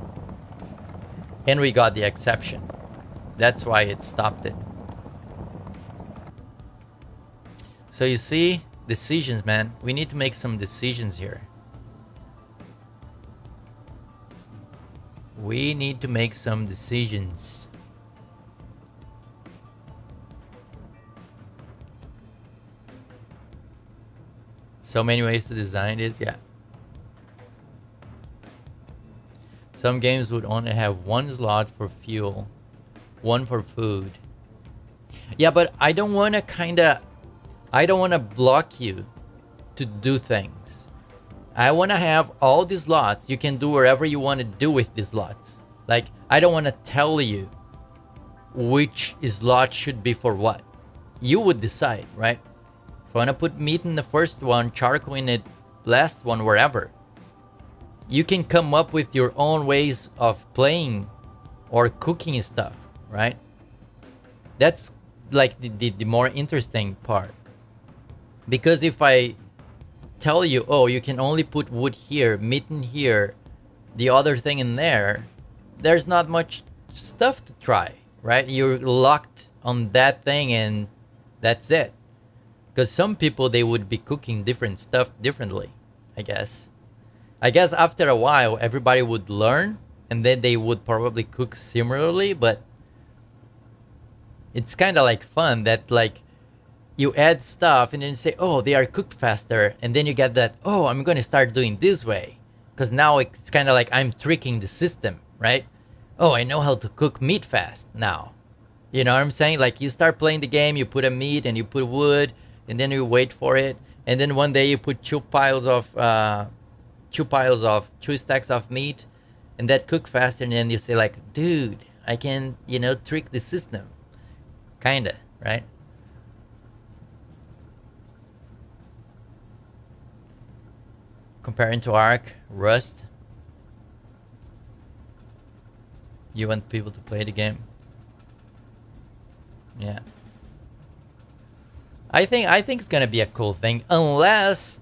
[SPEAKER 1] And we got the exception. That's why it stopped it. So you see, decisions, man. We need to make some decisions here. We need to make some decisions. So many ways to design this, yeah. Some games would only have 1 slot for fuel, 1 for food. Yeah, but I don't want to block you to do things. I want to have all these slots. You can do whatever you want to do with these slots. Like, I don't want to tell you which slot should be for what. You would decide, right? If you want to put meat in the first one, charcoal in the last one, wherever. You can come up with your own ways of playing or cooking stuff, right? That's like the more interesting part. Because if I tell you, oh, you can only put wood here, meat in here, the other thing in there, there's not much stuff to try, right? You're locked on that thing and that's it. Because some people, they would be cooking different stuff differently, I guess. I guess after a while, everybody would learn and then they would probably cook similarly, but it's kind of like fun that like you add stuff and then you say, oh, they are cooked faster. And then you get that, oh, I'm going to start doing this way. Because now it's kind of like I'm tricking the system, right? Oh, I know how to cook meat fast now. You know what I'm saying? Like you start playing the game, you put a meat and you put wood and then you wait for it. And then one day you put 2 stacks of meat and that cook faster. And then you say like, dude, I can, you know, trick the system. Kinda, right? Comparing to Ark, Rust. You want people to play the game? Yeah. I think it's gonna be a cool thing, unless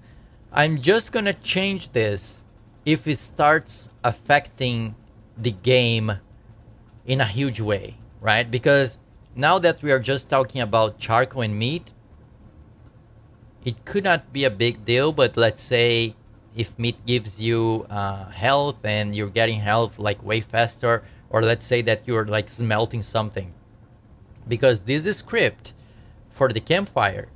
[SPEAKER 1] I'm just gonna change this if it starts affecting the game in a huge way, right? Because now that we are just talking about charcoal and meat, it could not be a big deal, but let's say if meat gives you health and you're getting health like way faster, or let's say that you're like smelting something. Because this script for the campfire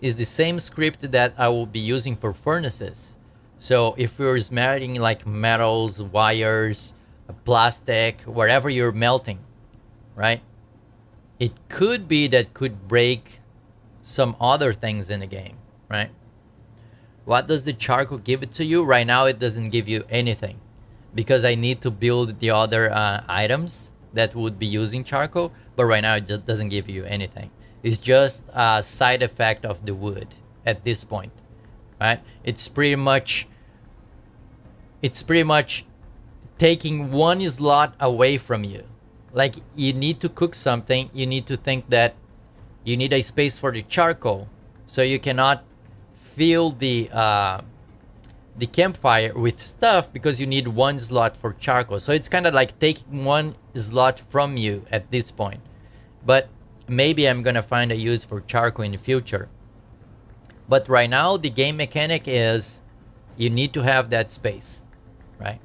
[SPEAKER 1] is the same script that I will be using for furnaces. So if you're smelting like metals, wires, plastic, whatever you're melting, right? It could be that could break some other things in the game, right? What does the charcoal give it to you? Right now, it doesn't give you anything. because I need to build the other items that would be using charcoal, but right now it just doesn't give you anything. It's just a side effect of the wood at this point, right? It's pretty much taking one slot away from you. Like, you need to cook something, you need to think that you need a space for the charcoal, so you cannot fill the campfire with stuff because you need one slot for charcoal. So it's kind of like taking one slot from you at this point. But maybe I'm gonna find a use for charcoal in the future. But right now the game mechanic is you need to have that space, right?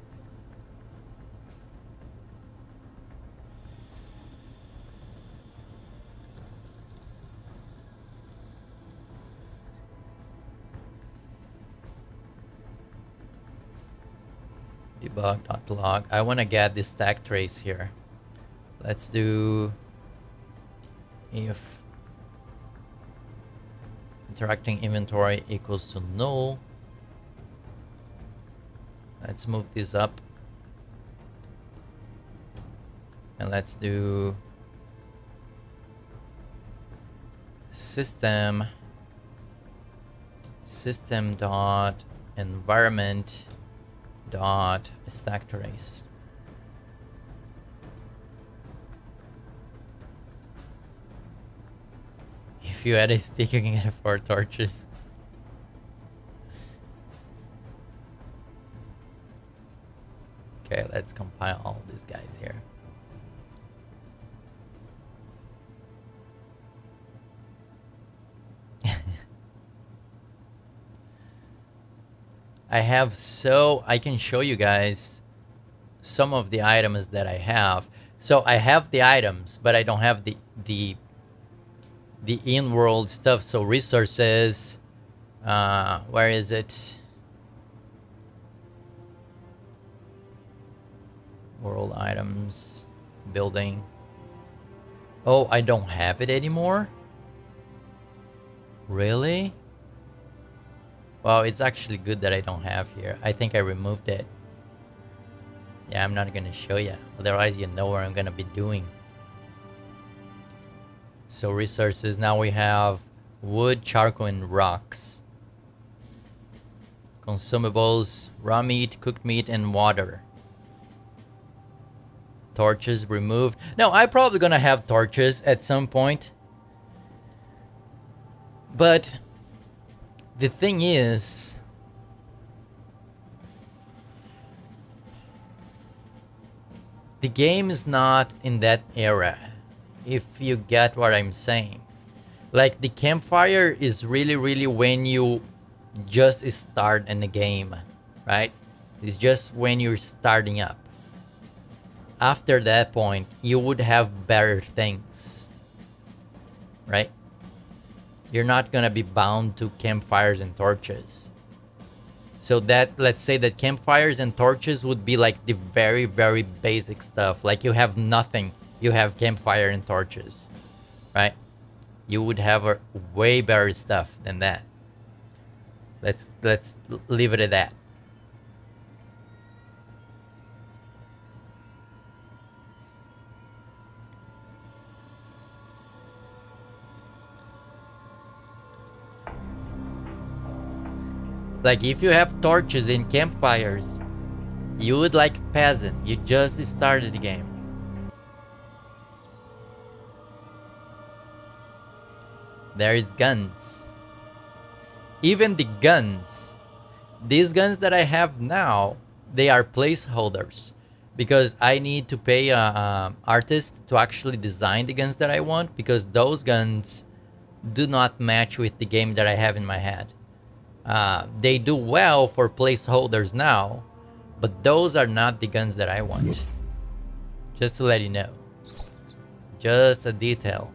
[SPEAKER 1] Debug.log. I want to get this stack trace here. Let's do if interacting inventory equals to null. Let's move this up. And let's do system dot environment dot stack trace. If you add a stick, you can get 4 torches. Okay, let's compile all these guys here. I can show you guys some of the items that I have. So I have the items, but I don't have the in-world stuff. So resources, where is it? World items, building. Oh, I don't have it anymore? Really? Well, it's actually good that I don't have here. I think I removed it. Yeah, I'm not gonna show you. Otherwise, you know what I'm gonna be doing. So resources, now we have wood, charcoal, and rocks. Consumables, raw meat, cooked meat, and water. Torches removed. No, I'm probably gonna have torches at some point. But the thing is, the game is not in that era, if you get what I'm saying. Like, the campfire is really when you just start in the game, right? It's just when you're starting up. After that point, you would have better things, right? You're not gonna be bound to campfires and torches. So that, let's say that campfires and torches would be like the very basic stuff. Like, you have nothing, you have campfire and torches, right? You would have a way better stuff than that. Let's leave it at that. Like, if you have torches and campfires, you would like peasant. You just started the game. There is guns. Even the guns. These guns that I have now, they are placeholders. Because I need to pay an artist to actually design the guns that I want. Because those guns do not match with the game that I have in my head. They do well for placeholders now, but those are not the guns that I want. Just to let you know. Just a detail.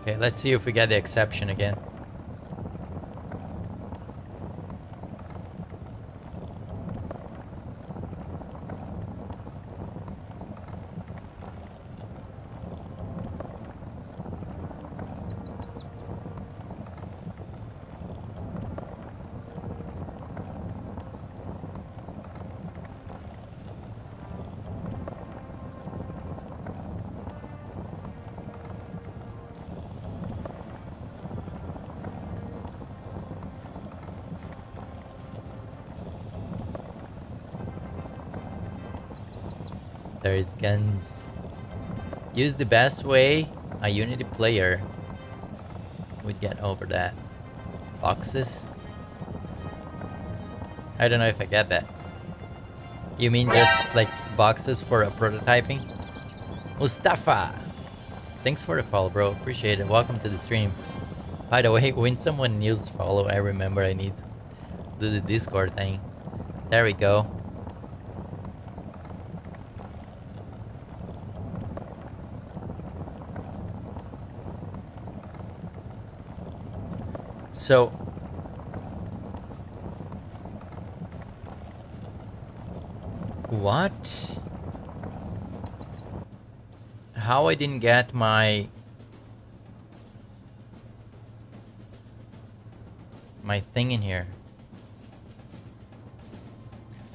[SPEAKER 1] Okay, let's see if we get the exception again. There's guns. Use the best way a Unity player would get over that. Boxes? I don't know if I get that. You mean just like boxes for a prototyping? Mustafa! Thanks for the follow, bro. Appreciate it. Welcome to the stream. By the way, when someone needs follow, I remember I need to do the Discord thing. There we go. So what? How I didn't get my thing in here?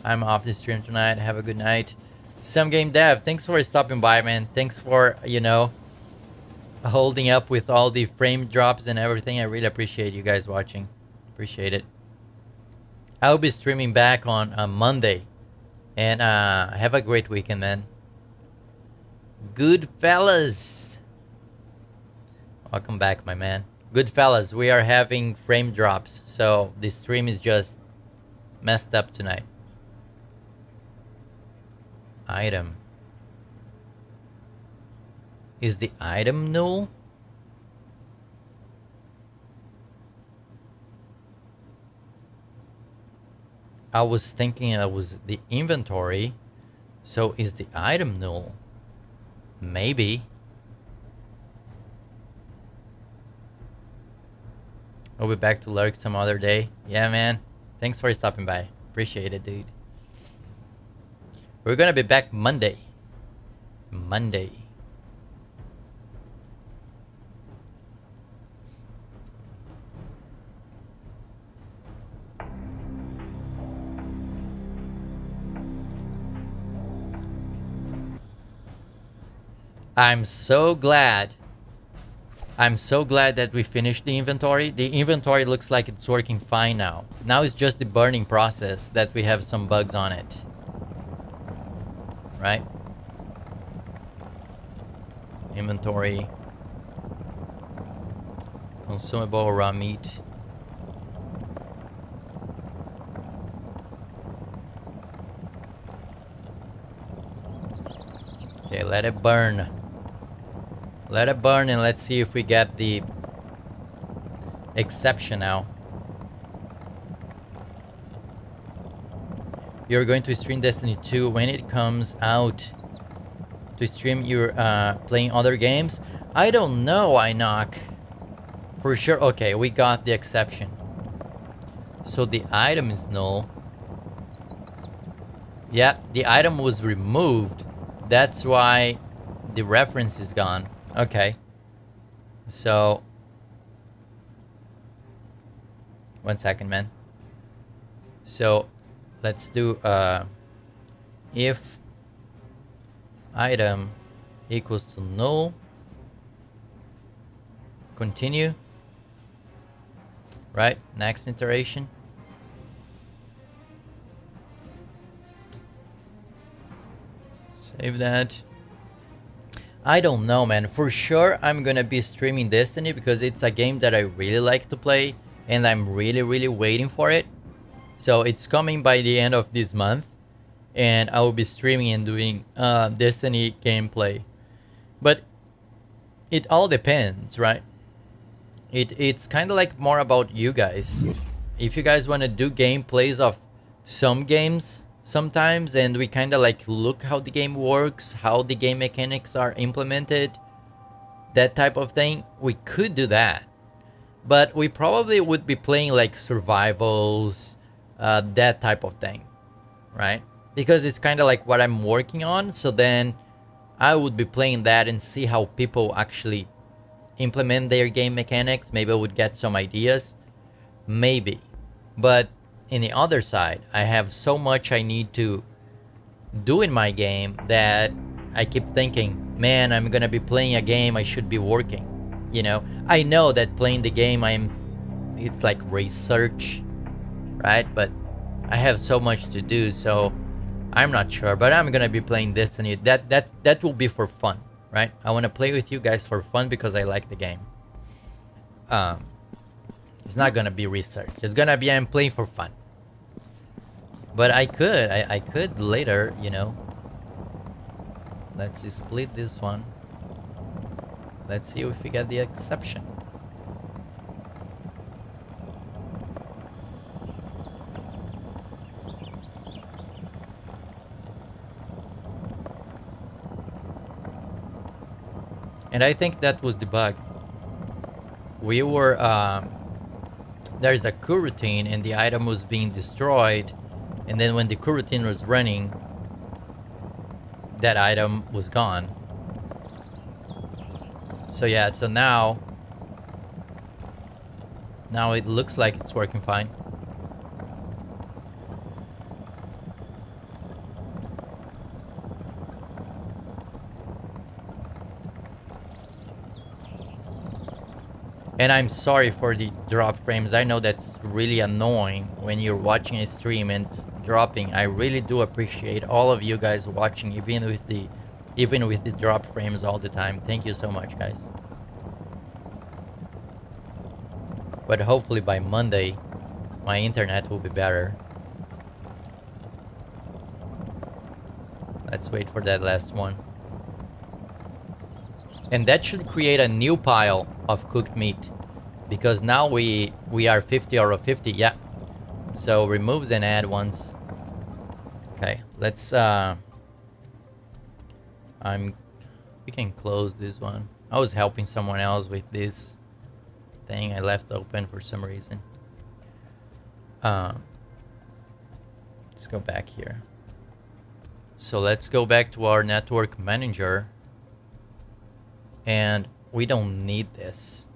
[SPEAKER 1] I'm off the stream tonight. Have a good night. Some Game Dev, thanks for stopping by, man. Thanks for, you know, holding up with all the frame drops and everything. I really appreciate you guys watching. Appreciate it. I'll be streaming back on Monday. And have a great weekend, man. Good fellas. Welcome back, my man. Good fellas, we are having frame drops. So the stream is just messed up tonight. Item. Is the item null? I was thinking it was the inventory. So is the item null? Maybe. I'll be back to lurk some other day. Yeah, man. Thanks for stopping by. Appreciate it, dude. We're gonna be back Monday. Monday. I'm so glad that we finished the inventory. The inventory looks like it's working fine now. Now it's just the burning process that we have some bugs on it. Right? Inventory. Consumable raw meat. Okay, let it burn. Let it burn and let's see if we get the exception now. You're going to stream Destiny 2 when it comes out. To stream you're playing other games? I don't know, Inoc. For sure. Okay, we got the exception. So the item is null. Yeah, the item was removed. That's why the reference is gone. Okay. So 1 second, man. So let's do if item equals to null, continue, right? Next iteration. Save that. I don't know, man. For sure I'm gonna be streaming Destiny because it's a game that I really like to play and I'm really waiting for it. So it's coming by the end of this month and I will be streaming and doing Destiny gameplay. But it all depends, right? It's kind of like more about you guys. If you guys want to do gameplays of some games sometimes and we kind of like look how the game works, how the game mechanics are implemented, that type of thing, we could do that. But we probably would be playing like survivals, that type of thing, right? Because it's kind of like what I'm working on. So then I would be playing that and see how people actually implement their game mechanics. Maybe I would get some ideas, maybe. But in the other side, I have so much I need to do in my game that I keep thinking, man, I'm gonna be playing a game, I should be working. You know, I know that playing the game, it's like research, right? But I have so much to do, so I'm not sure, but I'm gonna be playing Destiny. That will be for fun, right? I want to play with you guys for fun because I like the game. It's not gonna be research. It's gonna be I'm playing for fun. But I could later, you know. Let's split this one. Let's see if we get the exception. And I think that was the bug. We were, there's a coroutine and the item was being destroyed. And then when the coroutine was running, that item was gone. So yeah, so now it looks like it's working fine. And I'm sorry for the drop frames. I know that's really annoying when you're watching a stream and it's dropping. I really do appreciate all of you guys watching, even with the drop frames all the time. Thank you so much, guys. But hopefully by Monday, my internet will be better. Let's wait for that last one. And that should create a new pile of cooked meat, because now we are 50 out of 50. Yeah, so removes and add ones. Okay, let's we can close this one. I was helping someone else with this thing I left open for some reason. Let's go back here. So let's go back to our network manager. And we don't need this.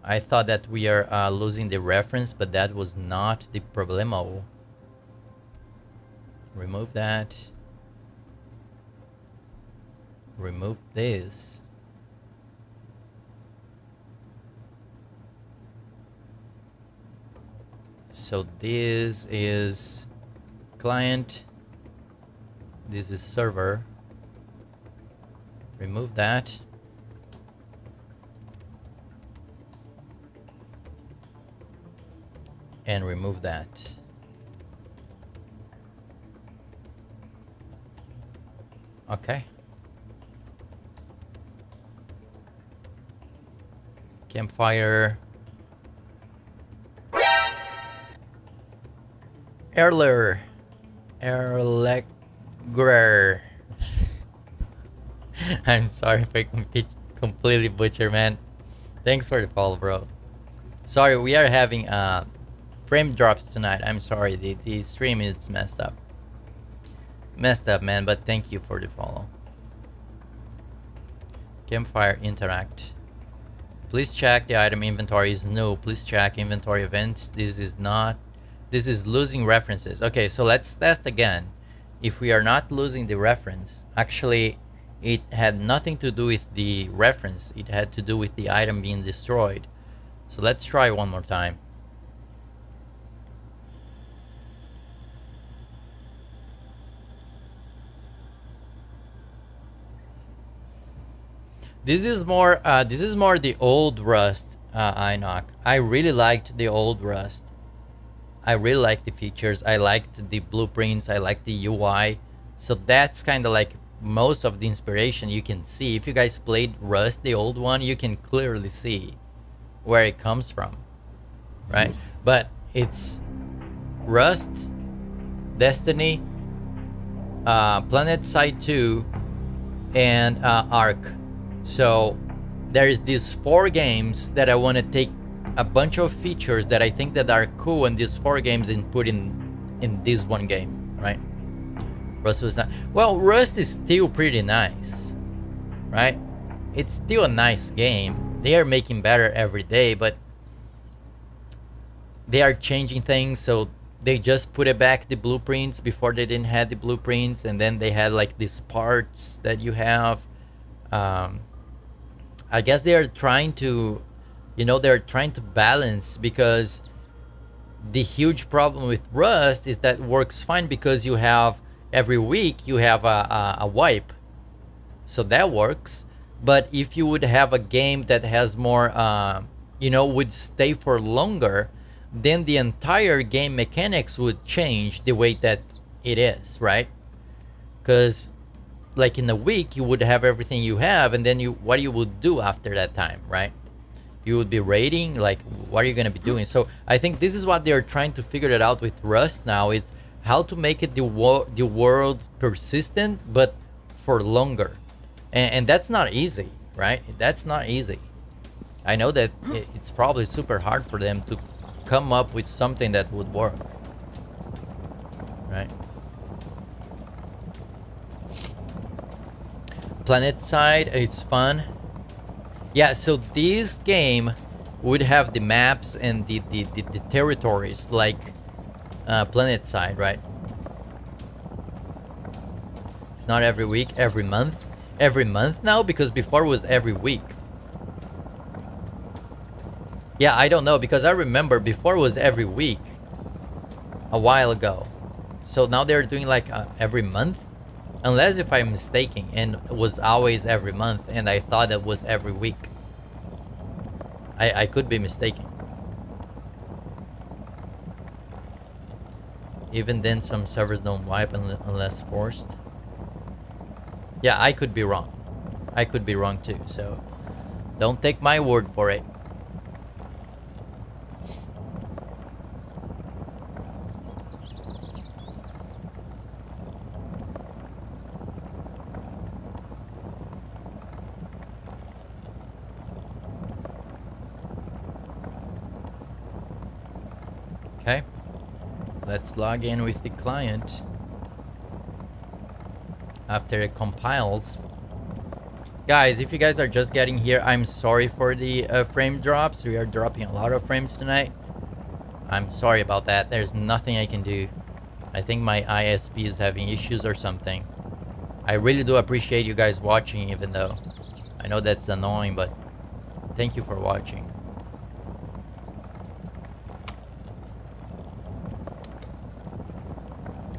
[SPEAKER 1] I thought that we are losing the reference, but that was not the problemo. Remove that. Remove this. So this is client. This is server. Remove that. And remove that. Okay. Campfire. Erler. Erlegrer. I'm sorry if I completely butcher, man. Thanks for the follow, bro. Sorry, we are having frame drops tonight. I'm sorry, the stream is messed up. Messed up, man, but thank you for the follow. Campfire interact. Please check the item inventory is no. Please check inventory events. This is not. This is losing references. Okay, so let's test again. If we are not losing the reference, actually it had nothing to do with the reference. It had to do with the item being destroyed. So let's try one more time. This is more the old Rust, Inoc. I really liked the old Rust. I really liked the features. I liked the blueprints. I liked the UI. So that's kind of like most of the inspiration you can see. If you guys played Rust, the old one, you can clearly see where it comes from, right? But it's Rust, Destiny, Planet Side 2, and Ark. So there's these 4 games that I want to take a bunch of features that I think that are cool in these 4 games and put in this one game, right? Rust was not well. Rust is still pretty nice, right? It's still a nice game. They are making better every day, but they are changing things. So they just put it back the blueprints. Before they didn't have the blueprints, and then they had like these parts that you have. I guess they are trying to, you know, they're trying to balance, because The huge problem with Rust is that it works fine because you have every week you have a wipe, so that works. But if you would have a game that has more you know, would stay for longer, then the entire game mechanics would change the way that it is, right? Because like in a week you would have everything you have, and then what you would do after that time, right? You would be raiding, like what are you going to be doing? So I think this is what they're trying to figure it out with Rust now, is how to make it the world persistent but for longer. And that's not easy, right? That's not easy. I know that it's probably super hard for them to come up with something that would work, right? Planet side, it's fun. Yeah, so this game would have the maps and the territories like Planet side, right? It's not every week, every month. Every month now, because before it was every week. Yeah, I don't know, because I remember before it was every week a while ago. So now they're doing like every month, unless if I'm mistaken, and it was always every month and I thought it was every week. I could be mistaken. Even then some servers don't wipe unless forced. Yeah, I could be wrong. I could be wrong too, so don't take my word for it. Okay, let's log in with the client after it compiles. Guys, if you guys are just getting here, I'm sorry for the frame drops. We are dropping a lot of frames tonight. I'm sorry about that. There's nothing I can do. I think my ISP is having issues or something. I really do appreciate you guys watching, even though I know that's annoying, but thank you for watching.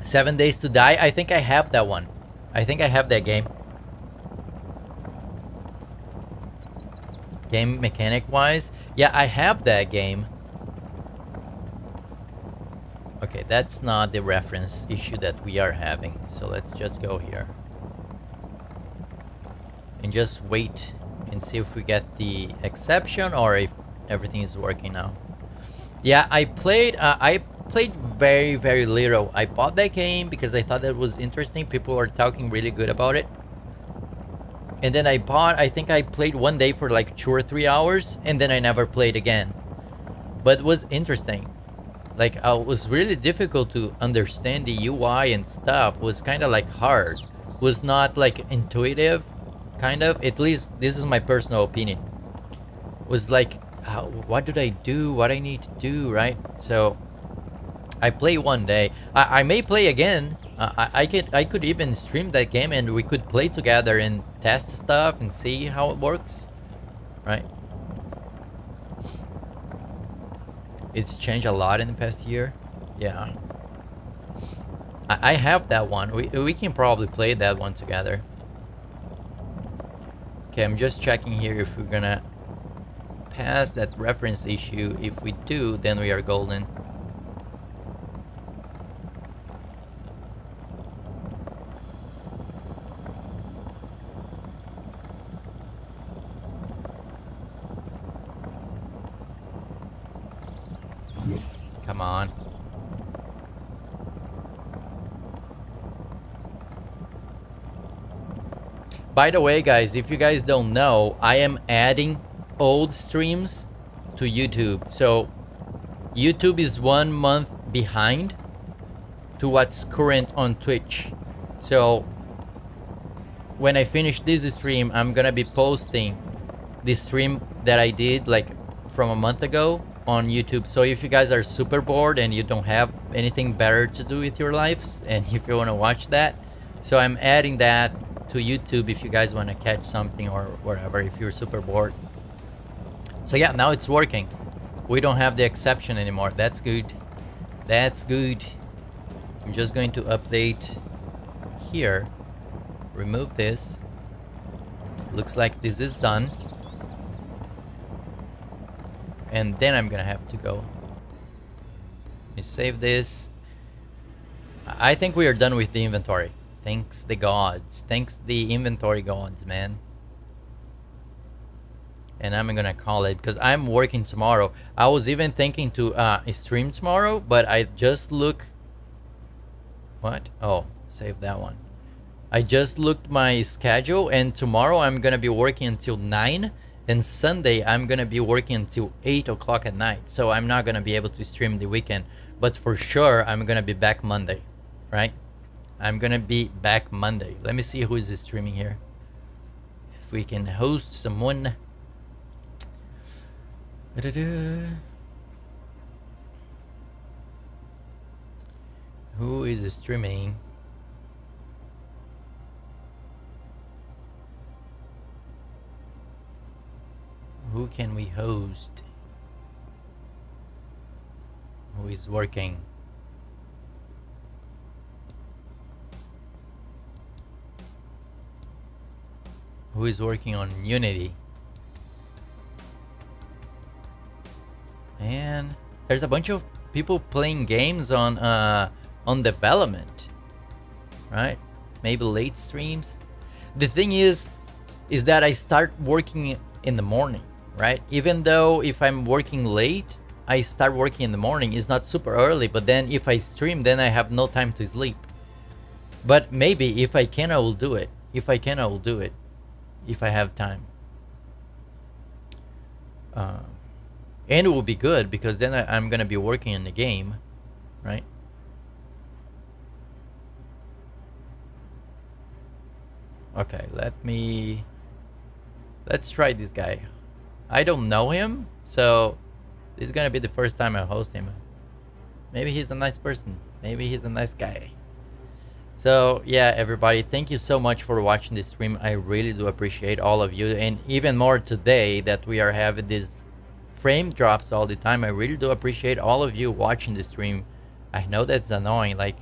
[SPEAKER 1] Seven Days to Die. I think I have that one. I think I have that game. Game mechanic wise, yeah, I have that game. Okay, that's not the reference issue that we are having, so let's just go here and just wait and see if we get the exception or if everything is working now. Yeah, I played very, very little. I bought that game because I thought that was interesting. People were talking really good about it. And then I think I played one day for like 2 or 3 hours, and then I never played again. But it was interesting. Like, it was really difficult to understand the UI and stuff. It was kind of like hard. It was not like intuitive, kind of. At least this is my personal opinion. It was like, what did I do? What I need to do, right? So I play one day. I may play again. I could even stream that game and we could play together and test stuff and see how it works, right? It's changed a lot in the past year. Yeah, I have that one. We can probably play that one together. Okay, I'm just checking here if we're gonna pass that reference issue. If we do, then we are golden. Come on. By the way, guys, if you guys don't know, I am adding old streams to YouTube. So YouTube is 1 month behind to what's current on Twitch. So when I finish this stream, I'm gonna be posting the stream that I did like from a month ago on YouTube. So if you guys are super bored and you don't have anything better to do with your lives, and if you want to watch that, so I'm adding that to YouTube if you guys want to catch something or whatever, if you're super bored. So yeah, now it's working. We don't have the exception anymore. That's good. That's good. I'm just going to update here. Remove this. Looks like this is done. And then I'm gonna have to go. Let me save this. I think we are done with the inventory. Thanks the gods. Thanks the inventory gods, man. And I'm gonna call it because I'm working tomorrow. I was even thinking to stream tomorrow, but I just look. What? Oh, save that one. I just looked my schedule, and tomorrow I'm gonna be working until 9, and Sunday I'm gonna be working until 8 o'clock at night. So I'm not gonna be able to stream the weekend, but for sure I'm gonna be back Monday, right? I'm gonna be back Monday. Let me see who is streaming here. If we can host someone. Who is streaming? Who can we host? Who is working? Who is working on Unity? And there's a bunch of people playing games on development, right? Maybe late streams. The thing is that I start working in the morning, right? Even though if I'm working late, I start working in the morning. It's not super early, but then if I stream, then I have no time to sleep. But maybe if I can, I will do it. If I can, I will do it. If I have time. And it will be good because then I'm gonna be working in the game, right? Okay, let's try this guy. I don't know him, so this is gonna be the first time I host him. Maybe he's a nice person. Maybe he's a nice guy. So yeah, everybody, thank you so much for watching this stream. I really do appreciate all of you, and even more today that we are having these frame drops all the time. I really do appreciate all of you watching the stream. I know that's annoying. Like,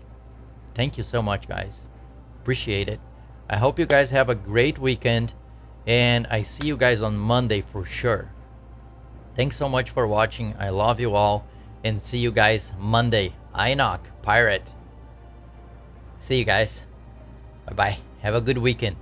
[SPEAKER 1] thank you so much, guys. Appreciate it. I hope you guys have a great weekend, and I see you guys on Monday for sure. Thanks so much for watching. I love you all, and see you guys Monday. Enoch, Pirate. See you guys. Bye-bye. Have a good weekend.